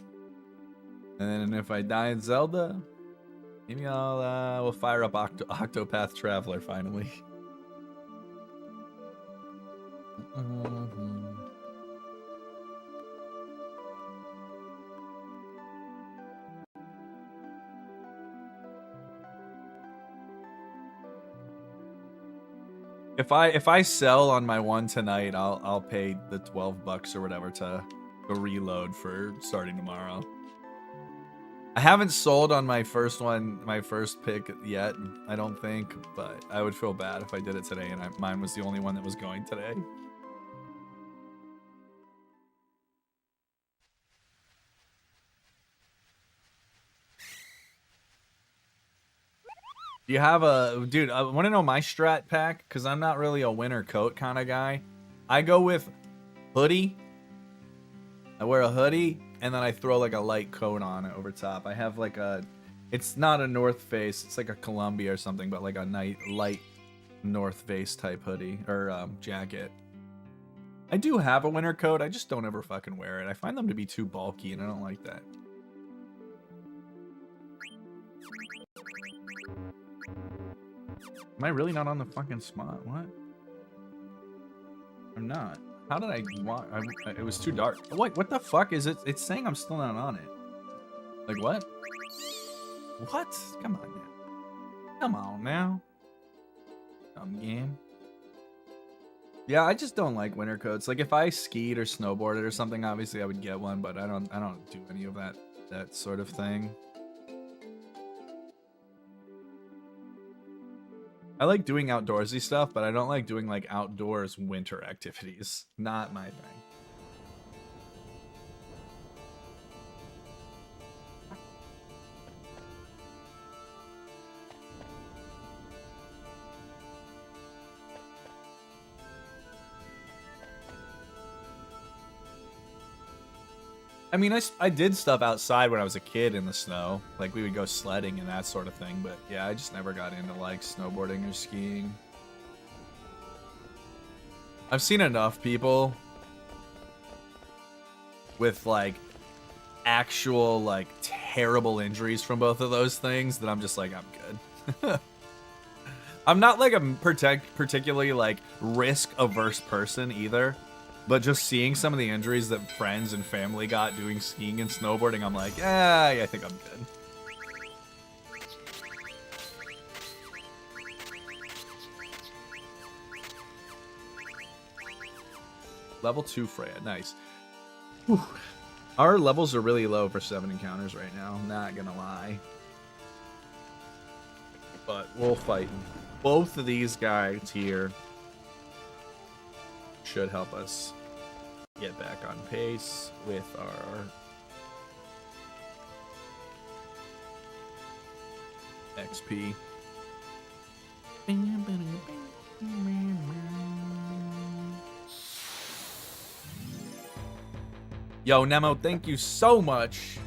And if I die in Zelda, maybe we'll fire up Octopath Traveler finally. If I sell on my one tonight, I'll pay the $12 or whatever to reload for starting tomorrow. I haven't sold on my first pick yet, I don't think, but I would feel bad if I did it today and mine was the only one that was going today. Do you have a... Dude, I want to know my strat pack, because I'm not really a winter coat kind of guy. I go with hoodie. I wear a hoodie, and then I throw like a light coat on it over top. I have like a... It's not a North Face. It's like a Columbia or something, but like a light North Face type hoodie or jacket. I do have a winter coat. I just don't ever fucking wear it. I find them to be too bulky, and I don't like that. Am I really not on the fucking spot? What? I'm not. How did I walk? It was too dark. What the fuck is it? It's saying I'm still not on it. Like what? What? Come on now. Come on now. Dumb game. Yeah, I just don't like winter coats. Like if I skied or snowboarded or something, obviously I would get one, but I don't do any of that sort of thing. I like doing outdoorsy stuff, but I don't like doing like outdoors winter activities. Not my thing. I mean, I did stuff outside when I was a kid in the snow. Like, we would go sledding and that sort of thing. But, yeah, I just never got into, like, snowboarding or skiing. I've seen enough people with, like, actual, like, terrible injuries from both of those things that I'm just like, I'm good. I'm not, like, a particularly, like, risk-averse person either. But just seeing some of the injuries that friends and family got doing skiing and snowboarding, I'm like, yeah, I think I'm good. Level 2 Freya, nice. Whew. Our levels are really low for 7 encounters right now, not gonna lie. But we'll fight. Both of these guys here should help us get back on pace with our XP. Yo, Nemo, thank you so much,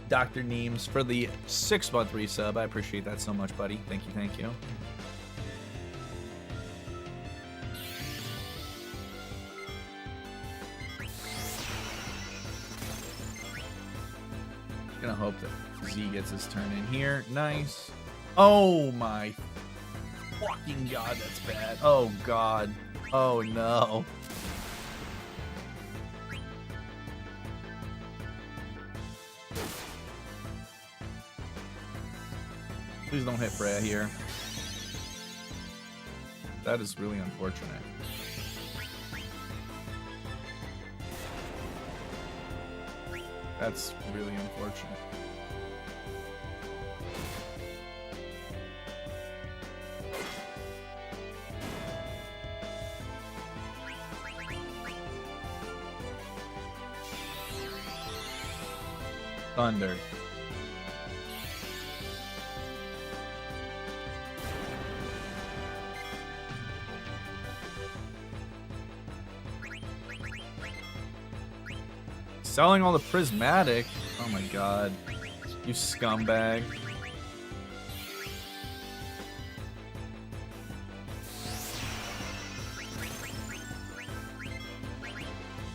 Dr. Neems, for the 6-month resub. I appreciate that so much, buddy. Thank you, thank you. Gonna hope that Z gets his turn in here. Nice. Oh my fucking god, that's bad. Oh god. Oh no. Please don't hit Freya here. That is really unfortunate. That's really unfortunate. Thunder. Selling all the prismatic. Oh my god. You scumbag.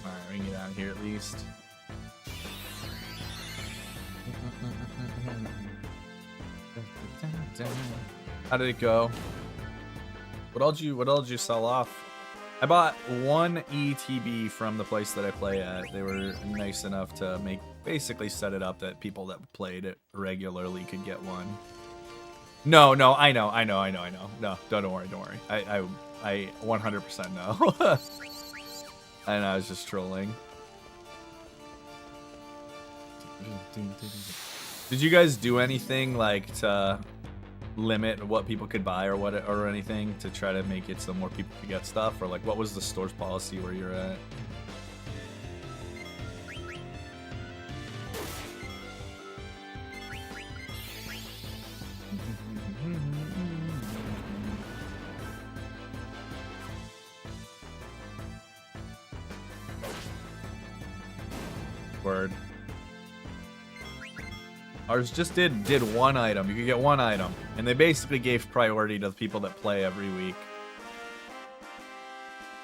Alright, we can get out of here at least. How did it go? What all did you sell off? I bought one ETB from the place that I play at. They were nice enough to basically set it up that people that played it regularly could get one. No, I know. No, don't worry. I 100% know. And I was just trolling. Did you guys do anything like to limit what people could buy or anything to try to make it so more people could get stuff, or like what was the store's policy where you're at? Word. Ours just did one item. You could get one item. And they basically gave priority to the people that play every week.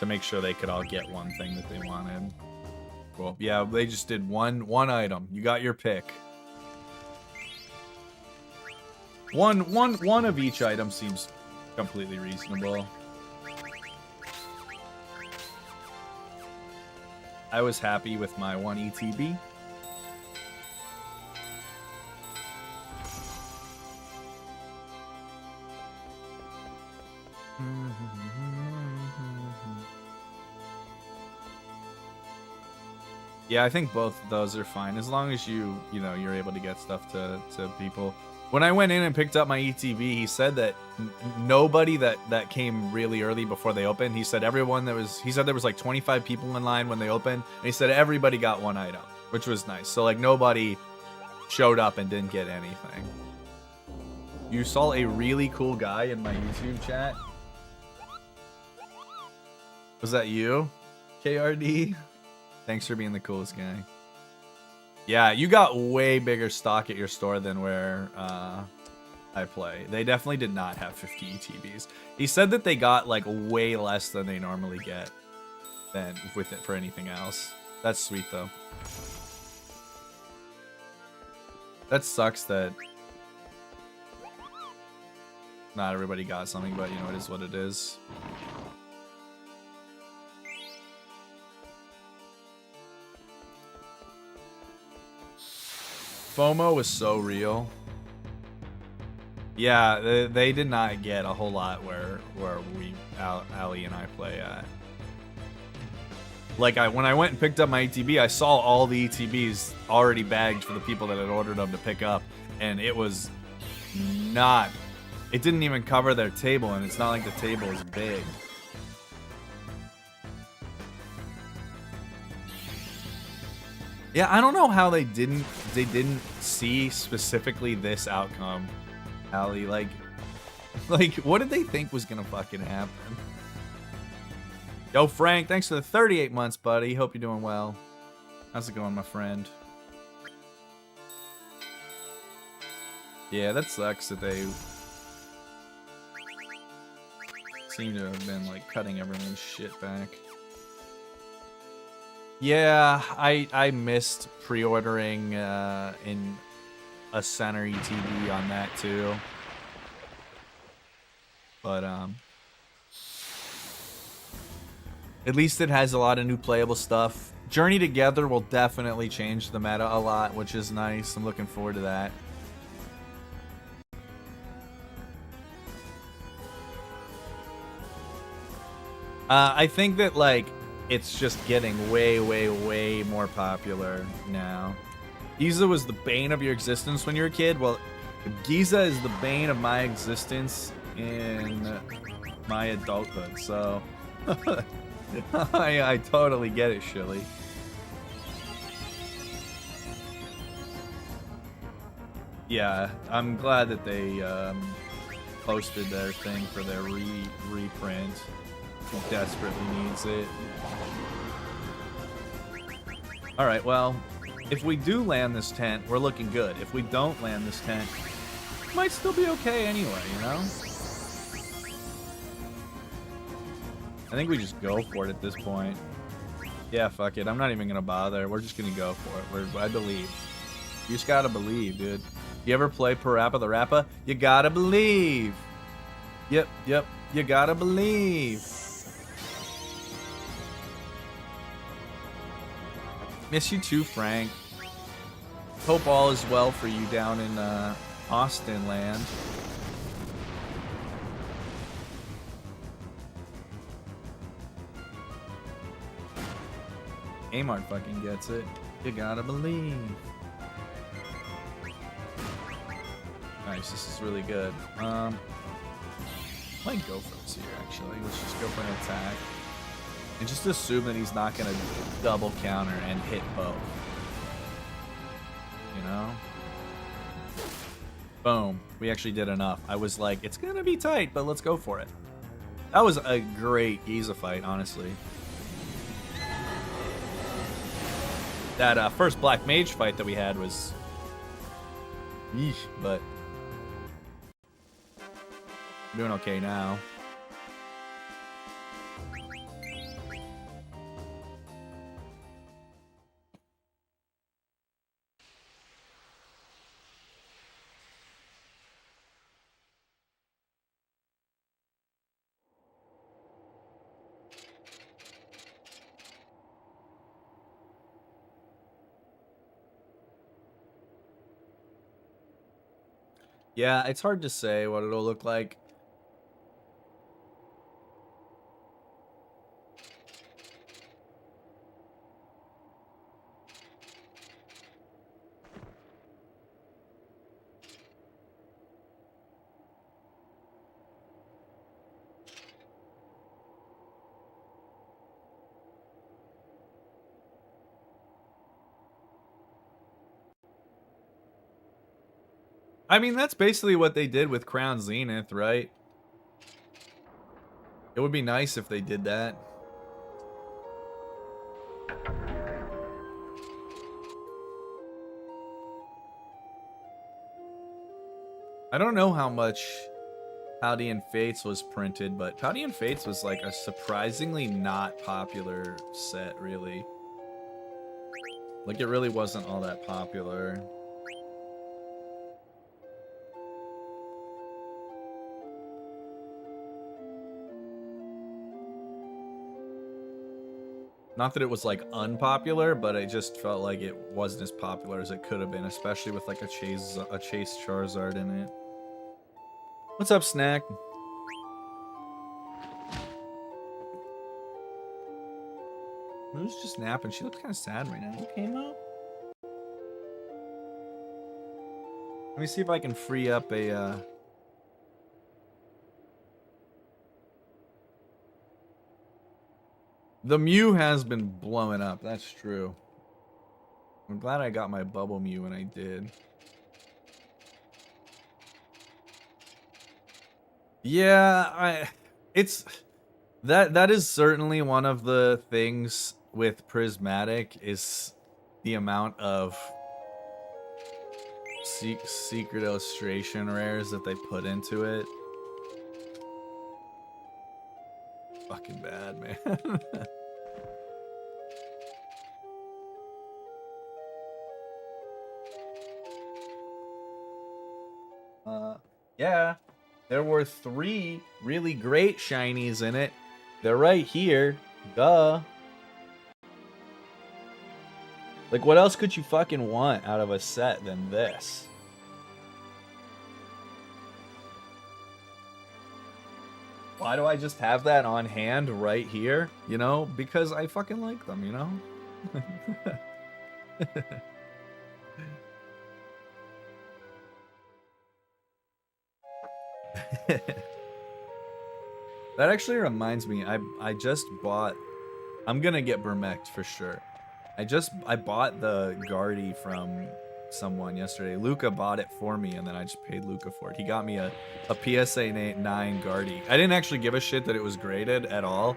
To make sure they could all get one thing that they wanted. Cool. Yeah, they just did one item. You got your pick. One of each item seems completely reasonable. I was happy with my one ETB. Yeah, I think both of those are fine as long as you're able to get stuff to people. When I went in and picked up my ETB, he said that nobody that came really early before they opened. He said there was like 25 people in line when they opened, and he said everybody got one item, which was nice. So like nobody showed up and didn't get anything. You saw a really cool guy in my YouTube chat. Was that you, KRD? Thanks for being the coolest guy. Yeah, you got way bigger stock at your store than where I play. They definitely did not have 50 ETBs. He said that they got like way less than they normally get than with it for anything else. That's sweet though. That sucks that not everybody got something, but you know, it is what it is. FOMO was so real. Yeah, they did not get a whole lot where Ali and I play at. Like when I went and picked up my ETB, I saw all the ETBs already bagged for the people that had ordered them to pick up, and it was not It didn't even cover their table, and it's not like the table is big. Yeah, I don't know how they didn't see specifically this outcome, Allie. Like what did they think was gonna fucking happen? Yo, Frank, thanks for the 38 months, buddy. Hope you're doing well. How's it going, my friend? Yeah, that sucks that they seem to have been like cutting everyone's shit back. Yeah, I missed pre-ordering in a center ETB on that too. But at least it has a lot of new playable stuff. Journey Together will definitely change the meta a lot, which is nice. I'm looking forward to that. I think that, like, it's just getting way, way, way more popular now. Giza was the bane of your existence when you were a kid. Well, Giza is the bane of my existence in my adulthood, so I totally get it, Shilly. Yeah, I'm glad that they posted their thing for their reprint. He desperately needs it. Alright, well, if we do land this tent, we're looking good. If we don't land this tent, it might still be okay anyway, you know? I think we just go for it at this point. Yeah, fuck it. I'm not even gonna bother. We're just gonna go for it. I believe. You just gotta believe, dude. You ever play Parappa the Rappa? You gotta believe. Yep. You gotta believe. Miss you too, Frank. Hope all is well for you down in Austin land. Amart fucking gets it. You gotta believe. Nice, this is really good. Might go for this here, actually. Let's just go for an attack. And just assume that he's not gonna double counter and hit both. You know? Boom. We actually did enough. I was like, it's gonna be tight, but let's go for it. That was a great Giza fight, honestly. That first Black Mage fight that we had was... Yeesh, but... we're doing okay now. Yeah, it's hard to say what it'll look like. I mean, that's basically what they did with Crown Zenith, right? It would be nice if they did that. I don't know how much Paldean Fates was printed, but Paldean Fates was like a surprisingly not popular set, really. Like, it really wasn't all that popular. Not that it was like unpopular, but it just felt like it wasn't as popular as it could have been, especially with like a chase Charizard in it. What's up, Snack? Moon's just napping. She looks kind of sad right now. You okay, Mo? Let me see if I can free up a The Mew has been blowing up. That's true. I'm glad I got my bubble Mew when I did. Yeah, that is certainly one of the things with Prismatic is the amount of secret illustration rares that they put into it. Fucking bad, man. Yeah, there were 3 really great shinies in it. They're right here. Duh. Like, what else could you fucking want out of a set than this? Why do I just have that on hand right here? You know, because I fucking like them, you know? That actually reminds me, I just bought, I'm gonna get Bermect for sure. I bought the Guardy from someone yesterday. Luca bought it for me, and then I just paid Luca for it. He got me a PSA 9 Guardy. I didn't actually give a shit that it was graded at all,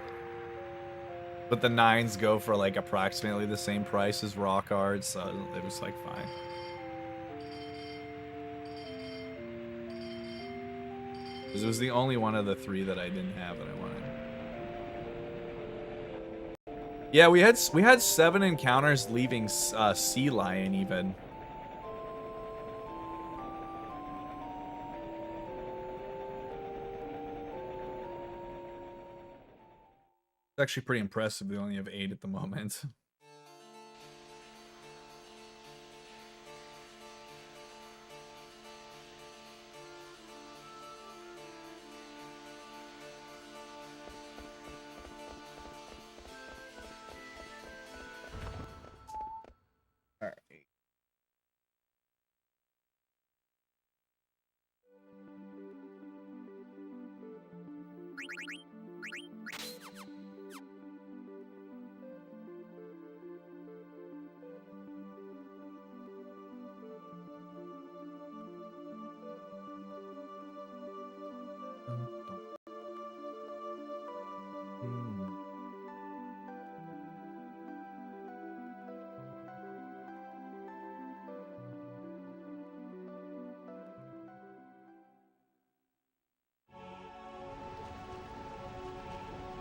but the 9s go for like approximately the same price as raw cards, so it was like fine. Because it was the only one of the 3 that I didn't have that I wanted. Yeah, we had 7 encounters leaving Sea Lion even. It's actually pretty impressive. We only have 8 at the moment.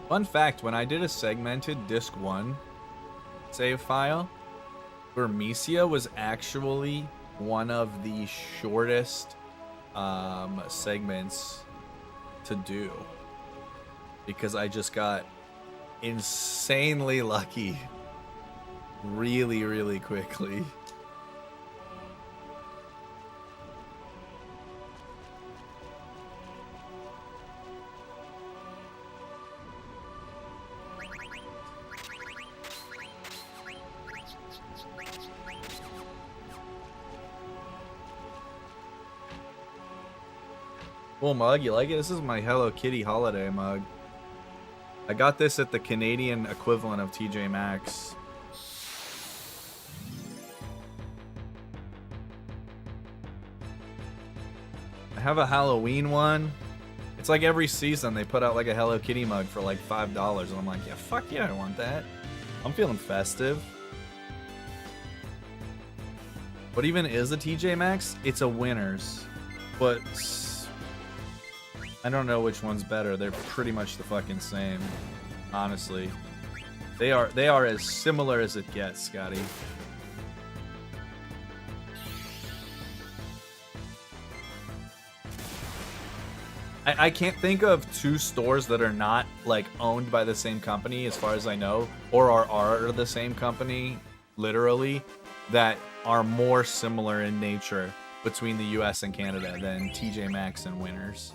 Fun fact, when I did a segmented disc 1 save file, Burmecia was actually one of the shortest segments to do. Because I just got insanely lucky really, really quickly. Cool mug, you like it? This is my Hello Kitty holiday mug. I got this at the Canadian equivalent of TJ Maxx. I have a Halloween one. It's like every season they put out like a Hello Kitty mug for like $5, and I'm like, yeah, fuck yeah, I want that. I'm feeling festive. What even is a TJ Maxx? It's a Winners, but I don't know which one's better. They're pretty much the fucking same, honestly. They are as similar as it gets, Scotty. I can't think of 2 stores that are not like owned by the same company, as far as I know, or are the same company, literally, that are more similar in nature between the US and Canada than TJ Maxx and Winners.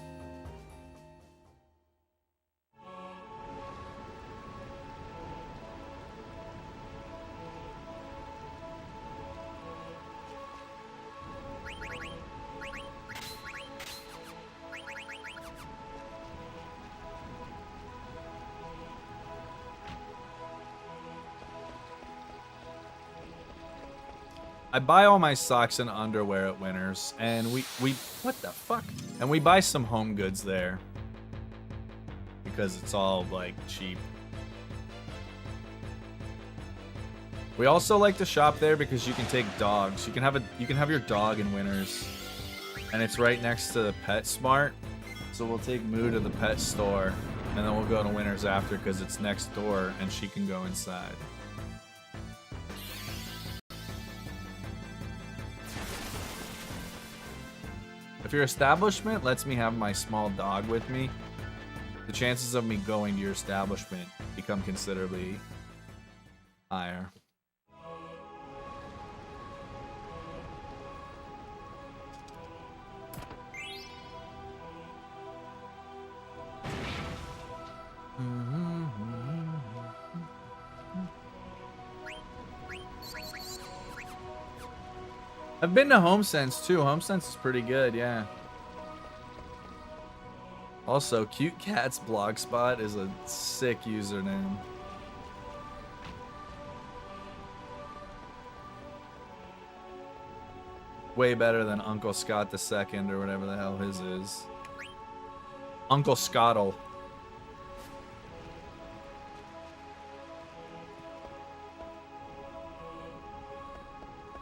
I buy all my socks and underwear at Winners, and we what the fuck? And we buy some home goods there because it's all like cheap. We also like to shop there because you can take dogs. You can have your dog in Winners, and it's right next to the PetSmart. So we'll take Moo to the pet store, and then we'll go to Winners after because it's next door, and she can go inside. If your establishment lets me have my small dog with me, the chances of me going to your establishment become considerably higher. I've been to HomeSense too. HomeSense is pretty good, yeah. Also, Cute Cat's Blogspot is a sick username. Way better than Uncle Scott II or whatever the hell his is. Uncle Scottle.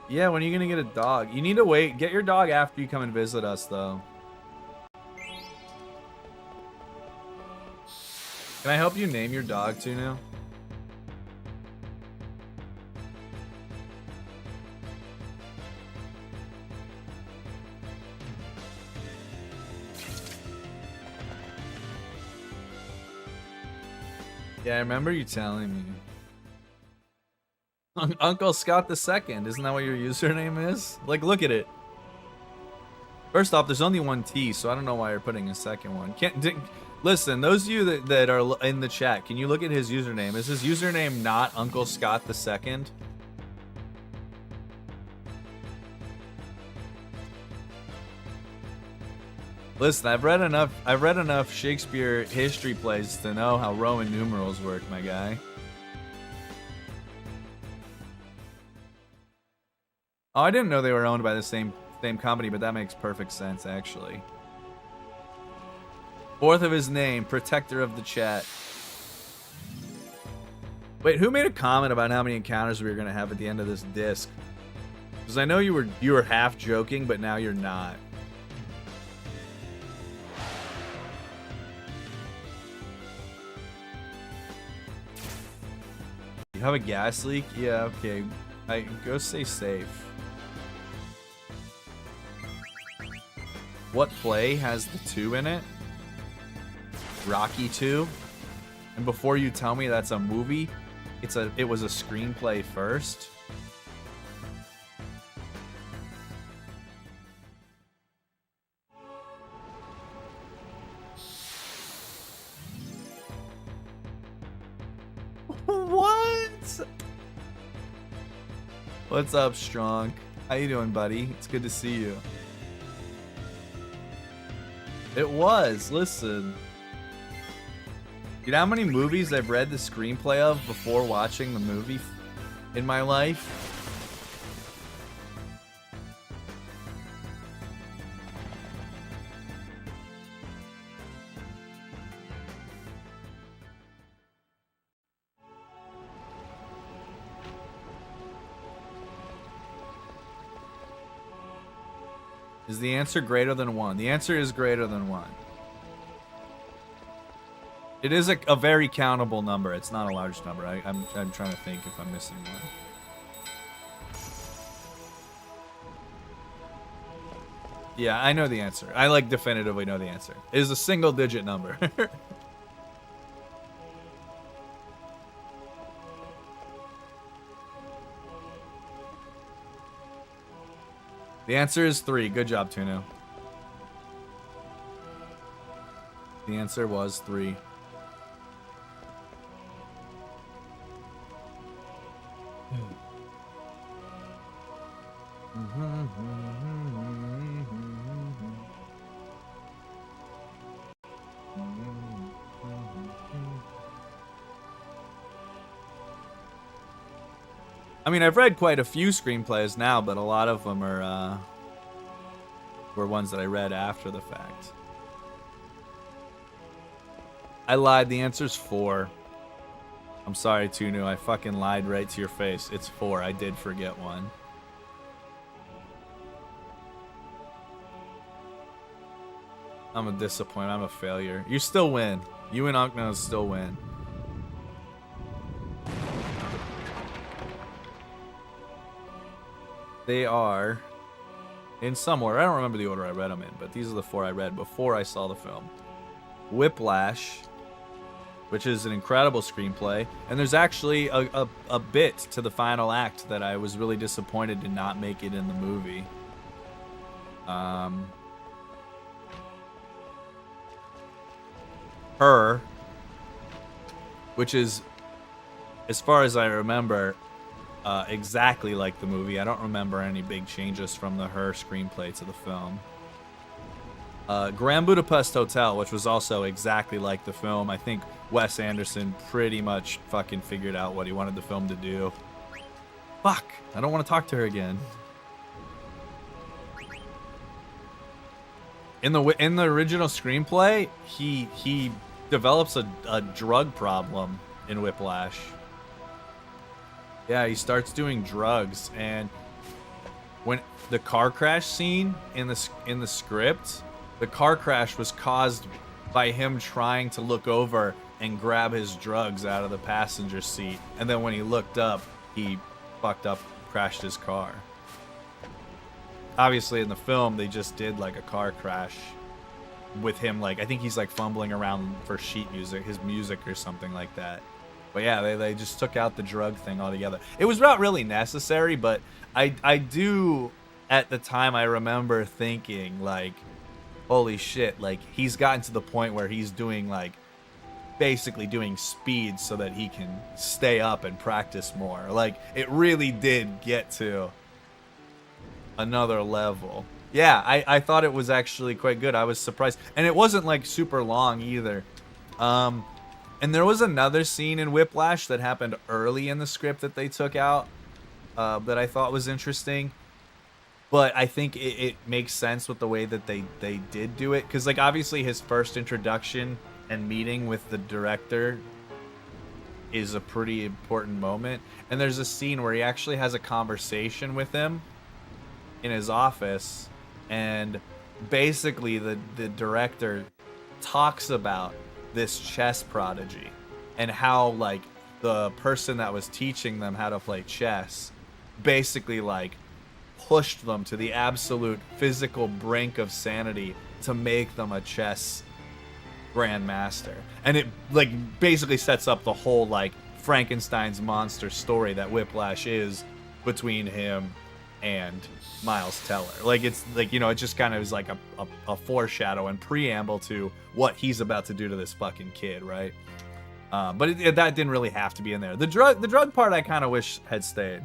Yeah, when are you gonna get a dog? You need to wait. Get your dog after you come and visit us, though. Can I help you name your dog, Tunu? Yeah, I remember you telling me. Uncle Scott II, isn't that what your username is? Like, look at it. First off, there's only one T, so I don't know why you're putting a second one. Listen, those of you that are in the chat, can you look at his username? Is his username not Uncle Scott II? Listen, I've read enough Shakespeare history plays to know how Roman numerals work, my guy. Oh, I didn't know they were owned by the same company, but that makes perfect sense, actually. Fourth of his name, protector of the chat. Wait, who made a comment about how many encounters we were gonna have at the end of this disc? Because I know you were half joking, but now you're not. You have a gas leak? Yeah, okay. Go stay safe. What play has the 2 in it? Rocky 2? And before you tell me that's a movie, it was a screenplay first? What? What's up, Strong? How you doing, buddy? It's good to see you. It was. Listen. You know how many movies I've read the screenplay of before watching the movie in my life? Is the answer greater than 1? The answer is greater than 1. It is a very countable number. It's not a large number. I'm trying to think if I'm missing one. Yeah, I know the answer. I definitively know the answer. It is a single-digit number. The answer is 3. Good job, Tuno. The answer was 3. I mean, I've read quite a few screenplays now, but a lot of them are were ones that I read after the fact. I lied. The answer's 4. I'm sorry, Tunu. I fucking lied right to your face. It's 4. I did forget one. I'm a disappointment. I'm a failure. You still win. You and Unknown still win. They are in some order. I don't remember the order I read them in, but these are the 4 I read before I saw the film. Whiplash, which is an incredible screenplay, and there's actually a bit to the final act that I was really disappointed to not make it in the movie. Her, which is, as far as I remember, exactly like the movie. I don't remember any big changes from the Her screenplay to the film. Grand Budapest Hotel, which was also exactly like the film. I think Wes Anderson pretty much fucking figured out what he wanted the film to do. Fuck, I don't want to talk to her again. In the original screenplay, he develops a drug problem in Whiplash. Yeah, he starts doing drugs, and when the car crash scene in the script, the car crash was caused by him trying to look over and grab his drugs out of the passenger seat, and then when he looked up, he fucked up, crashed his car. Obviously, in the film, they just did like a car crash with him, like, I think he's like fumbling around for sheet music, his music or something like that. But yeah, they just took out the drug thing altogether. It was not really necessary, but I do, at the time, I remember thinking, like, holy shit, like, he's gotten to the point where he's doing, like, basically doing speed so that he can stay up and practice more. Like, it really did get to another level. Yeah, I thought it was actually quite good. I was surprised. And it wasn't, like, super long either. And there was another scene in Whiplash that happened early in the script that they took out that I thought was interesting. But I think it makes sense with the way that they did do it. Because, like, obviously his first introduction and meeting with the director is a pretty important moment. And there's a scene where he actually has a conversation with him in his office. And basically the director talks about this chess prodigy and how, like, the person that was teaching them how to play chess basically, like, pushed them to the absolute physical brink of sanity to make them a chess grandmaster. And it, like, basically sets up the whole, like, Frankenstein's monster story that Whiplash is between him and Miles Teller. Like, it's like, you know, it just kind of is like a foreshadow and preamble to what he's about to do to this fucking kid, right? But that didn't really have to be in there. The drug part I kind of wish had stayed.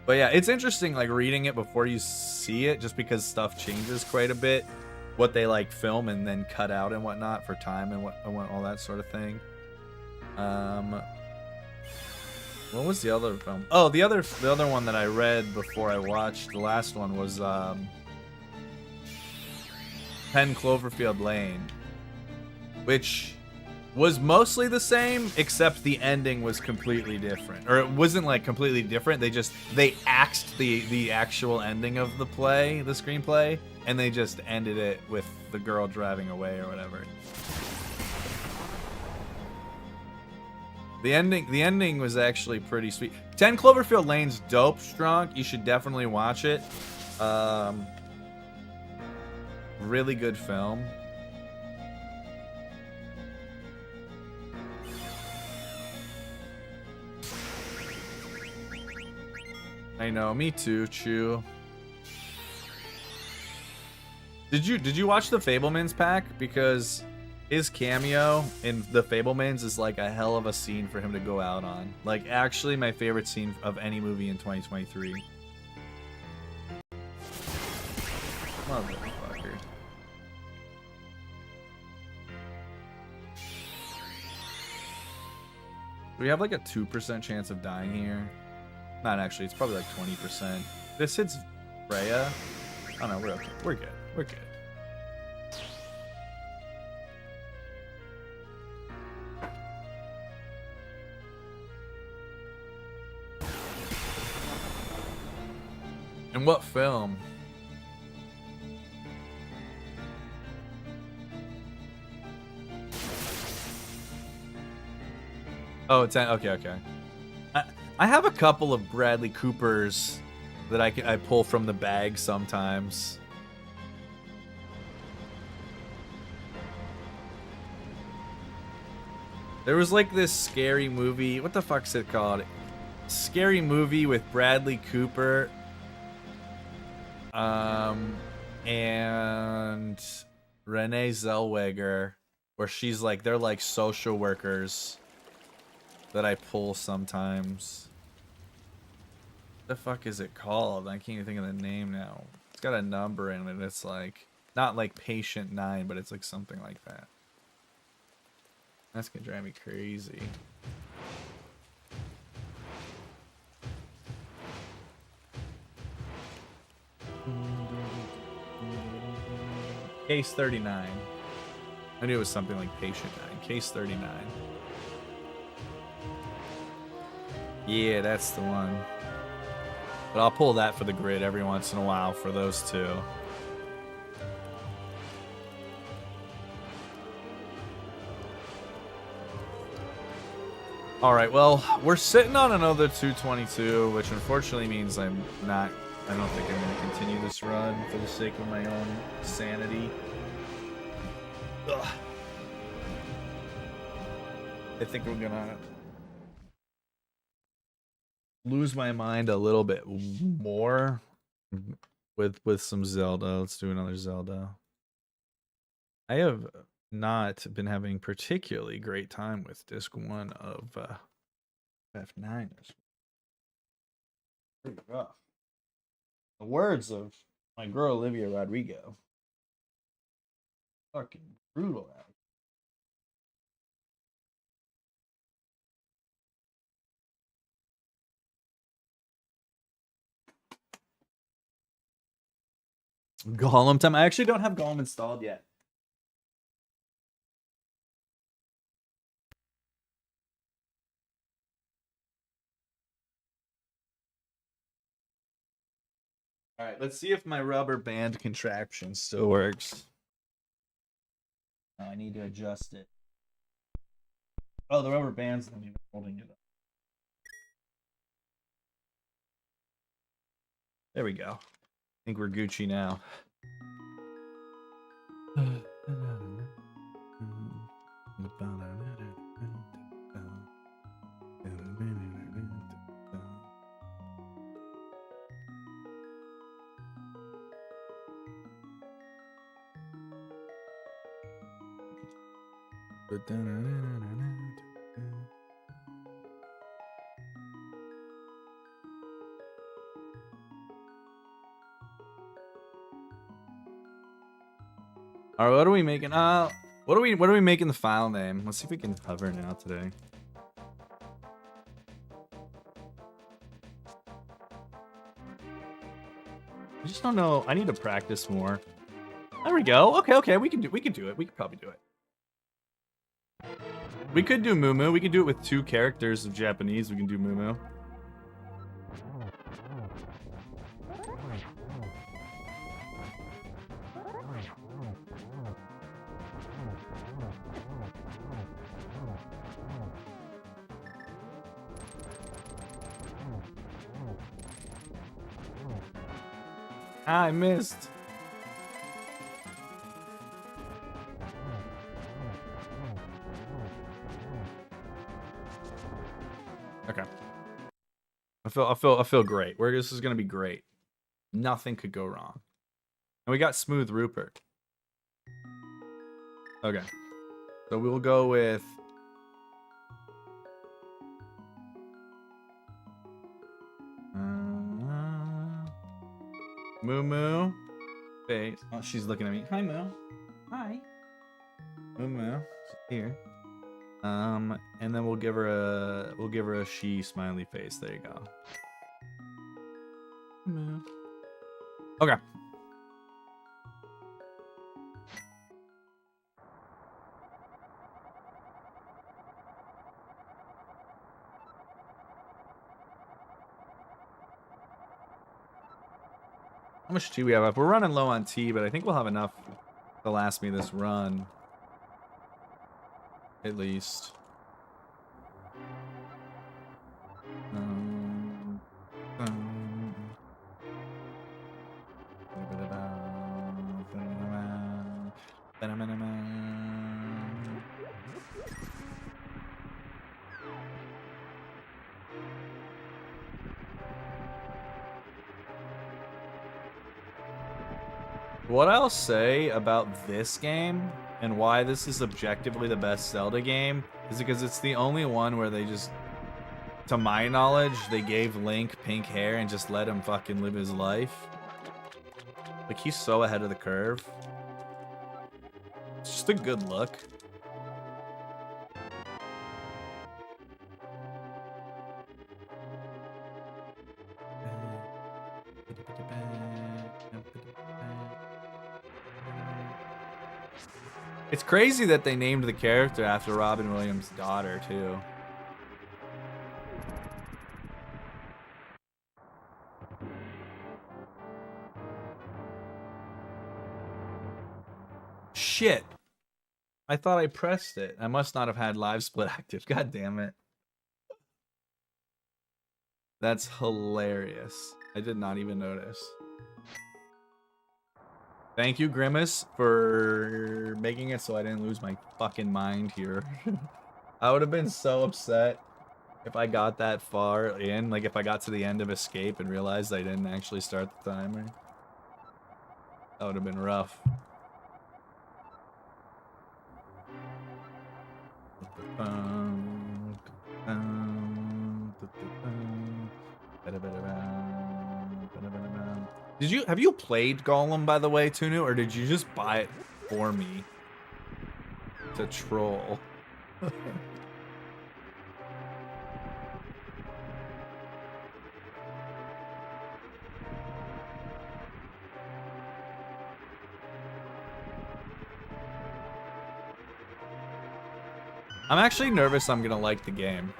But yeah, it's interesting, like, reading it before you see it, just because stuff changes quite a bit, what they, like, film and then cut out and whatnot for time and what all that sort of thing. What was the other film? Oh, the other one that I read before I watched the last one was 10 Cloverfield Lane, which was mostly the same, except the ending was completely different. Or it wasn't, like, completely different. They axed the actual ending of the screenplay, and they just ended it with the girl driving away or whatever. The ending was actually pretty sweet. 10 Cloverfield Lane's dope, strong. You should definitely watch it. Really good film. I know, me too, Chew. Did you watch the Fablemans pack? Because his cameo in the Fablemans is like a hell of a scene for him to go out on. Like, actually my favorite scene of any movie in 2023. Motherfucker. Do we have like a 2% chance of dying here? Not actually. It's probably like 20%. This hits Freya. Oh no, we're okay. We're good. We're good. And what film? Oh, it's okay. I have a couple of Bradley Coopers that I pull from the bag sometimes. There was like this scary movie. What the fuck's it called? Scary movie with Bradley Cooper. And Renee Zellweger, where she's like, they're like social workers that I pull sometimes. What the fuck is it called? I can't even think of the name now. It's got a number in it. It's like, not like Patient 9, but it's like something like that. That's gonna drive me crazy. Case 39. I knew it was something like Patient 9. Case 39. Yeah, that's the one. But I'll pull that for the grid every once in a while for those two. Alright, well, we're sitting on another 222, which unfortunately means I don't think I'm going to continue this run for the sake of my own sanity. Ugh. I think we're gonna lose my mind a little bit more with some Zelda. Let's do another Zelda. I have not been having particularly great time with disc 1 of FF9. Pretty rough. The words of my girl Olivia Rodrigo. Fucking brutal out. Gollum time. I actually don't have Gollum installed yet. All right, let's see if my rubber band contraption still works. Oh, I need to adjust it. Oh, the rubber band's not even holding it up. There we go. I think we're Gucci now. All right, what are we making? What are we making the file name? Let's see if we can cover now today. I just don't know. I need to practice more. There we go. Okay, we can do it. We could probably do it. We could do Moo. We could do it with 2 characters of Japanese. We can do Moo. I missed. Okay. I feel great. This is gonna be great. Nothing could go wrong. And we got Smooth Rupert. Okay. So we'll go with Moo. Face. Oh, she's looking at me. Hi, Moo. Hi. Moo. Here. And then we'll give her a she smiley face. There you go. Okay. How much tea we have up? We're running low on tea, but I think we'll have enough to last me this run. At least. What I'll say about this game and why this is objectively the best Zelda game is because it's the only one where they just, to my knowledge, they gave Link pink hair and just let him fucking live his life. Like, he's so ahead of the curve. It's just a good look. It's crazy that they named the character after Robin Williams' daughter, too. Shit. I thought I pressed it. I must not have had live split active. God damn it. That's hilarious. I did not even notice. Thank you, Grimace, for making it so I didn't lose my fucking mind here. I would have been so upset if I got that far in. Like, if I got to the end of Escape and realized I didn't actually start the timer. That would have been rough. Have you played Golem, by the way, Tunu, or did you just buy it for me to troll? I'm actually nervous I'm gonna like the game.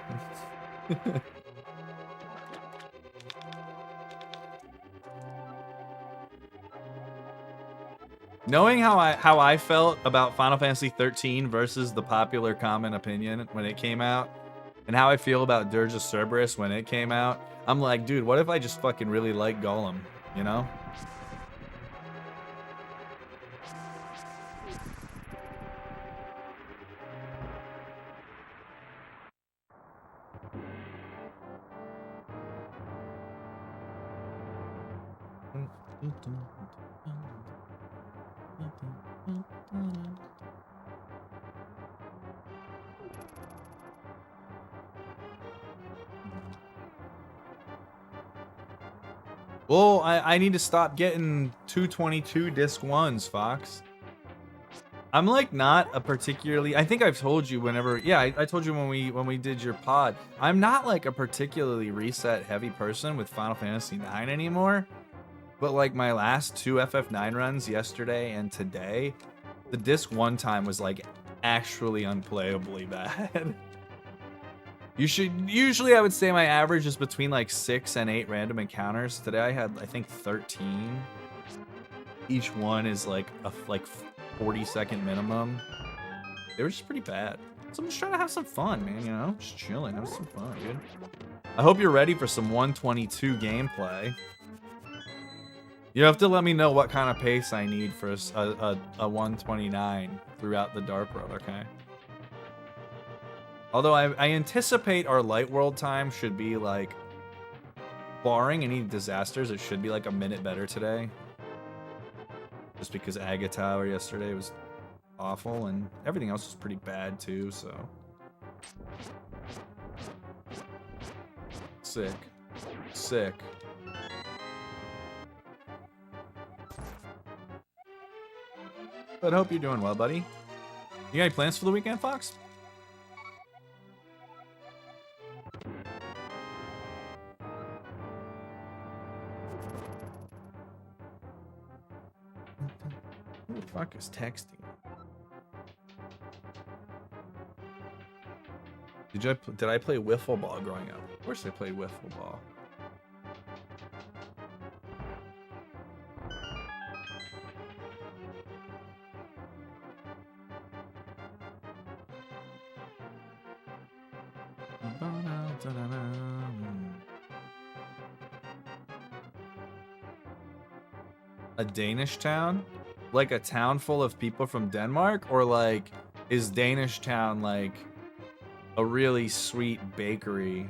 Knowing how I felt about Final Fantasy 13 versus the popular common opinion when it came out, and how I feel about Dirge of Cerberus when it came out, I'm like, dude, what if I just fucking really like Golem, you know? Well, I need to stop getting 222 disc ones, Fox. I'm like not a particularly, I think I've told you whenever, yeah, I told you when we did your pod, I'm not like a particularly reset heavy person with Final Fantasy 9 anymore. But like my last two FF9 runs yesterday and today, the disc one time was like actually unplayably bad. Usually I would say my average is between like 6 and 8 random encounters. Today I had, I think, 13. Each one is like a 40-second minimum. They were just pretty bad. So I'm just trying to have some fun, man, you know? Just chilling, have some fun, dude. I hope you're ready for some 122 gameplay. You have to let me know what kind of pace I need for a 129 throughout the Dark Road, okay? Although I anticipate our Light World time should be like, barring any disasters, it should be like a minute better today. Just because Aga Tower yesterday was awful and everything else was pretty bad too, so. Sick. Sick. But I hope you're doing well, buddy. You got any plans for the weekend, Fox? fuck is texting? Did I play wiffle ball growing up? Of course I played wiffle ball. A Danish town? Like a town full of people from Denmark? Or like, is Danish town like a really sweet bakery?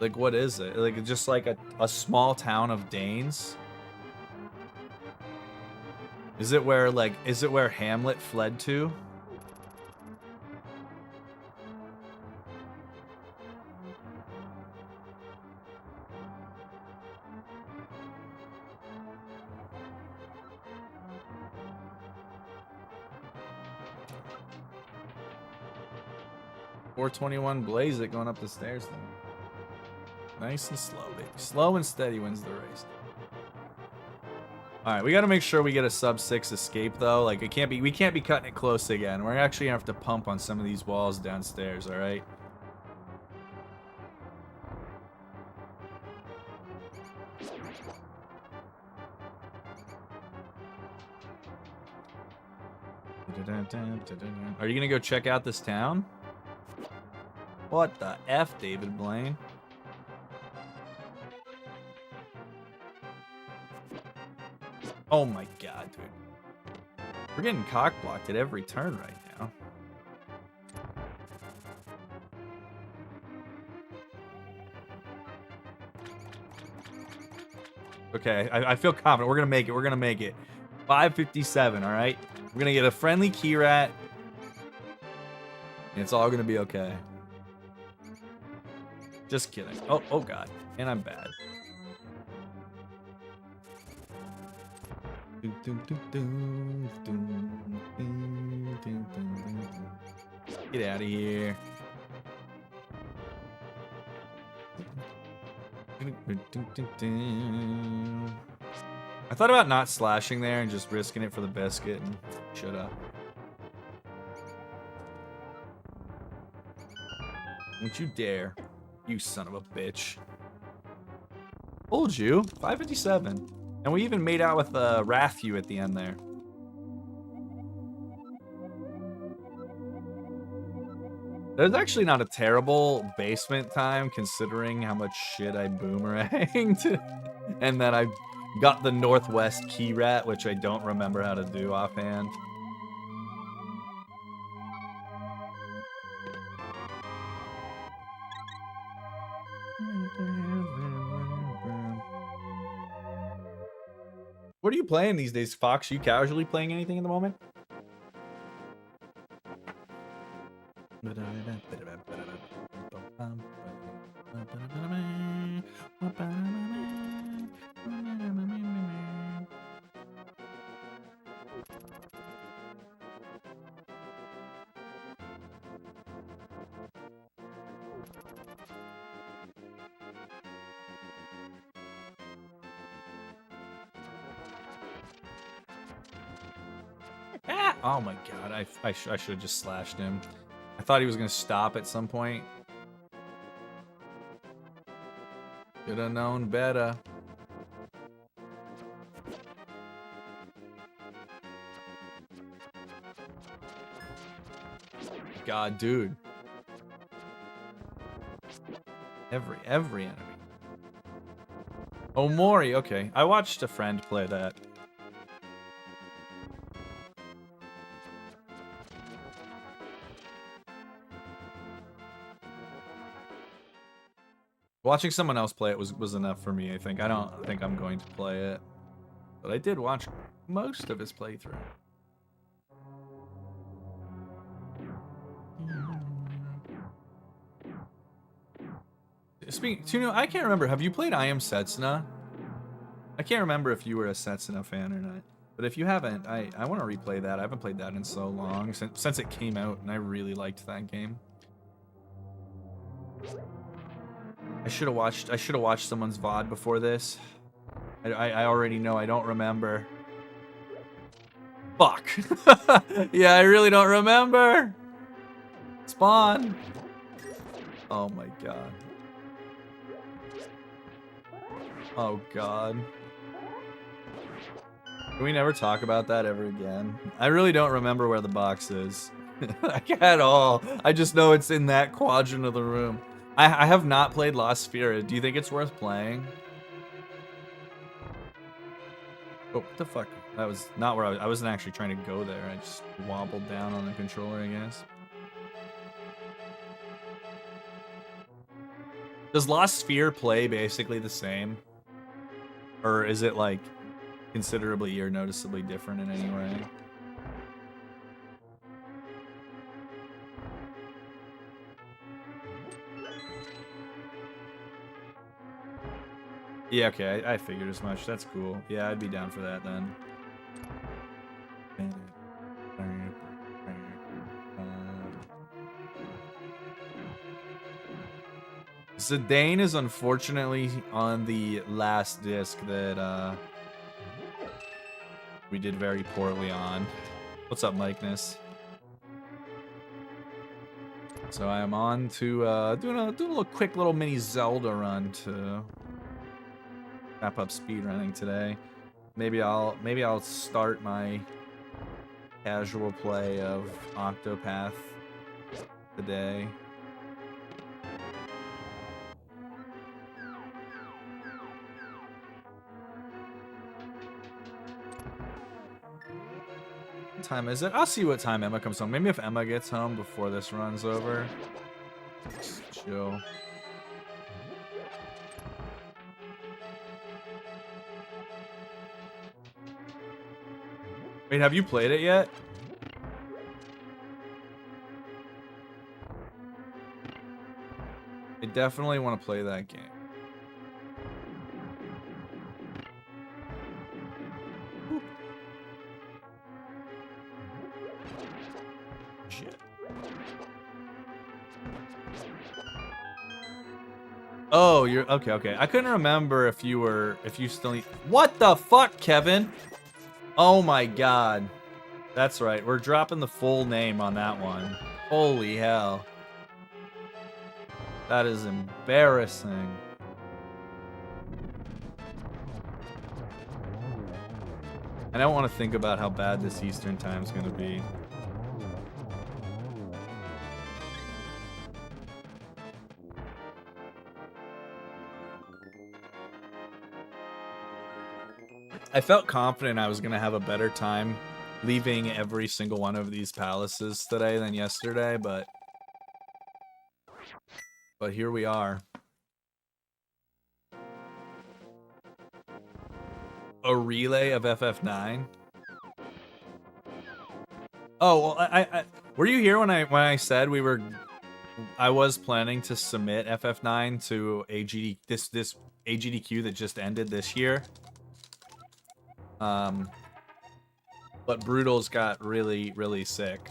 Like, what is it? Like, just like a small town of Danes? Is it where Hamlet fled to? .421 blaze it going up the stairs though. Nice and slow, baby. Slow and steady wins the race. All right, we got to make sure we get a sub 6 escape though. Like we can't be cutting it close again. We're actually gonna have to pump on some of these walls downstairs. All right. Are you gonna go check out this town? What the F, David Blaine? Oh my god, dude. We're getting cock-blocked at every turn right now. Okay, I feel confident. We're gonna make it. We're gonna make it. 557, alright? We're gonna get a friendly key rat. And it's all gonna be okay. Just kidding. Oh god. And I'm bad. Get out of here. I thought about not slashing there and just risking it for the biscuit and shoulda. Don't you dare. You son of a bitch. Told you. 557. And we even made out with Wrathu at the end there. There's actually not a terrible basement time considering how much shit I boomeranged. And that I got the northwest key rat, which I don't remember how to do offhand. What are you playing these days, Fox? Are you casually playing anything in the moment? Oh my god, I should have just slashed him. I thought he was going to stop at some point. Should have known better. God, dude. Every enemy. Oh, Mori, okay. I watched a friend play that. Watching someone else play it was enough for me, I think. I don't think I'm going to play it. But I did watch most of his playthrough. Speaking, Tuno, I can't remember. Have you played I Am Setsuna? I can't remember if you were a Setsuna fan or not. But if you haven't, I want to replay that. I haven't played that in so long, since it came out, and I really liked that game. I should have watched someone's VOD before this. I already know I don't remember. Fuck. Yeah, I really don't remember. Spawn. Oh my god. Oh god. Can we never talk about that ever again? I really don't remember where the box is. Like, at all. I just know it's in that quadrant of the room. I have not played Lost Sphere. Do you think it's worth playing? Oh, what the fuck? That was not where I wasn't actually trying to go there. I just wobbled down on the controller, I guess. Does Lost Sphere play basically the same? Or is it like considerably or noticeably different in any way? Yeah, okay, I figured as much. That's cool. Yeah, I'd be down for that then. Zidane is unfortunately on the last disc that we did very poorly on. What's up, Mikeness? So I am on to doing a little quick little mini Zelda run to wrap up speedrunning today. Maybe I'll start my casual play of Octopath today. What time is it? I'll see what time Emma comes home. Maybe if Emma gets home before this runs over. Just chill. Wait, have you played it yet? I definitely want to play that game. Shit. Oh, you're okay, okay. I couldn't remember if you still need. What the fuck, Kevin? Oh my god. That's right. We're dropping the full name on that one. Holy hell. That is embarrassing. I don't want to think about how bad this Eastern time is going to be. I felt confident I was going to have a better time leaving every single one of these palaces today than yesterday, but here we are. A relay of FF9? Oh, well, I were you here when I said I was planning to submit FF9 to this AGDQ that just ended this year? But Brutal's got really, really sick,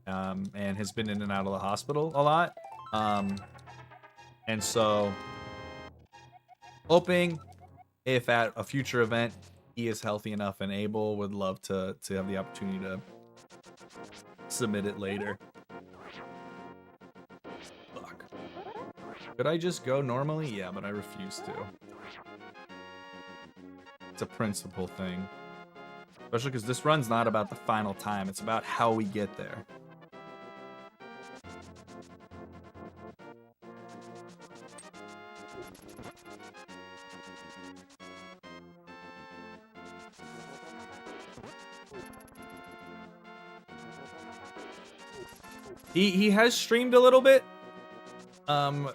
and has been in and out of the hospital a lot. And so, hoping if at a future event he is healthy enough and able, would love to have the opportunity to submit it later. Fuck. Could I just go normally? Yeah, but I refuse to. It's a principle thing. Especially because this run's not about the final time. It's about how we get there. He has streamed a little bit. But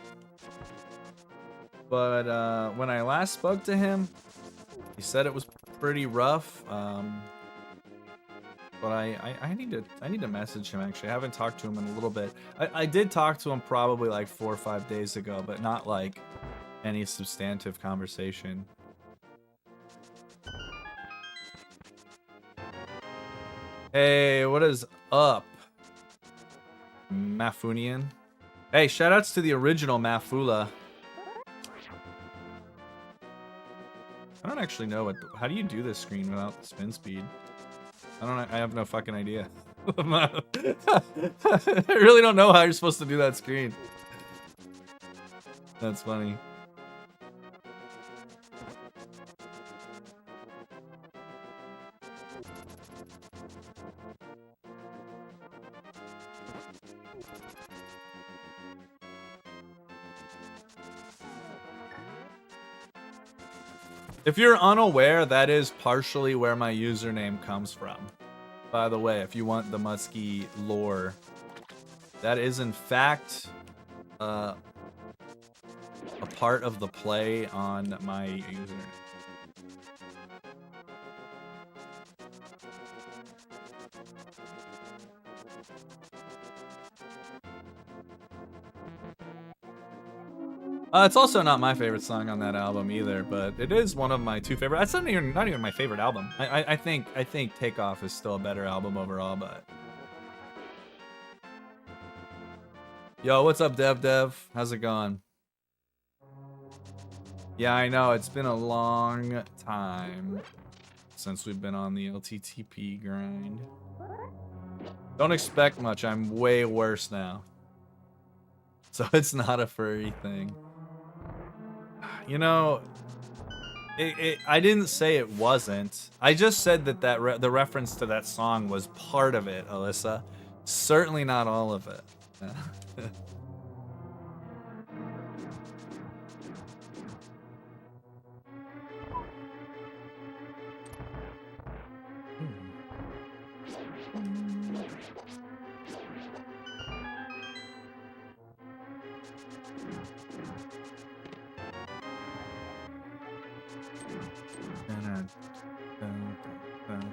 when I last spoke to him, he said it was pretty rough. But I need to message him actually. I haven't talked to him in a little bit. I did talk to him probably like 4 or 5 days ago, but not like any substantive conversation. Hey, what is up, Mafunian? Hey, shoutouts to the original Mafula. I don't actually know how do you do this screen without the spin speed? I have no fucking idea. I really don't know how you're supposed to do that screen. That's funny. If you're unaware, that is partially where my username comes from. By the way, if you want the Muttski lore, that is in fact a part of the play on my username. It's also not my favorite song on that album either, but it is one of my two favorite. That's not even my favorite album. I think Takeoff is still a better album overall, but. Yo, what's up, Dev? How's it going? Yeah, I know it's been a long time since we've been on the LTTP grind. Don't expect much. I'm way worse now, so it's not a furry thing. You know, I didn't say it wasn't. I just said that the reference to that song was part of it, Alyssa. Certainly not all of it.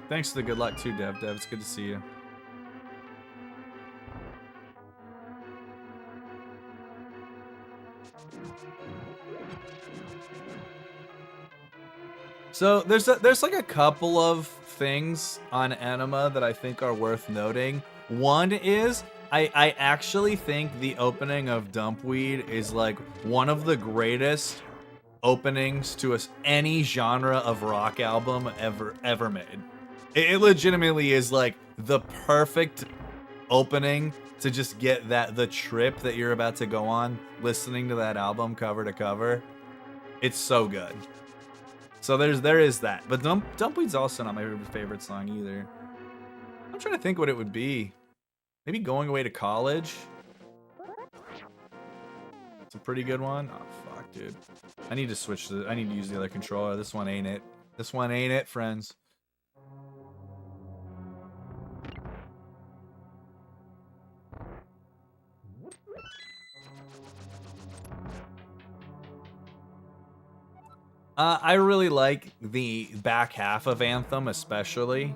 Thanks for the good luck too, Dev. It's good to see you. So there's like a couple of things on Anima that I think are worth noting. One is I actually think the opening of Dumpweed is like one of the greatest openings to any genre of rock album ever made. It legitimately is like the perfect opening to just get the trip that you're about to go on listening to that album cover to cover. It's so good. So there is that. But Dumpweed's also not my favorite song either. I'm trying to think what it would be. Maybe Going Away to College. It's a pretty good one. Oh fuck, dude. I need to use the other controller. This one ain't it. This one ain't it, friends. I really like the back half of Anthem, especially.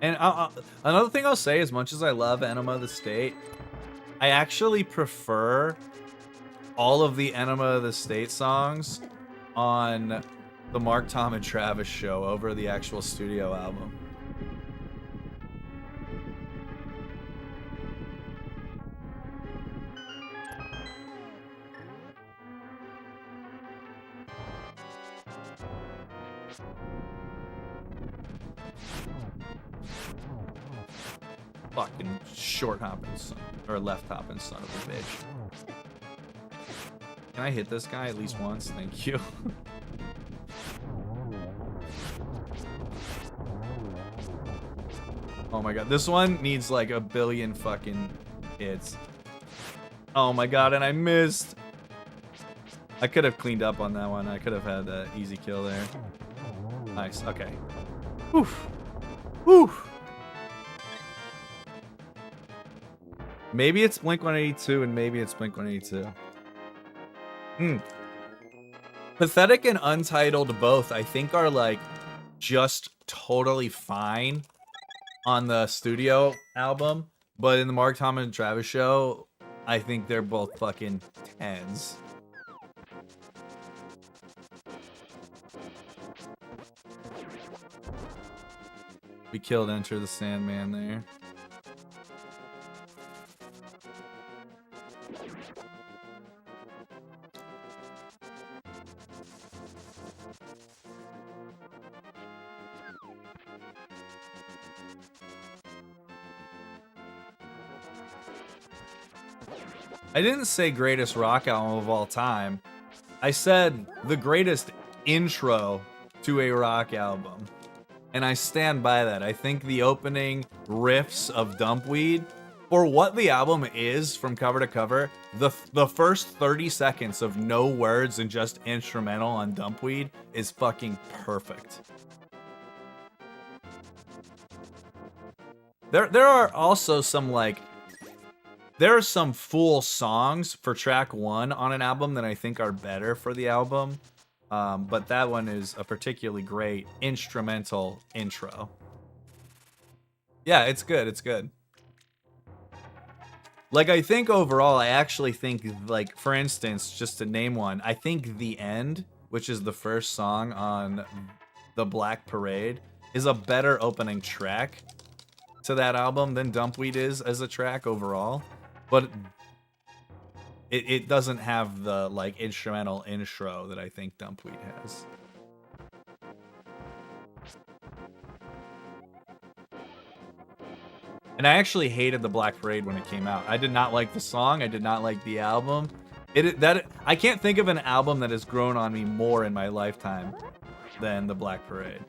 And another thing I'll say, as much as I love Enema of the State, I actually prefer all of the Enema of the State songs on the Mark, Tom, and Travis show over the actual studio album. Fucking short hopping son, or left hopping son of a bitch. Can I hit this guy at least once? Thank you. Oh my god, this one needs like a billion fucking hits. Oh my god, and I missed. I could have cleaned up on that one. I could have had an easy kill there. Nice, okay. Oof. Oof. Maybe it's Blink-182 and maybe it's Blink-182. Pathetic and Untitled both, I think, are like just totally fine on the studio album, but in the Mark, Tom, and Travis show, I think they're both fucking 10s. We killed Enter the Sandman there. I didn't say greatest rock album of all time. I said the greatest intro to a rock album. And I stand by that. I think the opening riffs of Dumpweed, for what the album is from cover to cover, the first 30 seconds of no words and just instrumental on Dumpweed is fucking perfect. There are also some like there are some full songs for track 1 on an album that I think are better for the album. But that one is a particularly great instrumental intro. Yeah, it's good. It's good. Like, I think overall, I actually think, like, for instance, just to name one, I think The End, which is the first song on The Black Parade, is a better opening track to that album than Dumpweed is as a track overall. But it doesn't have the, like, instrumental intro that I think Dumpweed has. And I actually hated The Black Parade when it came out. I did not like the song. I did not like the album. I can't think of an album that has grown on me more in my lifetime than The Black Parade.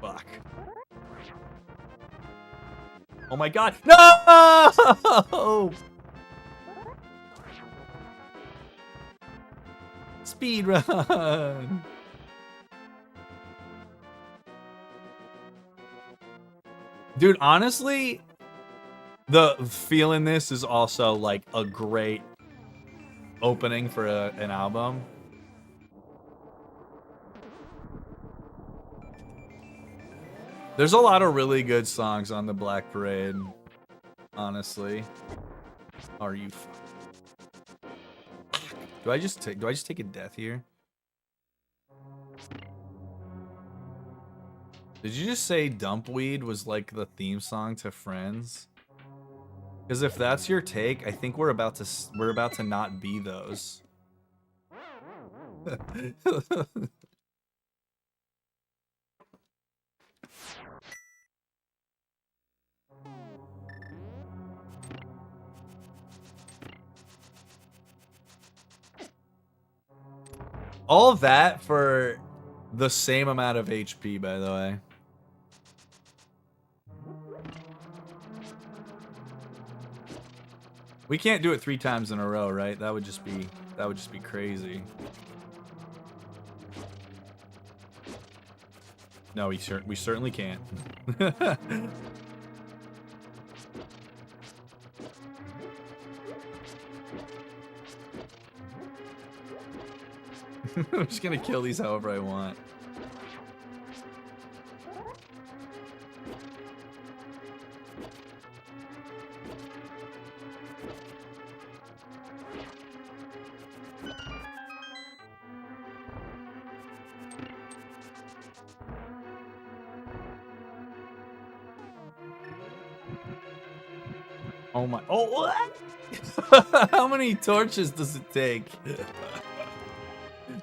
Fuck. Oh my god. No! Speedrun! Dude, honestly, the Feeling This is also like a great opening for an album. There's a lot of really good songs on the Black Parade, honestly. Are you? Do I just take a death here? Did you just say Dumpweed was like the theme song to Friends? Because if that's your take, I think we're about to not be those. All of that for the same amount of HP, by the way. We can't do it 3 times in a row, right? That would just be crazy. No, we certainly can't. I'm just gonna kill these however I want. Oh my! Oh, what? How many torches does it take?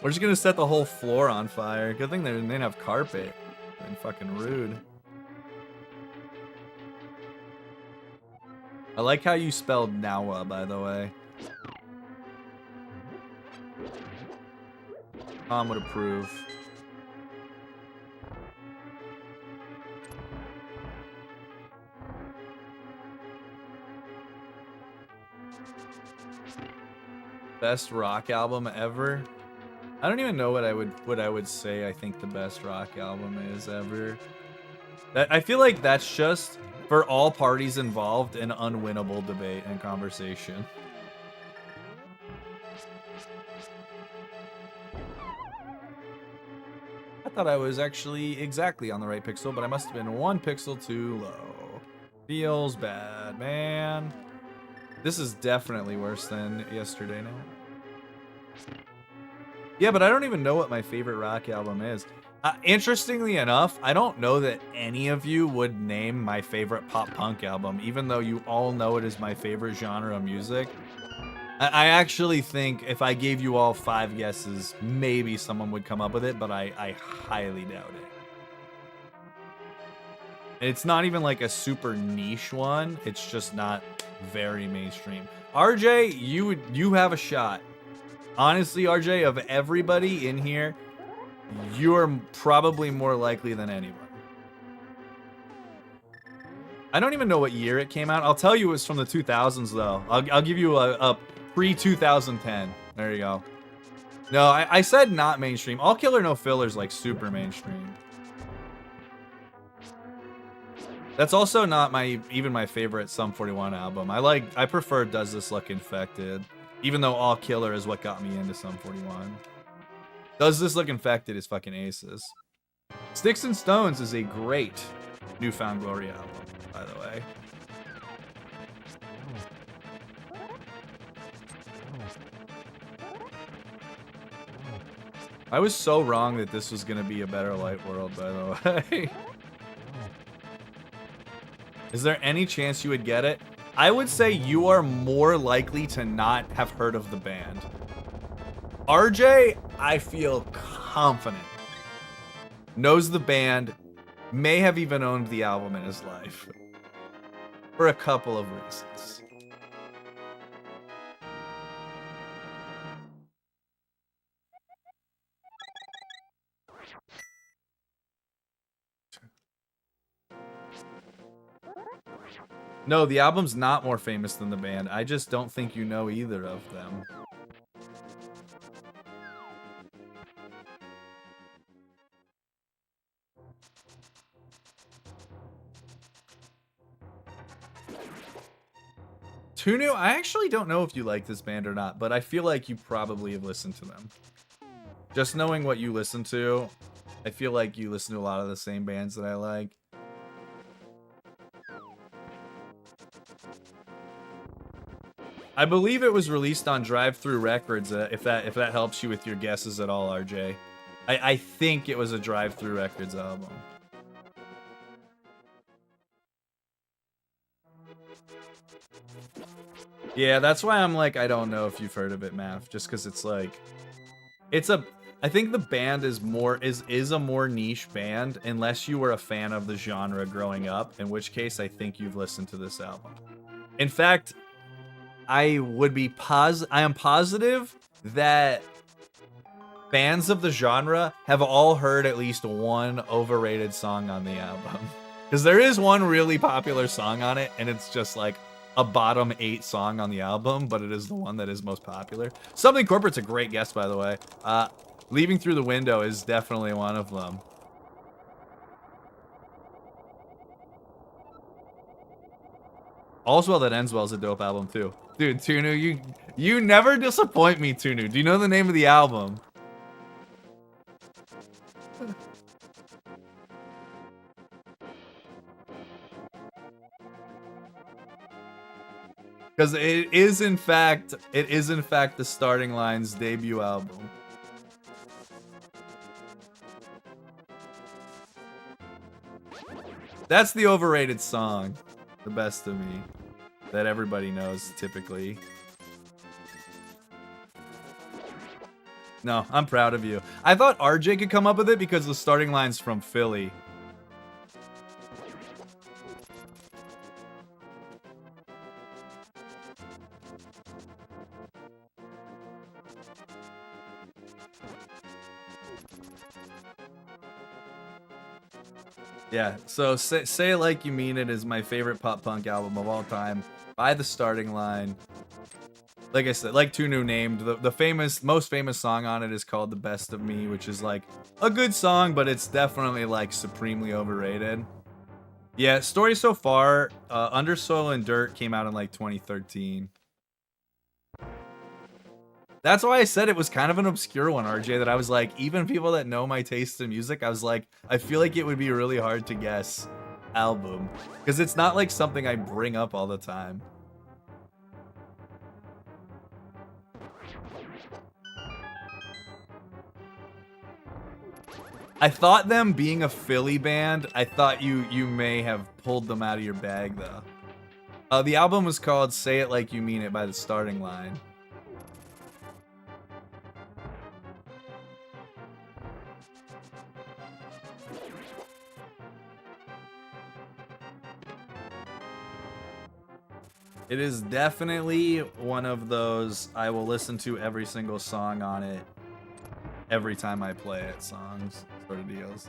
We're just gonna set the whole floor on fire. Good thing they didn't have carpet. Been fucking rude. I like how you spelled Nawa, by the way. Tom would approve. Best rock album ever? I don't even know what I would say I think the best rock album is ever. I feel like that's just, for all parties involved, an unwinnable debate and conversation. I thought I was actually exactly on the right pixel, but I must have been 1 pixel too low. Feels bad, man. This is definitely worse than yesterday night. Yeah, but I don't even know what my favorite rock album is. Interestingly enough, I don't know that any of you would name my favorite pop punk album, even though you all know it is my favorite genre of music. I actually think if I gave you all 5 guesses, maybe someone would come up with it, but I highly doubt it. It's not even like a super niche one. It's just not very mainstream. RJ, you have a shot. Honestly, RJ, of everybody in here, you're probably more likely than anyone. I don't even know what year it came out. I'll tell you it's from the 2000s, though. I'll give you a pre-2010. There you go. No, I said not mainstream. All Killer No Filler's like super mainstream. That's also not even my favorite Sum 41 album. I prefer Does This Look Infected, even though All Killer is what got me into Sum 41. Does This Look Infected is fucking aces. Sticks and Stones is a great Newfound Glory album, by the way. I was so wrong that this was gonna be a Better Light World, by the way. Is there any chance you would get it? I would say you are more likely to not have heard of the band. RJ, I feel confident, knows the band, may have even owned the album in his life. For a couple of reasons. No, the album's not more famous than the band. I just don't think you know either of them. Tunu, I actually don't know if you like this band or not, but I feel like you probably have listened to them. Just knowing what you listen to, I feel like you listen to a lot of the same bands that I like. I believe it was released on Drive-Thru Records, if that helps you with your guesses at all, RJ. I think it was a Drive-Thru Records album. Yeah, that's why I'm like, I don't know if you've heard of it, Math, just because it's like, I think the band is a more niche band, unless you were a fan of the genre growing up, in which case I think you've listened to this album. In fact, I am positive that fans of the genre have all heard at least one overrated song on the album. Because there is one really popular song on it, and it's just like a bottom 8 song on the album, but it is the one that is most popular. Something Corporate's a great guess, by the way. Leaving Through the Window is definitely one of them. All's Well That Ends Well is a dope album, too. Dude, Tunu, you never disappoint me, Tunu. Do you know the name of the album? Because it is in fact the Starting Line's debut album. That's the overrated song, The Best of Me, that everybody knows typically. No, I'm proud of you. I thought RJ could come up with it because the Starting Line's from Philly. Yeah, so Say It Like You Mean It is my favorite pop punk album of all time by the Starting Line. Like I said, like Tunu named, the most famous song on it is called The Best of Me, which is like a good song, but it's definitely like supremely overrated. Yeah, story so far, Under Soil and Dirt came out in like 2013. That's why I said it was kind of an obscure one, RJ, that I was like, even people that know my taste in music, I was like, I feel like it would be really hard to guess album. Because it's not like something I bring up all the time. I thought them being a Philly band, I thought you may have pulled them out of your bag though. The album was called "Say It Like You Mean It" by The Starting Line. It is definitely one of those I will listen to every single song on it every time I play it songs sort of deals.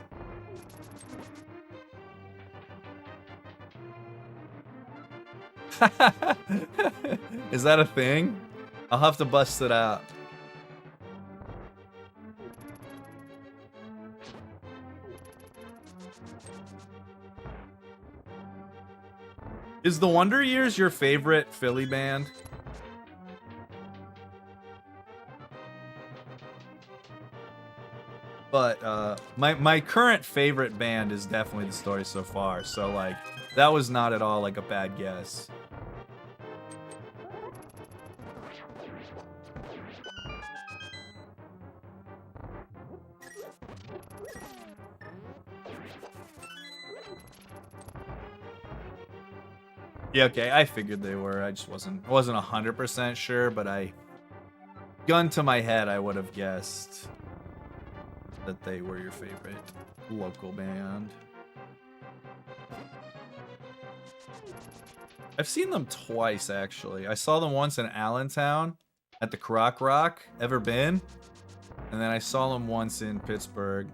Is that a thing? I'll have to bust it out. Is the Wonder Years your favorite Philly band? But my current favorite band is definitely The Story So Far. So like that was not at all like a bad guess. Yeah, okay, I figured they were. I just wasn't 100% sure, but gun to my head, I would have guessed that they were your favorite local band. I've seen them twice actually. I saw them once in Allentown at the Croc Rock. Ever been? And then I saw them once in Pittsburgh.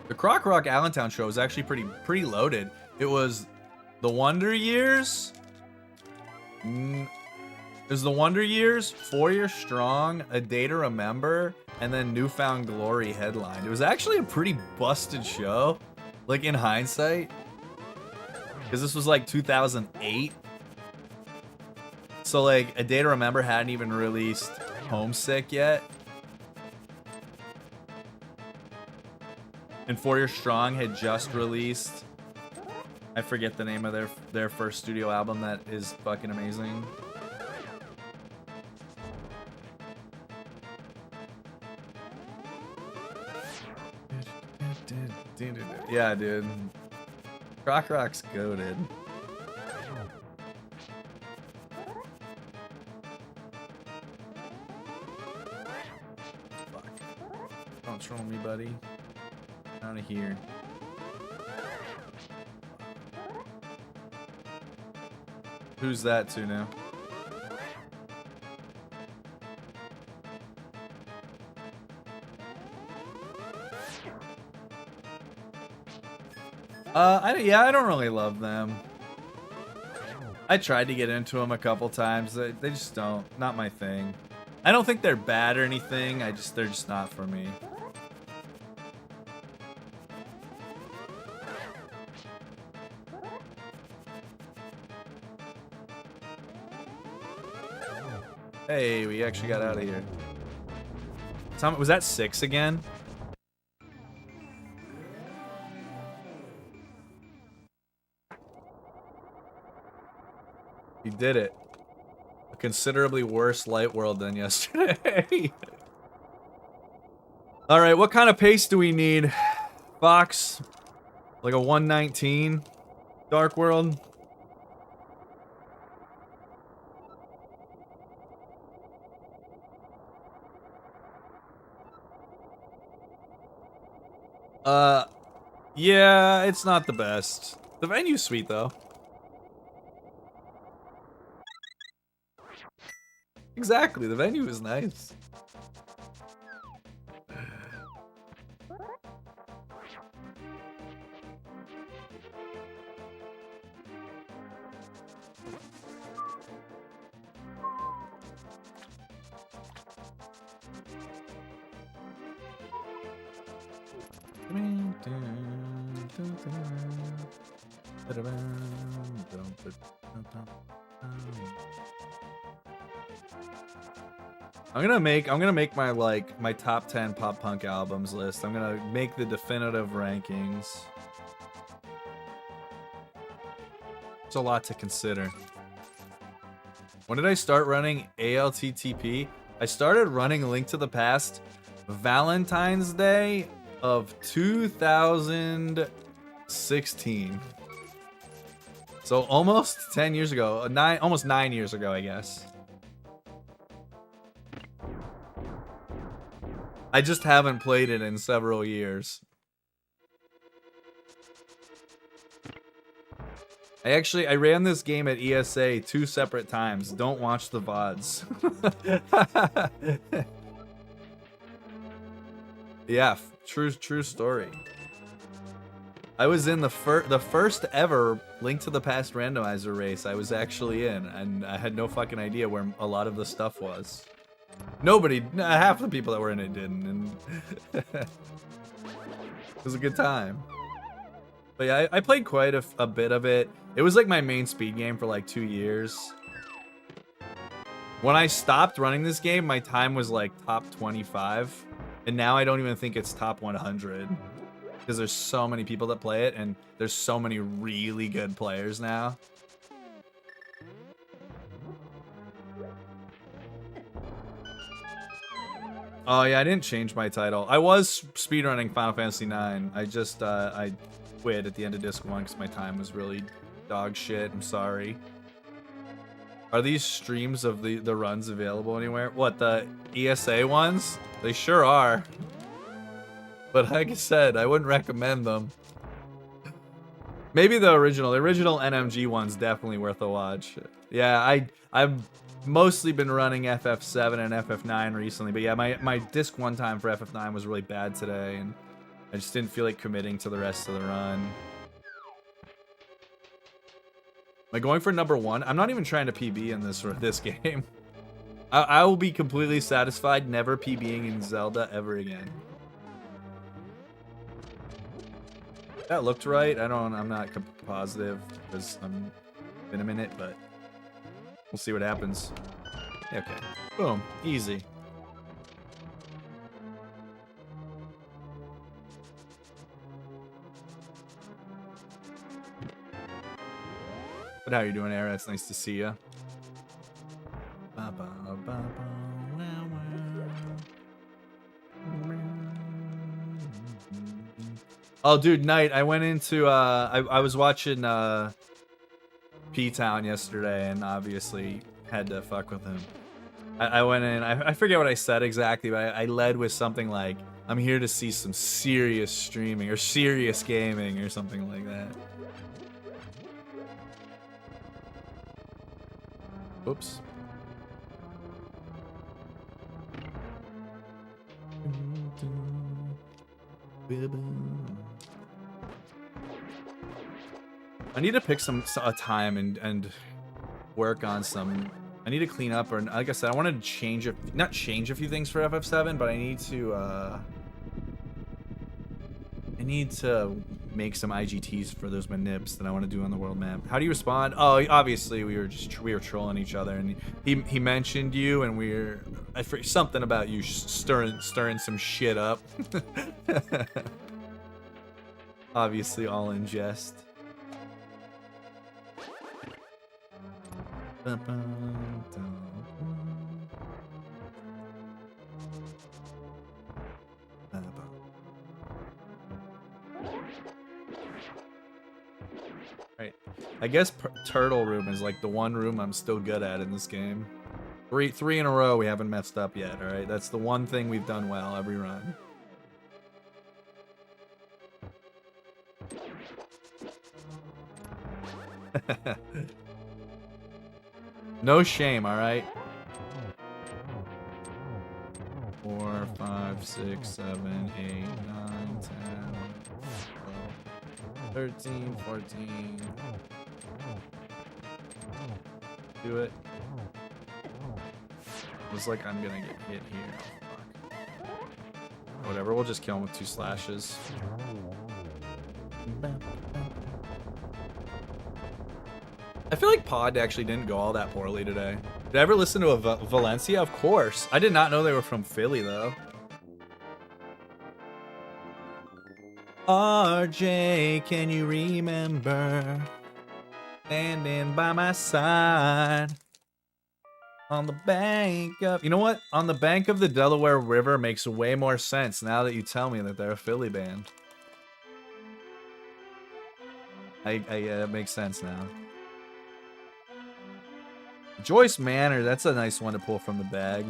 The Croc Rock Allentown show was actually pretty loaded. It was the Wonder Years. It was the Wonder Years, 4 Year Strong, A Day to Remember, and then Newfound Glory headlined. It was actually a pretty busted show, like in hindsight, because this was like 2008. So like A Day to Remember hadn't even released Homesick yet. And 4 Year Strong had just released, I forget the name of their first studio album that is fucking amazing. Yeah, dude. Croc Rock's goated. Fuck. Don't troll me, buddy. Out of here. Who's that to now? I don't really love them. I tried to get into them a couple times. They just don't. Not my thing. I don't think they're bad or anything. They're just not for me. Hey, we actually got out of here. Tom, was that 6 again? You did it. A considerably worse Light World than yesterday. Alright, what kind of pace do we need? Fox? Like a 119? Dark World? Yeah, it's not the best. The venue's sweet, though. Exactly, the venue is nice. I'm gonna make my top 10 pop punk albums list. I'm gonna make the definitive rankings. It's a lot to consider. When did I start running ALTTP? I started running Link to the Past Valentine's Day of 2016. So almost 10 years ago, almost 9 years ago, I guess. I just haven't played it in several years. I ran this game at ESA 2 separate times. Don't watch the VODs. Yeah, true story. I was in the first ever Link to the Past randomizer race I was actually in, and I had no fucking idea where a lot of the stuff was. Half the people that were in it didn't, and it was a good time. But yeah, I played quite a bit of it. It was like my main speed game for like 2 years. When I stopped running this game, my time was like top 25. And now I don't even think it's top 100. Because there's so many people that play it, and there's so many really good players now. Oh yeah, I didn't change my title. I was speedrunning Final Fantasy IX. I just, I quit at the end of Disc 1 because my time was really dog shit. I'm sorry. Are these streams of the runs available anywhere? What, the ESA ones? They sure are. But like I said, I wouldn't recommend them. Maybe the original NMG one's definitely worth a watch. Yeah, I've mostly been running FF7 and FF9 recently, but yeah, my Disc 1 time for FF9 was really bad today, and I just didn't feel like committing to the rest of the run. Am I going for number 1? I'm not even trying to PB in this game. I will be completely satisfied never PBing in Zelda ever again. That looked right. I'm not positive because I'm been a minute, but we'll see what happens. Okay. Boom. Easy. But how you doing, Era? It's nice to see you. Oh, dude, Knight, I went into, I was watching, P-Town yesterday, and obviously had to fuck with him. I went in, I forget what I said exactly, but I led with something like, I'm here to see some serious streaming, or serious gaming, or something like that. Oops. I need to pick a time and work on some. I need to clean up, or like I said, I wanted to change not change a few things for FF7, but I need to make some IGTs for those manips that I want to do on the world map. How do you respond? Oh, obviously we were trolling each other, and he mentioned you, and I forget something about you stirring some shit up. Obviously, all in jest. Right. I guess Turtle Room is like the one room I'm still good at in this game. Three in a row we haven't messed up yet, alright? That's the one thing we've done well every run. No shame, alright? 4, 5, 6, 7, 8, 9, 10, 12, 13, 14. Do it. Looks like I'm gonna get hit here. Oh, fuck. Whatever, we'll just kill him with 2 slashes. I feel like Pod actually didn't go all that poorly today. Did I ever listen to a Valencia? Of course. I did not know they were from Philly, though. RJ, can you remember? Standing by my side. On the bank of... You know what? On the bank of the Delaware River makes way more sense now that you tell me that they're a Philly band. It makes sense now. Joyce Manor, that's a nice one to pull from the bag.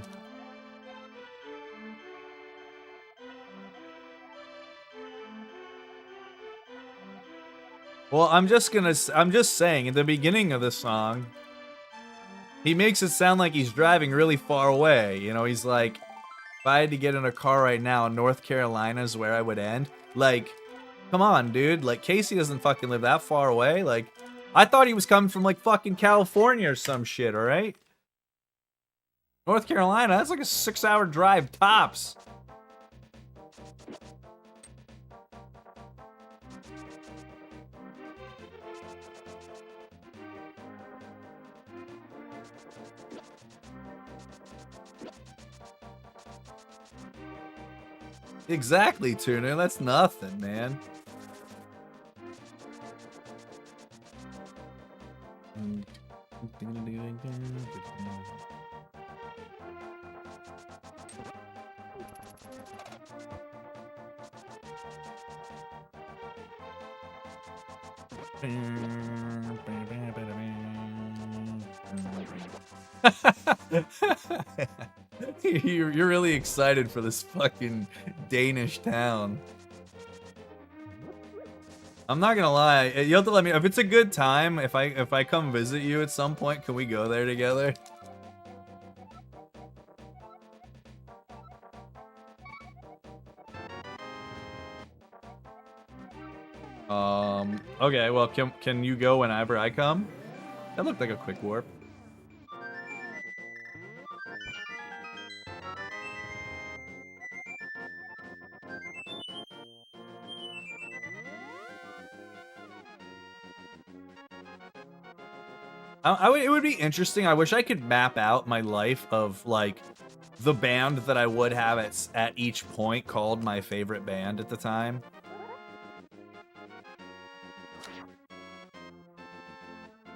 Well, I'm just saying, at the beginning of the song, he makes it sound like he's driving really far away. You know, he's like, if I had to get in a car right now, North Carolina's where I would end. Like, come on, dude. Like, Casey doesn't fucking live that far away. Like, I thought he was coming from, like, fucking California or some shit, alright? North Carolina, that's like a 6-hour drive, tops. Exactly, Tuna. That's nothing, man. You're really excited for this fucking Danish town. I'm not gonna lie, you have to let me, if it's a good time, if I come visit you at some point, can we go there together? Okay, well, can you go whenever I come? That looked like a quick warp. It would be interesting. I wish I could map out my life of, like, the band that I would have at each point called my favorite band at the time.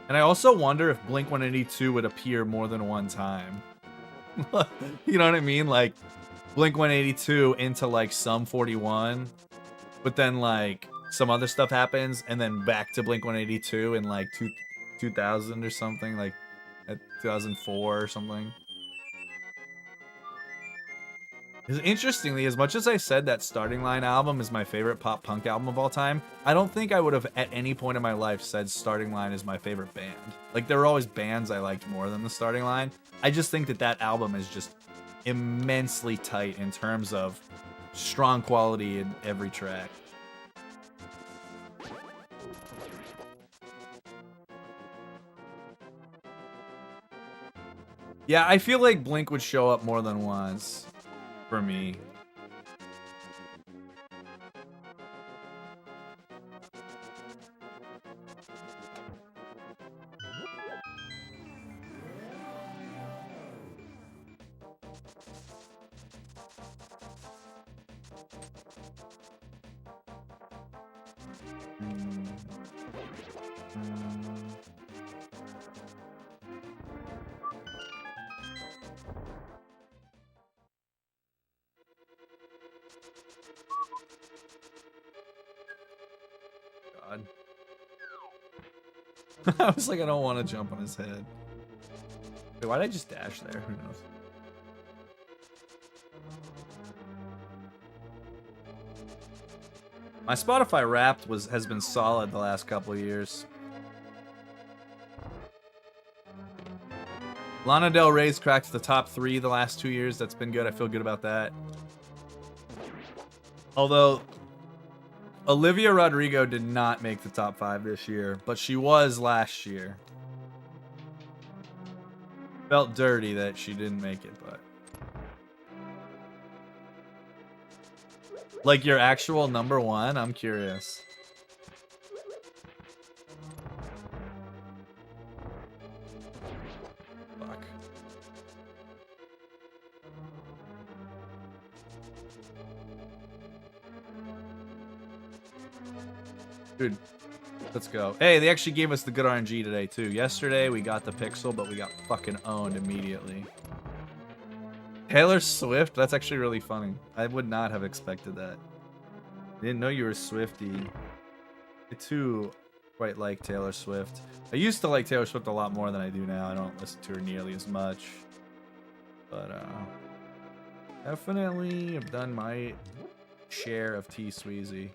And I also wonder if Blink-182 would appear more than one time. You know what I mean? Like, Blink-182 into, like, Sum 41, but then, like, some other stuff happens, and then back to Blink-182 in, like, 2000 or something, like, at 2004 or something. Because interestingly, as much as I said that Starting Line album is my favorite pop punk album of all time, I don't think I would have at any point in my life said Starting Line is my favorite band. Like, there were always bands I liked more than the Starting Line. I just think that that album is just immensely tight in terms of strong quality in every track. Yeah, I feel like Blink would show up more than once for me. God. I was like, I don't want to jump on his head. Wait, why did I just dash there? Who knows? My Spotify Wrapped has been solid the last couple of years. Lana Del Rey's cracked the top 3 the last 2 years. That's been good. I feel good about that. Although Olivia Rodrigo did not make the top 5 this year, but she was last year. Felt dirty that she didn't make it, but... Like your actual number 1? I'm curious. Fuck. Dude. Let's go. Hey, they actually gave us the good RNG today, too. Yesterday, we got the pixel, but we got fucking owned immediately. Taylor Swift? That's actually really funny. I would not have expected that. I didn't know you were a Swiftie. I, too, quite like Taylor Swift. I used to like Taylor Swift a lot more than I do now. I don't listen to her nearly as much. But, definitely have done my share of T-Sweezy.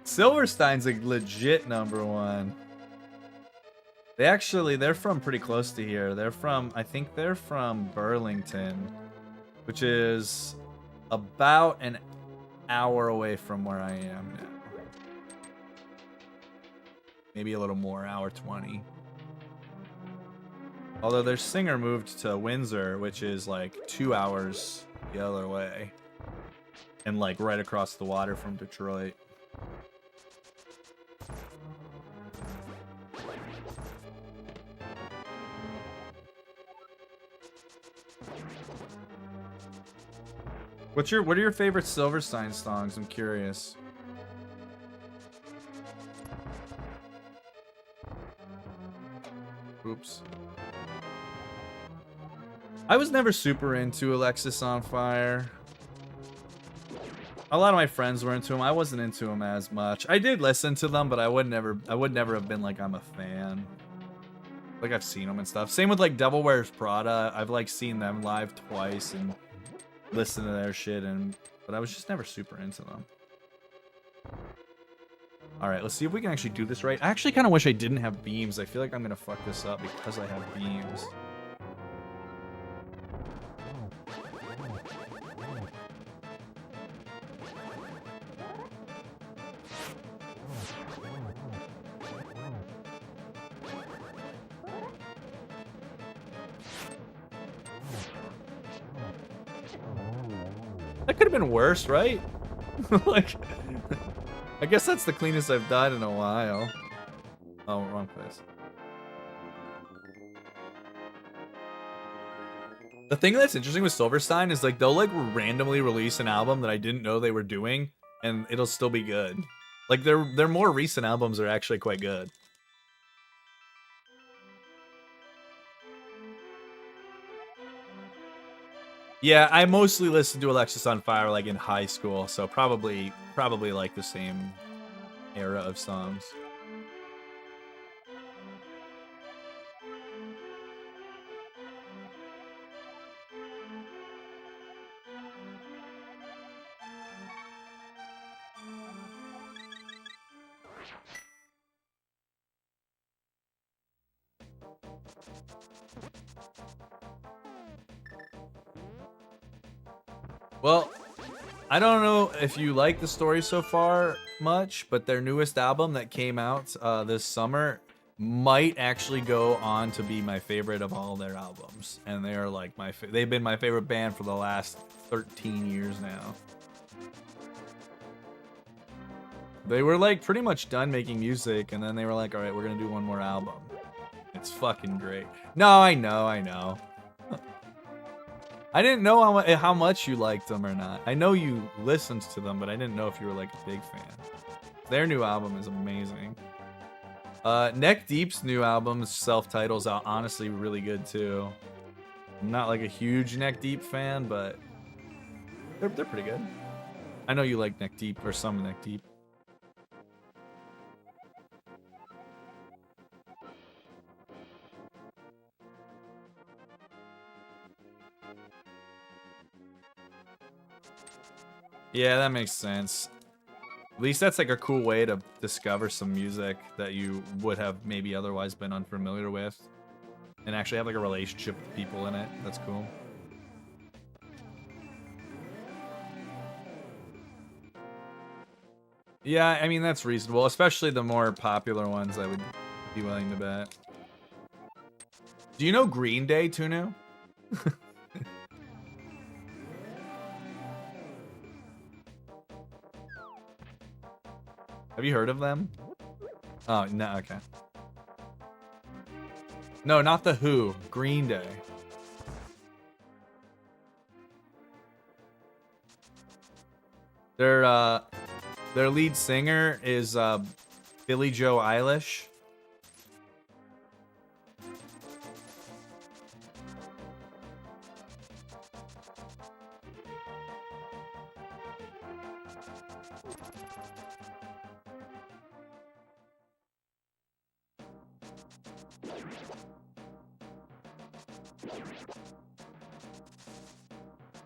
Silverstein's a legit #1. They're from pretty close to here. I think they're from Burlington, which is about an hour away from where I am now. Maybe a little more, hour 20. Although their singer moved to Windsor, which is like 2 hours the other way. And like right across the water from Detroit. What are your favorite Silverstein songs? I'm curious. Oops. I was never super into Alexis on Fire. A lot of my friends were into him. I wasn't into him as much. I did listen to them, but I would never have been like I'm a fan. Like I've seen them and stuff. Same with like Devil Wears Prada. I've like seen them live twice and listened to their shit, but I was just never super into them. All right, let's see if we can actually do this right. I actually kind of wish I didn't have beams. I feel like I'm gonna fuck this up because I have beams. That could have been worse, right? Like, I guess that's the cleanest I've done in a while. Oh, wrong place. The thing that's interesting with Silverstein is like they'll like randomly release an album that I didn't know they were doing, and it'll still be good. Like their more recent albums are actually quite good. Yeah, I mostly listened to Alexis on Fire like in high school, so probably like the same era of songs. Well, I don't know if you like the story so far much, but their newest album that came out this summer might actually go on to be my favorite of all their albums. And they are like they've been my favorite band for the last 13 years now. They were like pretty much done making music, and then they were like, all right, we're gonna do one more album. It's fucking great. No, I know. I didn't know how much you liked them or not. I know you listened to them, but I didn't know if you were like a big fan. Their new album is amazing. Neck Deep's new album, self-title's out, honestly really good too. I'm not like a huge Neck Deep fan, but they're pretty good. I know you like Neck Deep, or some Neck Deep. Yeah, that makes sense. At least that's like a cool way to discover some music that you would have maybe otherwise been unfamiliar with, and actually have like a relationship with people in it. That's cool. Yeah, I mean, that's reasonable, especially the more popular ones, I would be willing to bet. Do you know Green Day, Tunu? Have you heard of them? Oh, no, okay. No, not the Who. Green Day. Their lead singer is Billie Joe Eilish.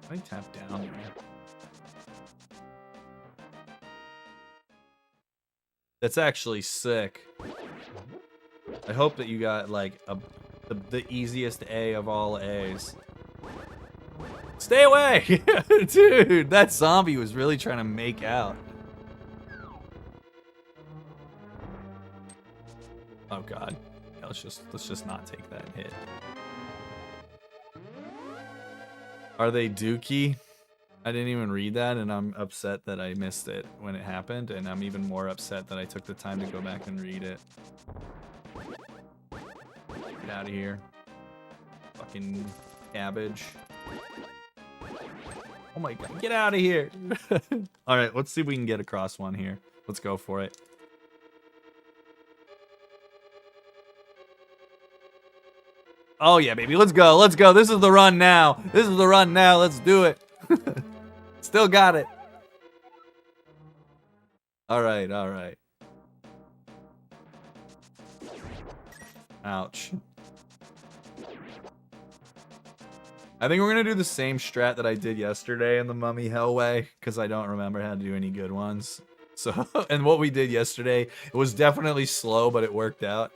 I tap down here. That's actually sick. I hope that you got like the easiest A of all A's. Stay away! Dude, that zombie was really trying to make out. Oh god. Yeah, let's just not take that hit. Are they dookie? I didn't even read that, and I'm upset that I missed it when it happened, and I'm even more upset that I took the time to go back and read it. Get out of here. Fucking cabbage. Oh my god, get out of here! Alright, let's see if we can get across one here. Let's go for it. Oh yeah, baby, let's go, let's go. This is the run now. This is the run now, let's do it. Still got it. Alright, alright. Ouch. I think we're gonna do the same strat that I did yesterday in the Mummy Hellway, because I don't remember how to do any good ones. So, and what we did yesterday, it was definitely slow, but it worked out.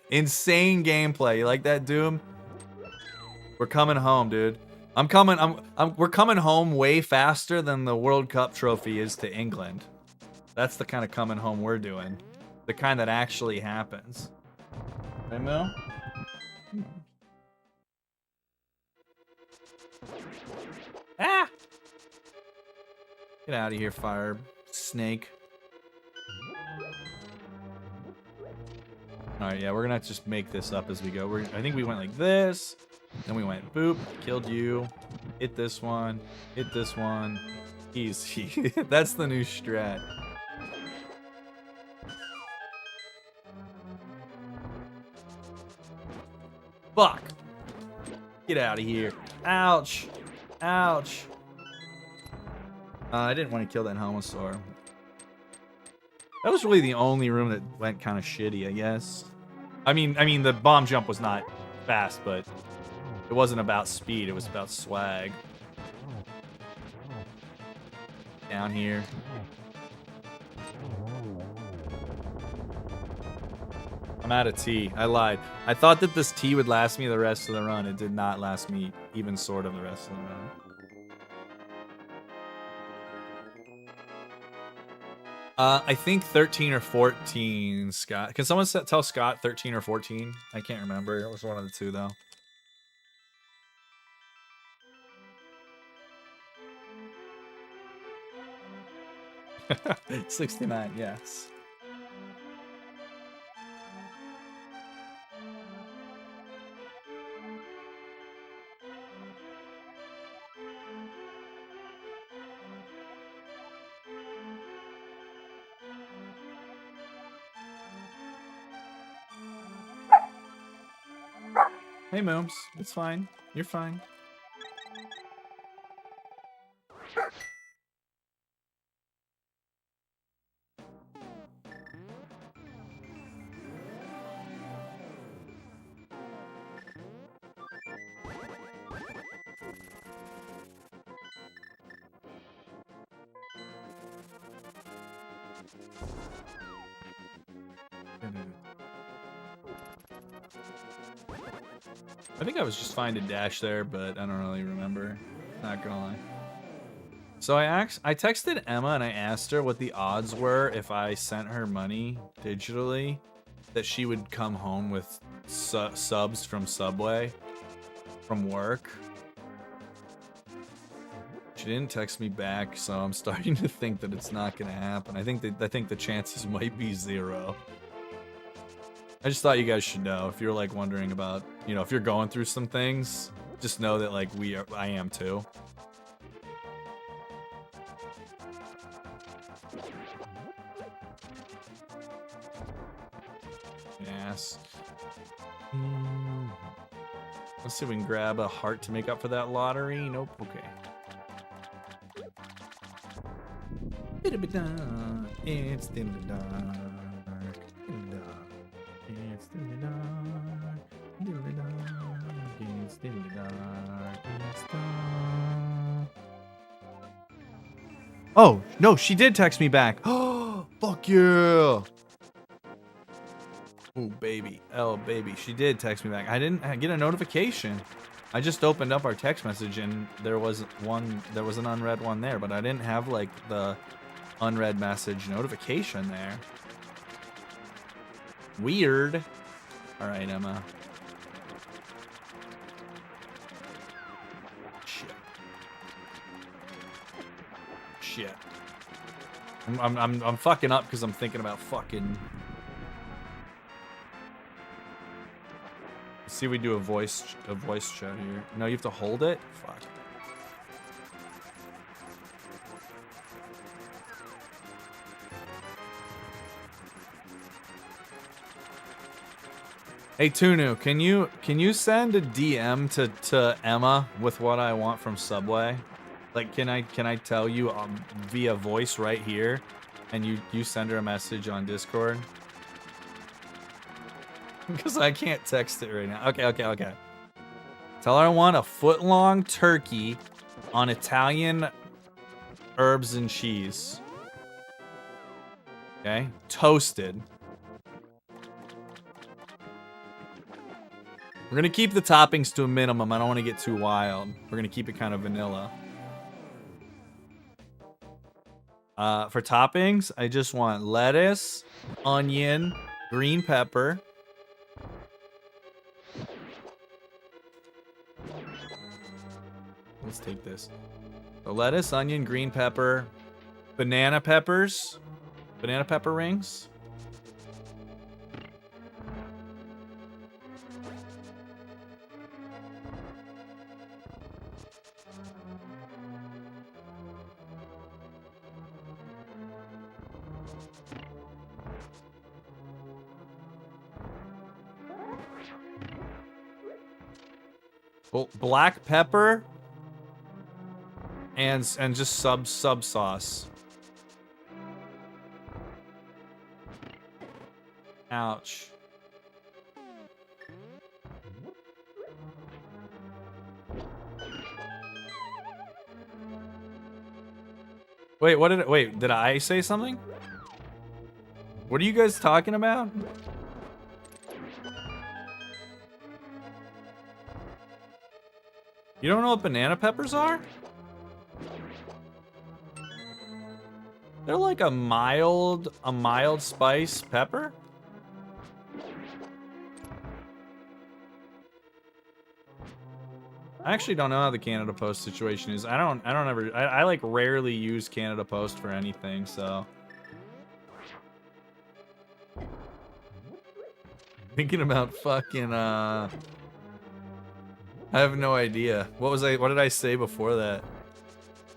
Insane gameplay. You like that, Doom? We're coming home, dude. We're coming home way faster than the World Cup trophy is to England. That's the kind of coming home we're doing. The kind that actually happens. Right, Mo? Ah! Get out of here, fire snake. Alright, yeah, we're gonna have to just make this up as we go. I think we went like this. Then we went boop, killed you, hit this one, easy. That's the new strat. Fuck! Get out of here. Ouch! Ouch! I didn't want to kill that Homosaur. That was really the only room that went kind of shitty, I guess. I mean, the bomb jump was not fast, but it wasn't about speed, it was about swag. Down here. I'm out of tea. I lied. I thought that this tea would last me the rest of the run. It did not last me even sort of the rest of the run. I think 13 or 14, Scott. Can someone tell Scott 13 or 14? I can't remember. It was one of the two, though. $69, yes. Hey, Mooms. It's fine. You're fine. I think I was just fine to dash there, but I don't really remember. Not gonna lie. So I texted Emma and I asked her what the odds were if I sent her money digitally that she would come home with subs from Subway from work. She didn't text me back, so I'm starting to think that it's not gonna happen. I think the chances might be 0. I just thought you guys should know if you're like wondering about, you know, if you're going through some things, just know that like I am too. Yes. Let's see if we can grab a heart to make up for that lottery. Nope. Okay. It's in the dark. It's in the dark. It's in the dark. It's in the dark. It's dark. Oh no, she did text me back. Oh, fuck yeah. Oh baby, oh baby, she did text me back. I didn't get a notification. I just opened up our text message and there was an unread one there, but I didn't have like the unread message notification there. Weird. All right, Emma. Shit. I'm fucking up because I'm thinking about fucking. Let's see if we do a voice chat here. No, you have to hold it? Fuck. Hey Tunu, can you send a DM to Emma with what I want from Subway? Like can I tell you via voice right here and you send her a message on Discord? Because I can't text it right now. Okay. Tell her I want a foot-long turkey on Italian herbs and cheese. Okay? Toasted. We're going to keep the toppings to a minimum. I don't want to get too wild. We're going to keep it kind of vanilla. For toppings, I just want lettuce, onion, green pepper. Let's take this. So lettuce, onion, green pepper, banana peppers, banana pepper rings. Black pepper and just sub sauce. Ouch. Wait, did I say something? What are you guys talking about? You don't know what banana peppers are? They're like a mild spice pepper. I actually don't know how the Canada Post situation is. I like rarely use Canada Post for anything, so. Thinking about fucking I have no idea. What did I say before that?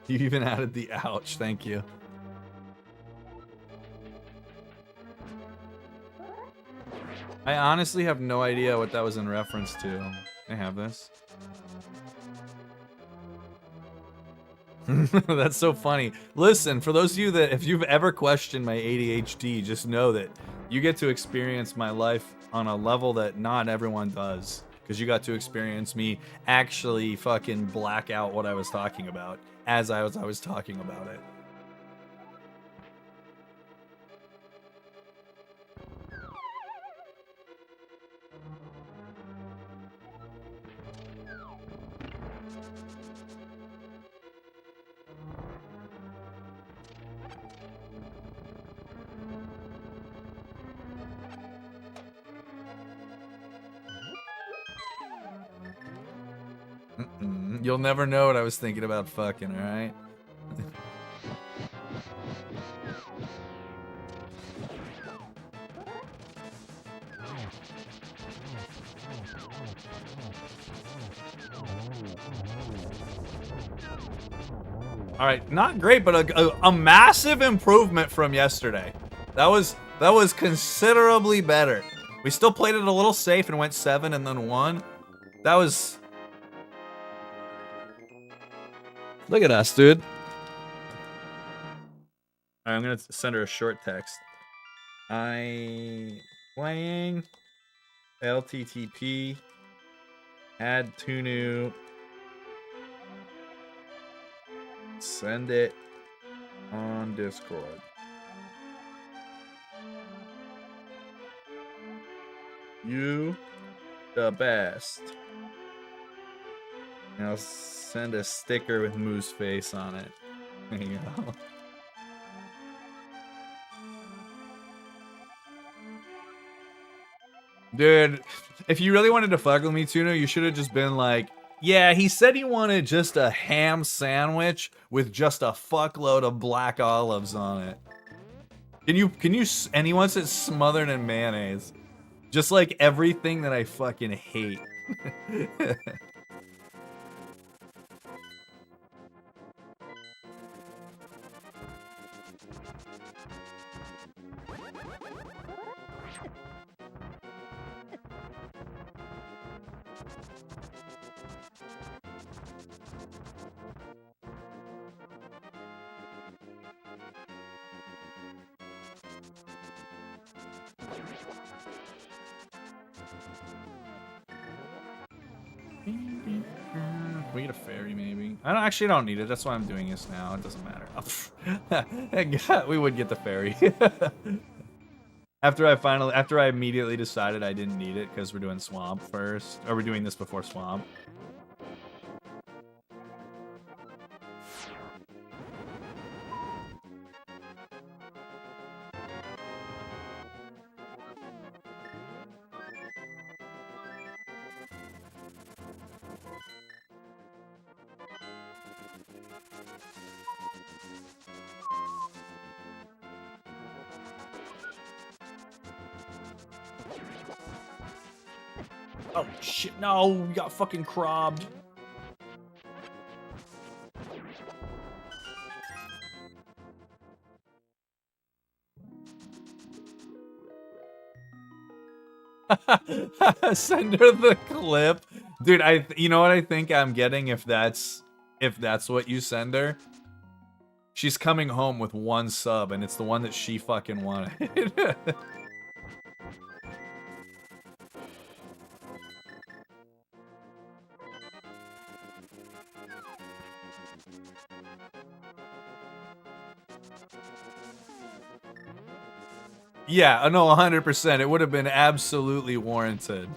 You even added the ouch, thank you. I honestly have no idea what that was in reference to. I have this. That's so funny. Listen, for those of you that, if you've ever questioned my ADHD, just know that you get to experience my life on a level that not everyone does. Because you got to experience me actually fucking black out what I was talking about as I was talking about it. You'll never know what I was thinking about fucking, alright? All right, not great, but a massive improvement from yesterday. That was considerably better. We still played it a little safe and went 7 and then 1. That was... Look at us, dude. All right, I'm gonna send her a short text. I playing LTTP. Add Tunu. Send it on Discord. You the best. And I'll send a sticker with Moo's face on it. There you go. Dude, if you really wanted to fuck with me, Tuna, you should have just been like, yeah, he said he wanted just a ham sandwich with just a fuckload of black olives on it. And he wants it smothered in mayonnaise. Just like everything that I fucking hate. We get a fairy, maybe. I actually don't need it. That's why I'm doing this now. It doesn't matter. We would get the fairy. After I immediately decided I didn't need it because we're doing swamp first, or we're doing this before swamp. Oh shit, no, we got fucking crobbed. Send her the clip. Dude, you know what I think I'm getting if that's what you send her? She's coming home with 1 sub and it's the one that she fucking wanted. Yeah, no, 100%. It would have been absolutely warranted.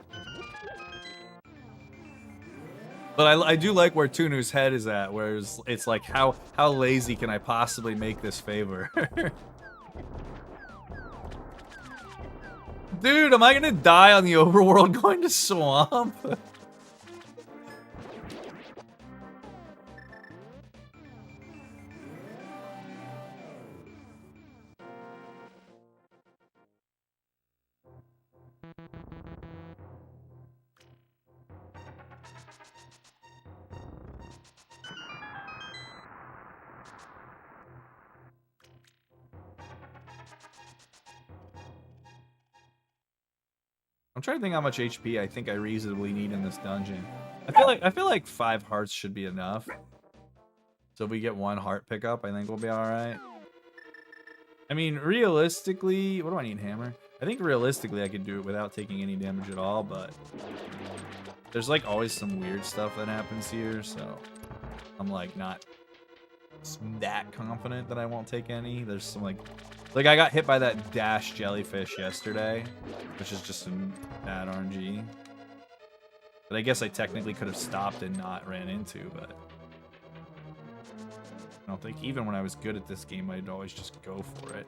But I do like where Tunu's head is at, where it's like, how lazy can I possibly make this favor? Dude, am I gonna die on the overworld going to swamp? I'm trying to think how much HP I think I reasonably need in this dungeon. I feel like 5 hearts should be enough. So if we get 1 heart pickup, I think we'll be alright. I mean, realistically, what do I need, hammer? I think realistically I could do it without taking any damage at all, but there's like always some weird stuff that happens here, so I'm like not that confident that I won't take any. There's some like I got hit by that dash jellyfish yesterday, which is just some bad RNG. But I guess I technically could have stopped and not ran into, but I don't think even when I was good at this game, I'd always just go for it.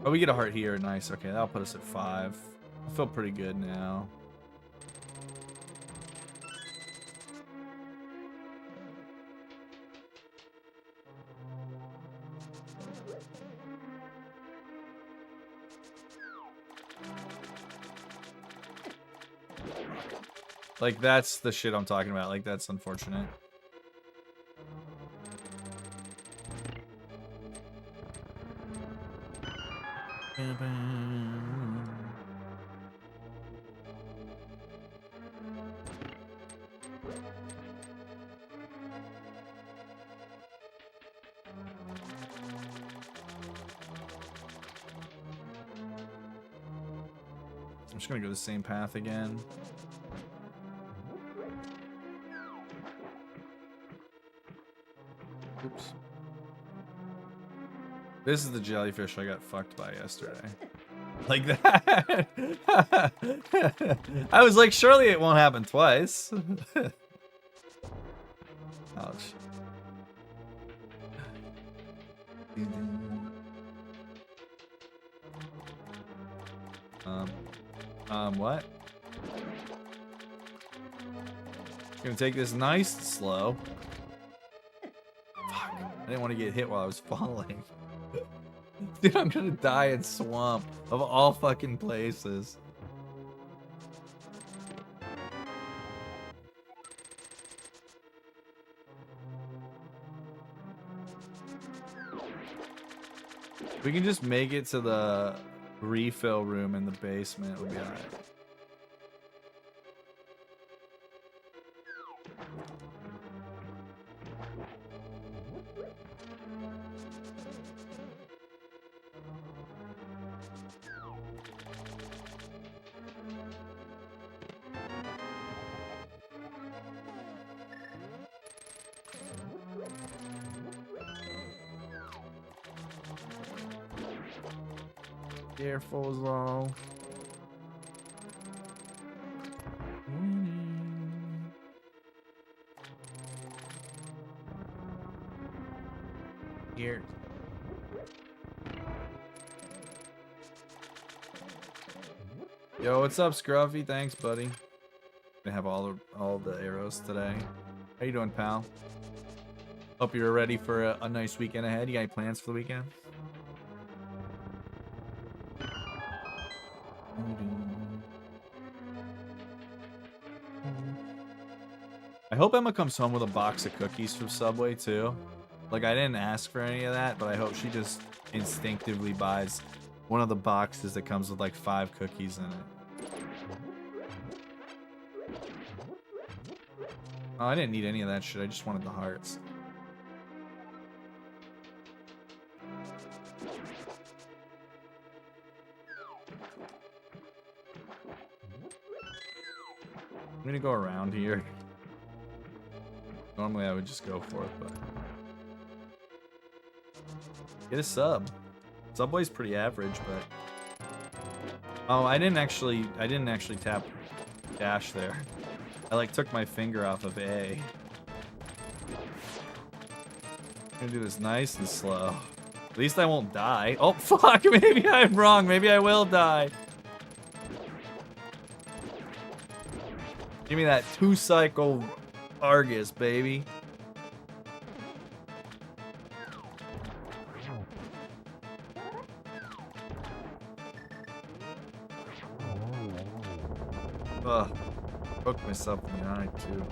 Oh, we get a heart here. Nice. Okay, that'll put us at 5. I feel pretty good now. Like, that's the shit I'm talking about. Like, that's unfortunate. I'm just gonna go the same path again. Oops. This is the jellyfish I got fucked by yesterday. Like that. I was like, surely it won't happen twice. Ouch. What? Gonna take this nice and slow. Fuck. I didn't want to get hit while I was falling. Dude, I'm gonna die in swamp of all fucking places. We can just make it to the refill room in the basement. We'll be alright. Careful, though. Here. Yo, what's up, Scruffy? Thanks, buddy. I have all the arrows today. How you doing, pal? Hope you're ready for a nice weekend ahead. You got any plans for the weekend? I hope Emma comes home with a box of cookies from Subway too. Like, I didn't ask for any of that, but I hope she just instinctively buys one of the boxes that comes with like 5 cookies in it. Oh, I didn't need any of that shit. I just wanted the hearts. I'm gonna go around here. Normally I would just go for it, but get a sub. Subway's pretty average, but oh, I didn't actually tap dash there. I like took my finger off of A. I'm gonna do this nice and slow. At least I won't die. Oh fuck, maybe I'm wrong. Maybe I will die. Give me that 2-cycle Argus, baby. Ugh. Broke myself in the eye too.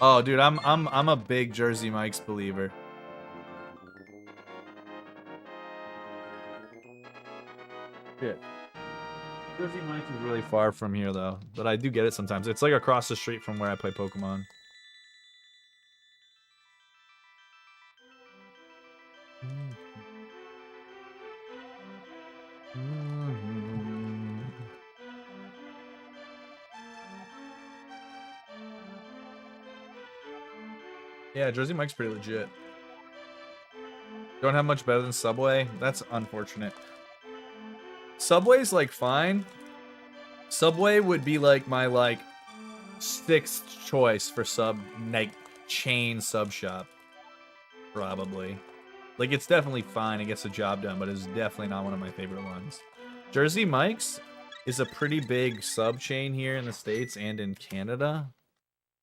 Oh, dude, I'm a big Jersey Mike's believer. Yeah. Jersey Mike's is really far from here though, but I do get it sometimes. It's like across the street from where I play Pokemon. Yeah, Jersey Mike's pretty legit. Don't have much better than Subway. That's unfortunate. Subway's like fine. Subway would be like my like 6th choice for chain sub shop. Probably. Like it's definitely fine. It gets the job done, but it's definitely not one of my favorite ones. Jersey Mike's is a pretty big sub chain here in the States and in Canada.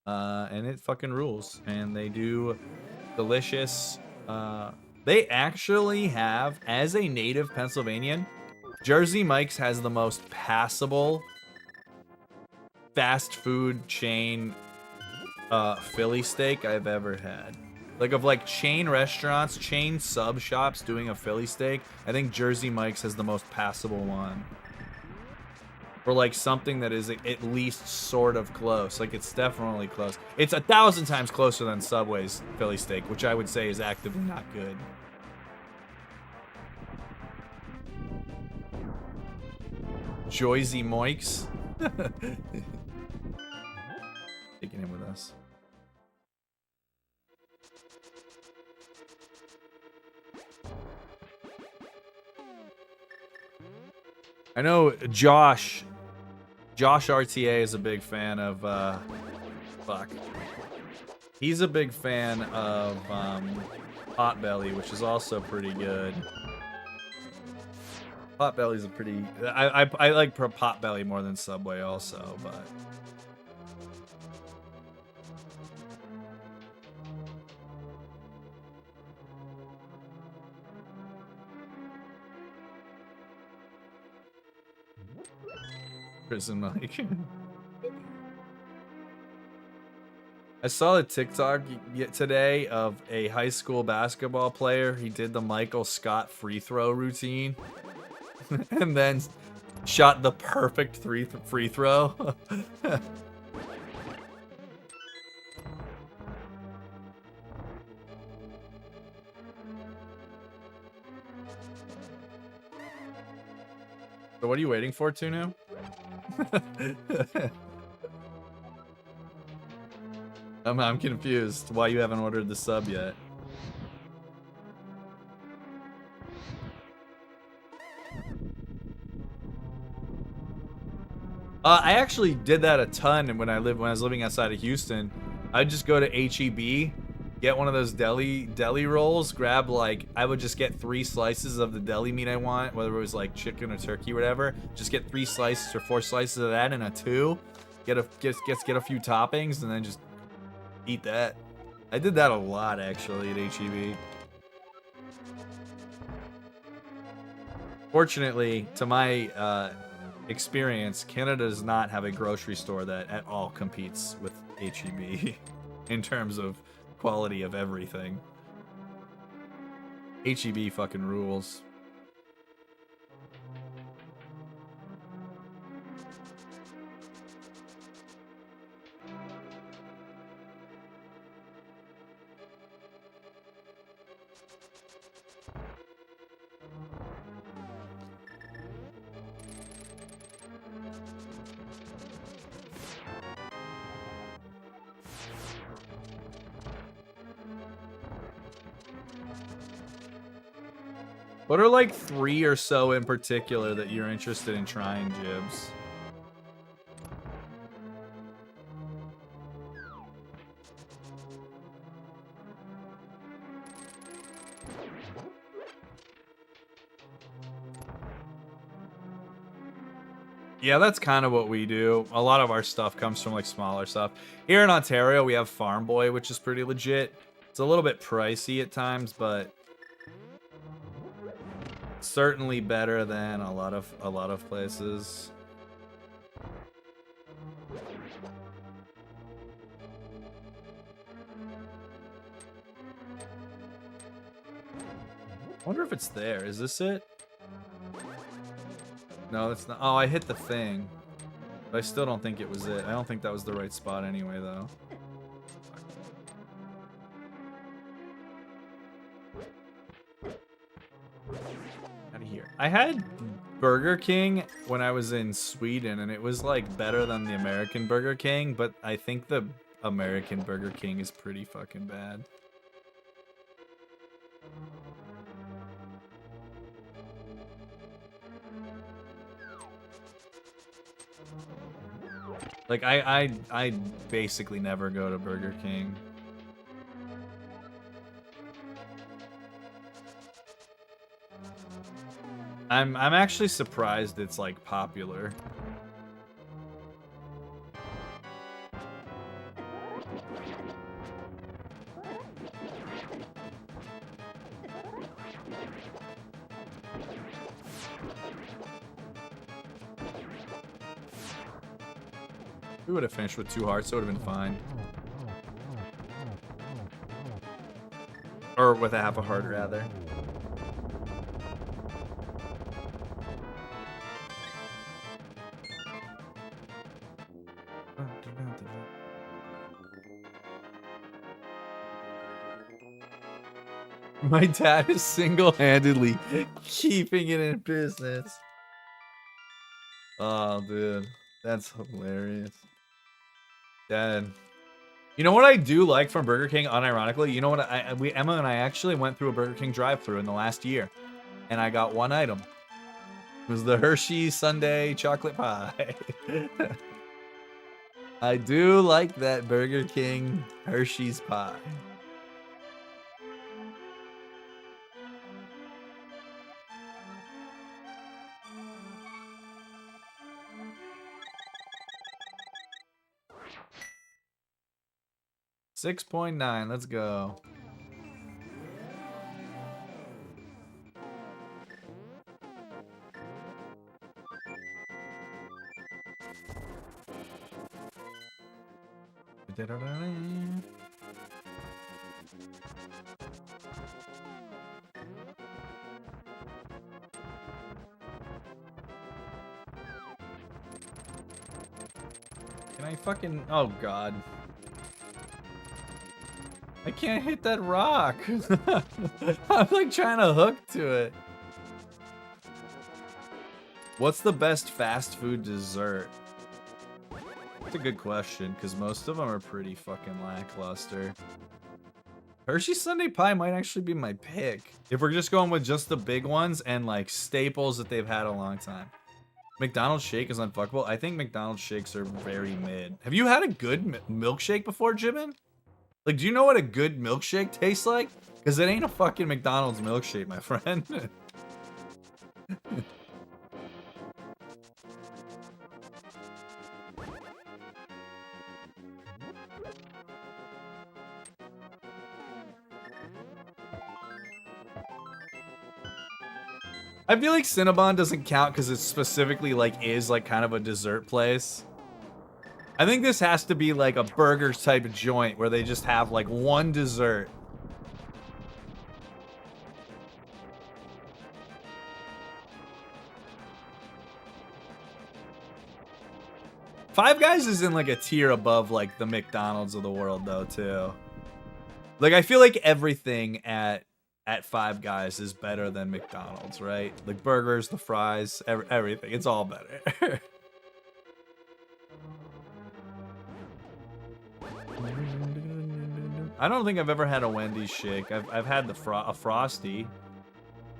And it fucking rules. And they do delicious. They actually have, as a native Pennsylvanian, Jersey Mike's has the most passable fast food chain Philly steak I've ever had. Like of like chain restaurants, chain sub shops doing a Philly steak, I think Jersey Mike's has the most passable one. Or like something that is at least sort of close. Like it's definitely close. It's 1,000 times closer than Subway's Philly steak, which I would say is actively not good. Jersey Mike's. Taking him with us. I know Josh RTA is a big fan of, fuck. He's a big fan of, Potbelly, which is also pretty good. Potbelly's a pretty, I like Potbelly more than Subway also, but. Prison Mike. I saw a TikTok today of a high school basketball player. He did the Michael Scott free throw routine and then shot the perfect free throw. So what are you waiting for, Tunu? I'm confused why you haven't ordered the sub yet. I actually did that a ton when I was living outside of Houston. I'd just go to HEB, get one of those deli rolls, grab like, I would just get 3 slices of the deli meat I want, whether it was like chicken or turkey or whatever. Just get 3 slices or 4 slices of that in a 2. Get a few toppings and then just eat that. I did that a lot actually at HEB. Fortunately, to my experience, Canada does not have a grocery store that at all competes with HEB in terms of quality of everything. HEB fucking rules. What are like 3 or so in particular that you're interested in trying, Jibs? Yeah, that's kind of what we do. A lot of our stuff comes from like smaller stuff. Here in Ontario, we have Farm Boy, which is pretty legit. It's a little bit pricey at times, but certainly better than a lot of places. I wonder if it's there. Is this it? No, that's not. Oh, I hit the thing. But I still don't think it was it. I don't think that was the right spot anyway, though. Out of here. I had Burger King when I was in Sweden, and it was like better than the American Burger King, but I think the American Burger King is pretty fucking bad. Like I basically never go to Burger King. I'm actually surprised it's like popular. We would have finished with 2 hearts, so it would have been fine. Or with a half a heart, rather. My dad is single-handedly keeping it in business. Oh, dude. That's hilarious. Dad. You know what I do like from Burger King, unironically? You know what? Emma and I actually went through a Burger King drive-thru in the last year. And I got one item. It was the Hershey Sundae chocolate pie. I do like that Burger King Hershey's pie. $6.9, let's go. Can I fucking... Oh, God. I can't hit that rock. I'm like trying to hook to it. What's the best fast food dessert? That's a good question, because most of them are pretty fucking lackluster. Hershey Sundae Pie might actually be my pick. If we're just going with just the big ones and like staples that they've had a long time. McDonald's shake is unfuckable. I think McDonald's shakes are very mid. Have you had a good milkshake before, Jimin? Like, do you know what a good milkshake tastes like? Because it ain't a fucking McDonald's milkshake, my friend. I feel like Cinnabon doesn't count because it specifically like is like kind of a dessert place. I think this has to be like a burger type of joint where they just have like one dessert. Five Guys is in like a tier above like the McDonald's of the world though too. Like I feel like everything at Five Guys is better than McDonald's, right? Like burgers, the fries, everything. It's all better. I don't think I've ever had a Wendy's shake. I've had a Frosty,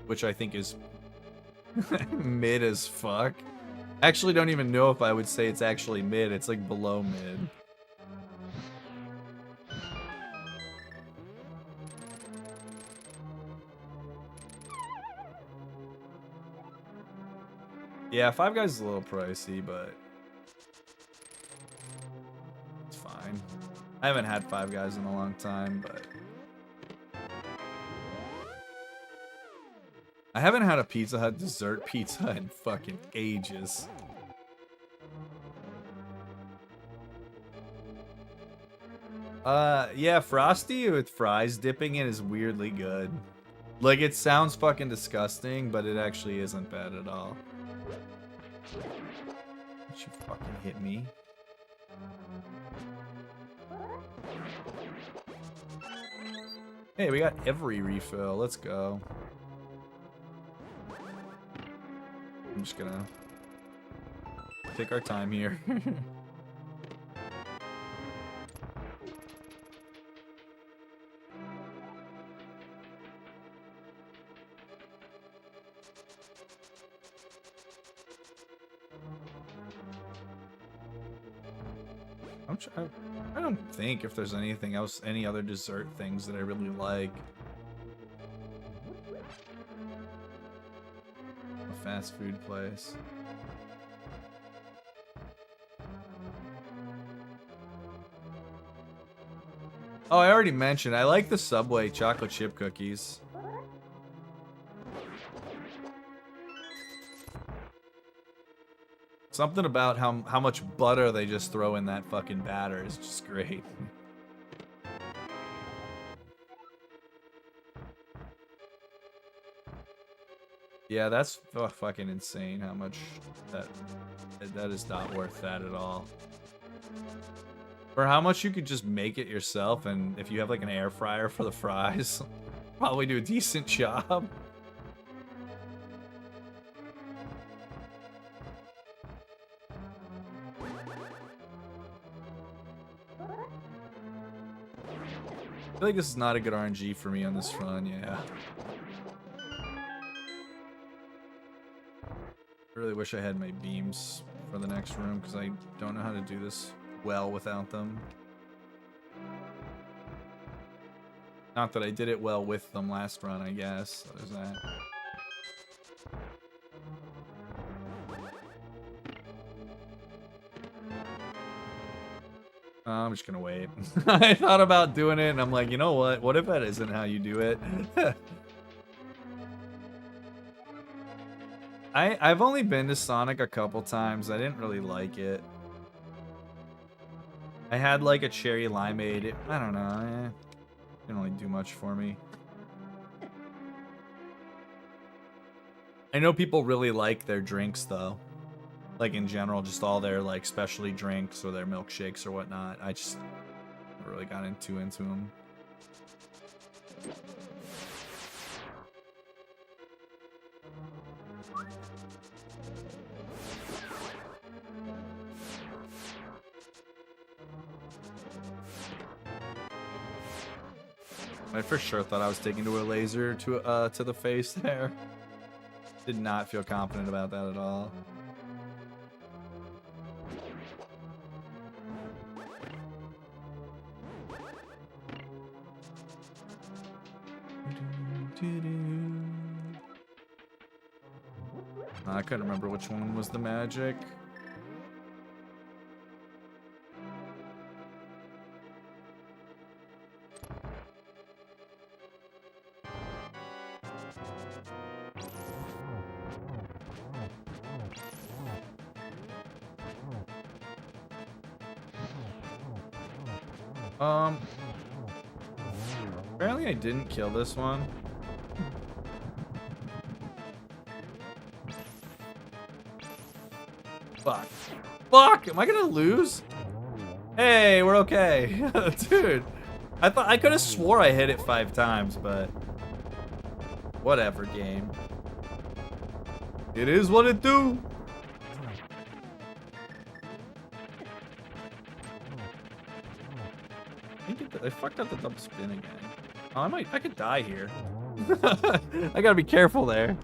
which I think is mid as fuck. Actually, don't even know if I would say it's actually mid. It's like below mid. Yeah, Five Guys is a little pricey, but it's fine. I haven't had Five Guys in a long time, but I haven't had a Pizza Hut dessert pizza in fucking ages. Yeah, Frosty with fries dipping in is weirdly good. Like, it sounds fucking disgusting, but it actually isn't bad at all. Did you fucking hit me? Hey, we got every refill. Let's go. I'm just gonna take our time here. I don't think if there's anything else, any other dessert things that I really like. A fast food place. Oh, I already mentioned, I like the Subway chocolate chip cookies. Something about how much butter they just throw in that fucking batter is just great. Yeah, that's fucking insane how much that is not worth that at all. For how much you could just make it yourself, and if you have like an air fryer for the fries, probably do a decent job. I feel like this is not a good RNG for me on this run, yeah. I really wish I had my beams for the next room, because I don't know how to do this well without them. Not that I did it well with them last run, I guess. There's that. I'm just gonna wait. I thought about doing it, and I'm like, you know what? What if that isn't how you do it? I've only been to Sonic a couple times. I didn't really like it. I had like a cherry limeade. I don't know. Didn't really do much for me. I know people really like their drinks though. Like in general, just all their like specialty drinks or their milkshakes or whatnot. I just never really got into them. I for sure thought I was taking to a laser to the face there. Did not feel confident about that at all. I couldn't remember which one was the magic. Apparently I didn't kill this one. Fuck. Fuck! Am I gonna lose? Hey, we're okay. Dude, I could have swore I hit it 5 times, but whatever, game. It is what it do. I fucked up the double spin again. Oh, I could die here. I gotta be careful there.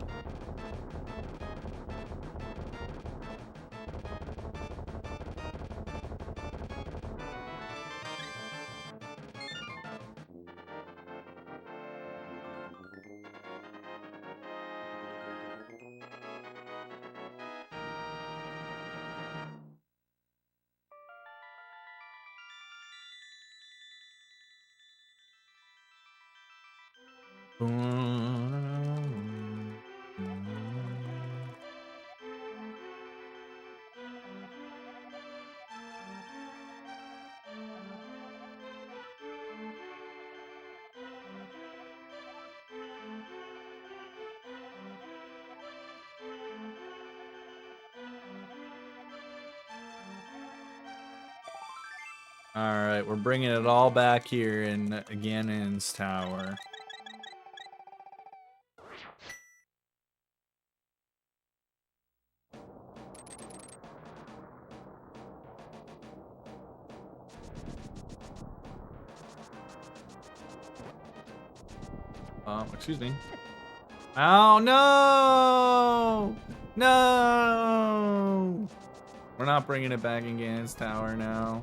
Alright, we're bringing it all back here in Ganon's tower. Excuse me. Oh, no! No! We're not bringing it back in Ganon's tower now.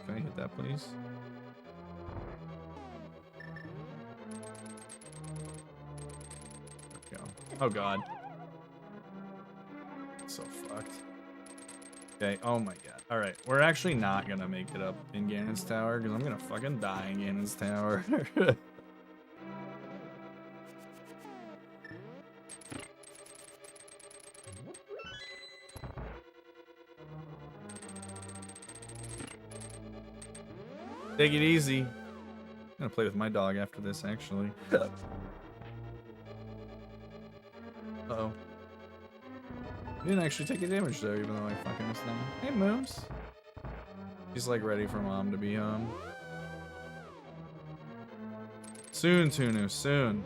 Can I hit that, please? There we go. Oh god. So fucked. Okay, oh my god. Alright, we're actually not gonna make it up in Ganon's Tower, because I'm gonna fucking die in Ganon's Tower. Take it easy. I'm gonna play with my dog after this, actually. Uh-oh. He didn't actually take a damage though, even though I fucking missed down. Hey, Mooms. He's like ready for mom to be home. Soon, Tunu, soon.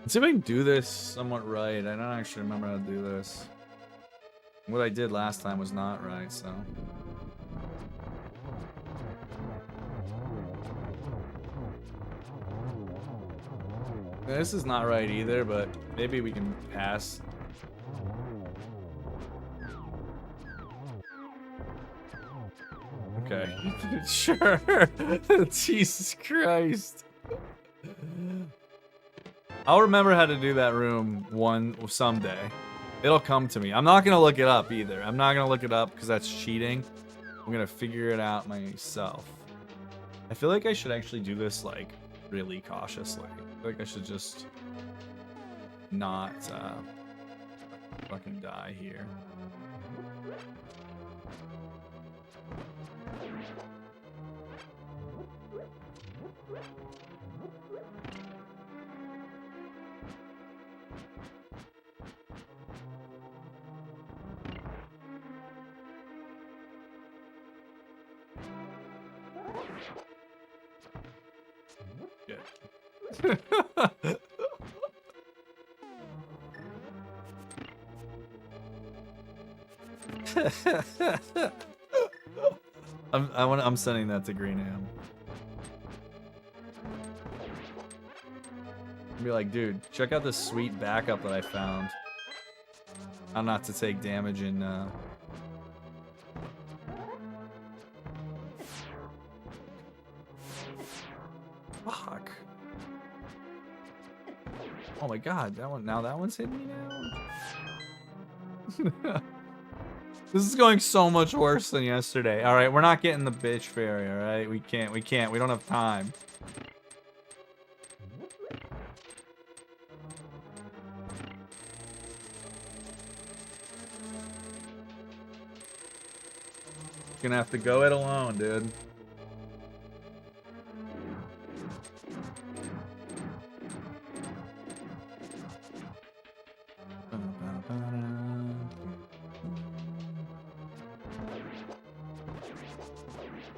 Let's see if I can do this somewhat right. I don't actually remember how to do this. What I did last time was not right, so. This is not right either, but maybe we can pass. Okay. Sure. Jesus Christ. I'll remember how to do that room someday. It'll come to me. I'm not gonna look it up either. I'm not gonna look it up because that's cheating. I'm gonna figure it out myself. I feel like I should actually do this like really cautiously. I feel like I should just not fucking die here. I'm sending that to Green Ham. Be like, dude, check out this sweet backup that I found. How not to take damage in Fuck. Oh my god, that one's hitting me now. This is going so much worse than yesterday. Alright, we're not getting the bitch fairy, alright? We can't. We don't have time. Gonna have to go it alone, dude.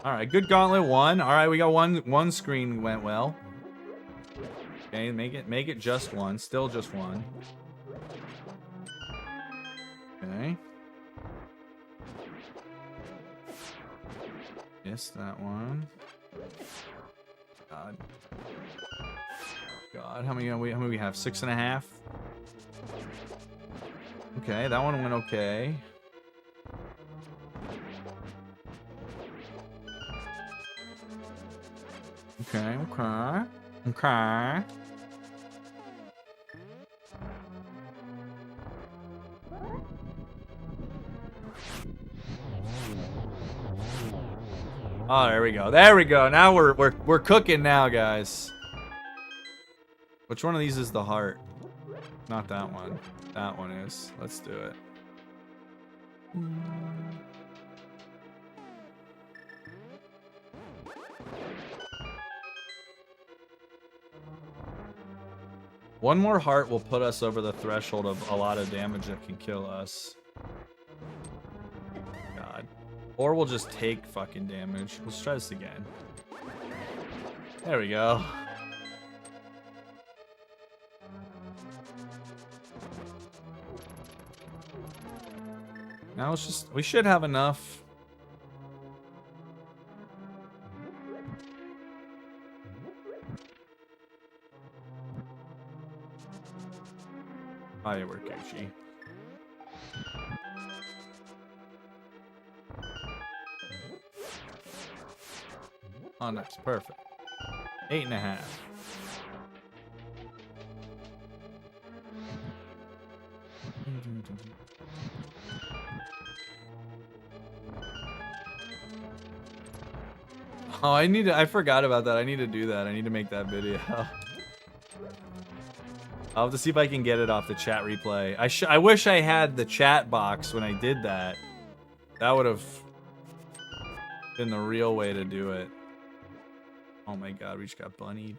All right, good gauntlet one. All right, we got one screen went well. Okay, make it just one. Still just one. Okay. Missed that one. God. God, how many we have? 6.5. Okay, that one went okay. Okay. Oh, there we go. There we go. Now we're cooking now, guys. Which one of these is the heart? Not that one. That one is. Let's do it. One more heart will put us over the threshold of a lot of damage that can kill us. God. Or we'll just take fucking damage. Let's try this again. There we go. Now it's just, we should have enough. Oh, yeah, we're Gucci. Oh, nice. Perfect. 8.5. Oh, I forgot about that. I need to do that. I need to make that video. I'll have to see if I can get it off the chat replay. I wish I had the chat box when I did that. That would have been the real way to do it. Oh my god, we just got bunnied.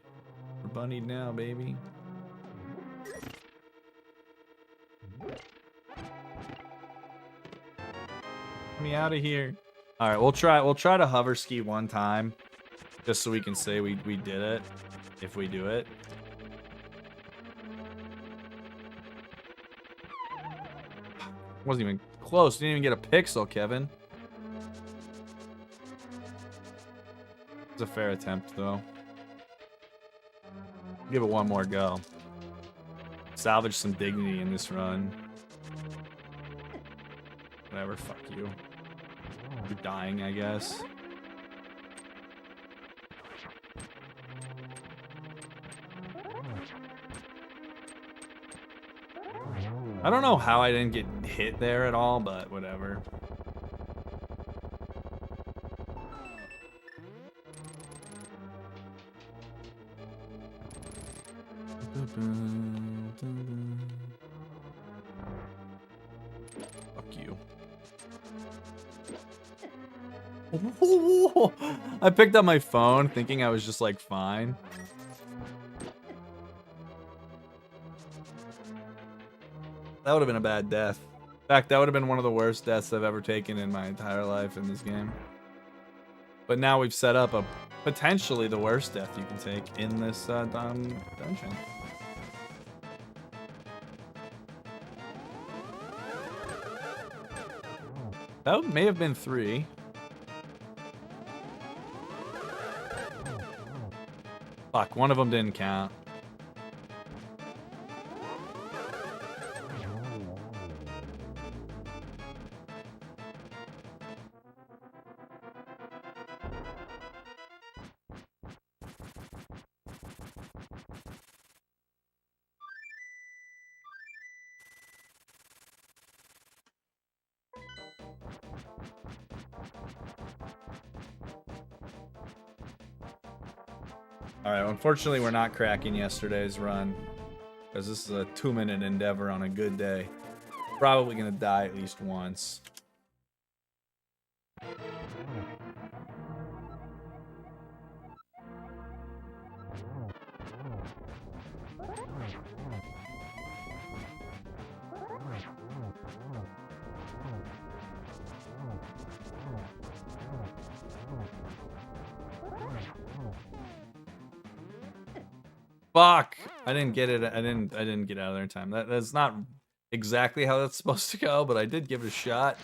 We're bunnied now, baby. Get me out of here. Alright, we'll try to hover ski one time. Just so we can say we did it. If we do it. Wasn't even close. Didn't even get a pixel, Kevin. It's a fair attempt, though. Give it one more go. Salvage some dignity in this run. Whatever, fuck you. You're dying, I guess. I don't know how I didn't get hit there at all, but whatever. Fuck you. I picked up my phone thinking I was just like fine. That would have been a bad death. In fact, that would have been one of the worst deaths I've ever taken in my entire life in this game. But now we've set up a potentially the worst death you can take in this dungeon. That may have been 3. Fuck, one of them didn't count. Alright, unfortunately we're not cracking yesterday's run. Because this is a 2-minute endeavor on a good day. Probably gonna die at least once. Fuck! I didn't get it. I didn't get out of there in time. That's not exactly how that's supposed to go, but I did give it a shot.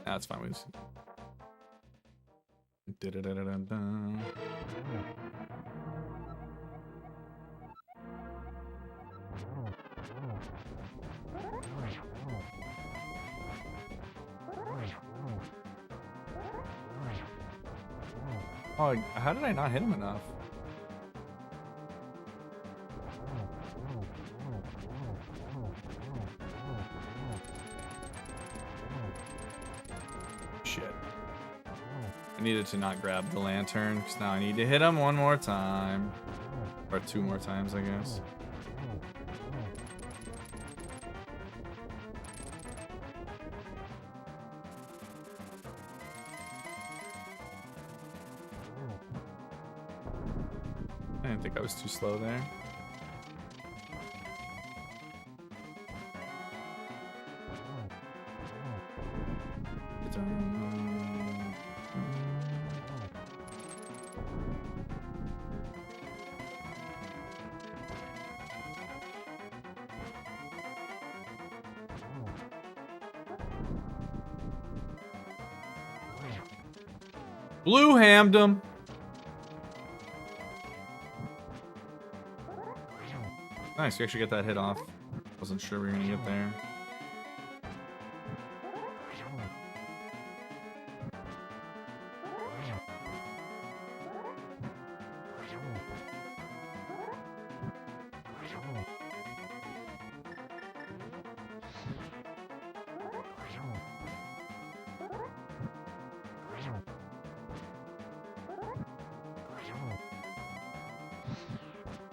That's fine. We just... Oh, how did I not hit him enough? Needed to not grab the lantern, because now I need to hit him one more time. Or 2 more times, I guess. I didn't think I was too slow there. Blue hammed him. Nice, we actually get that hit off. Wasn't sure we were gonna get there.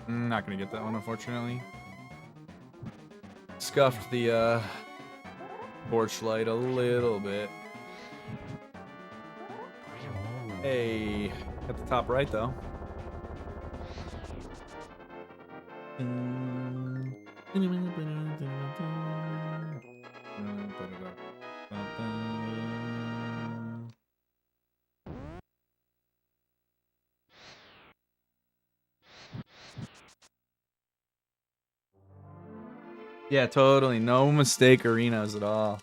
Not gonna get that one, unfortunately. Scuffed the porch light a little bit. Hey, got the top right though. Yeah, totally. No mistake arenas at all.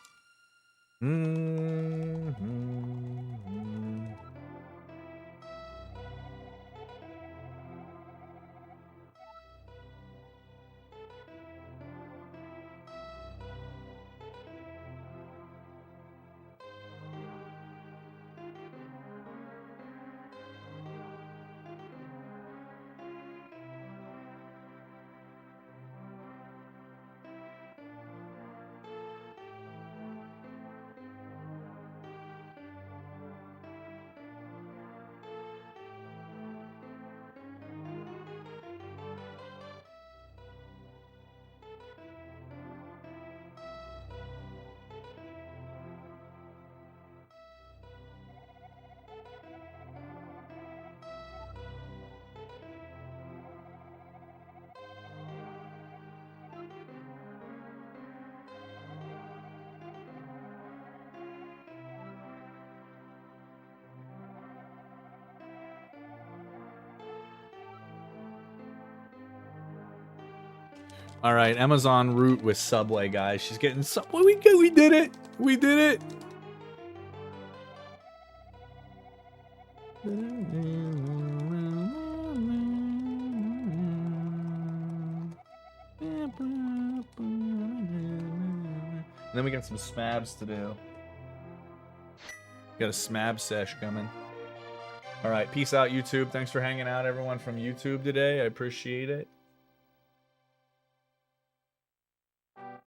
All right, Amazon route with Subway, guys. She's getting Subway. We did it. We did it. And then we got some smabs to do. Got a smab sesh coming. All right, peace out, YouTube. Thanks for hanging out, everyone from YouTube today. I appreciate it.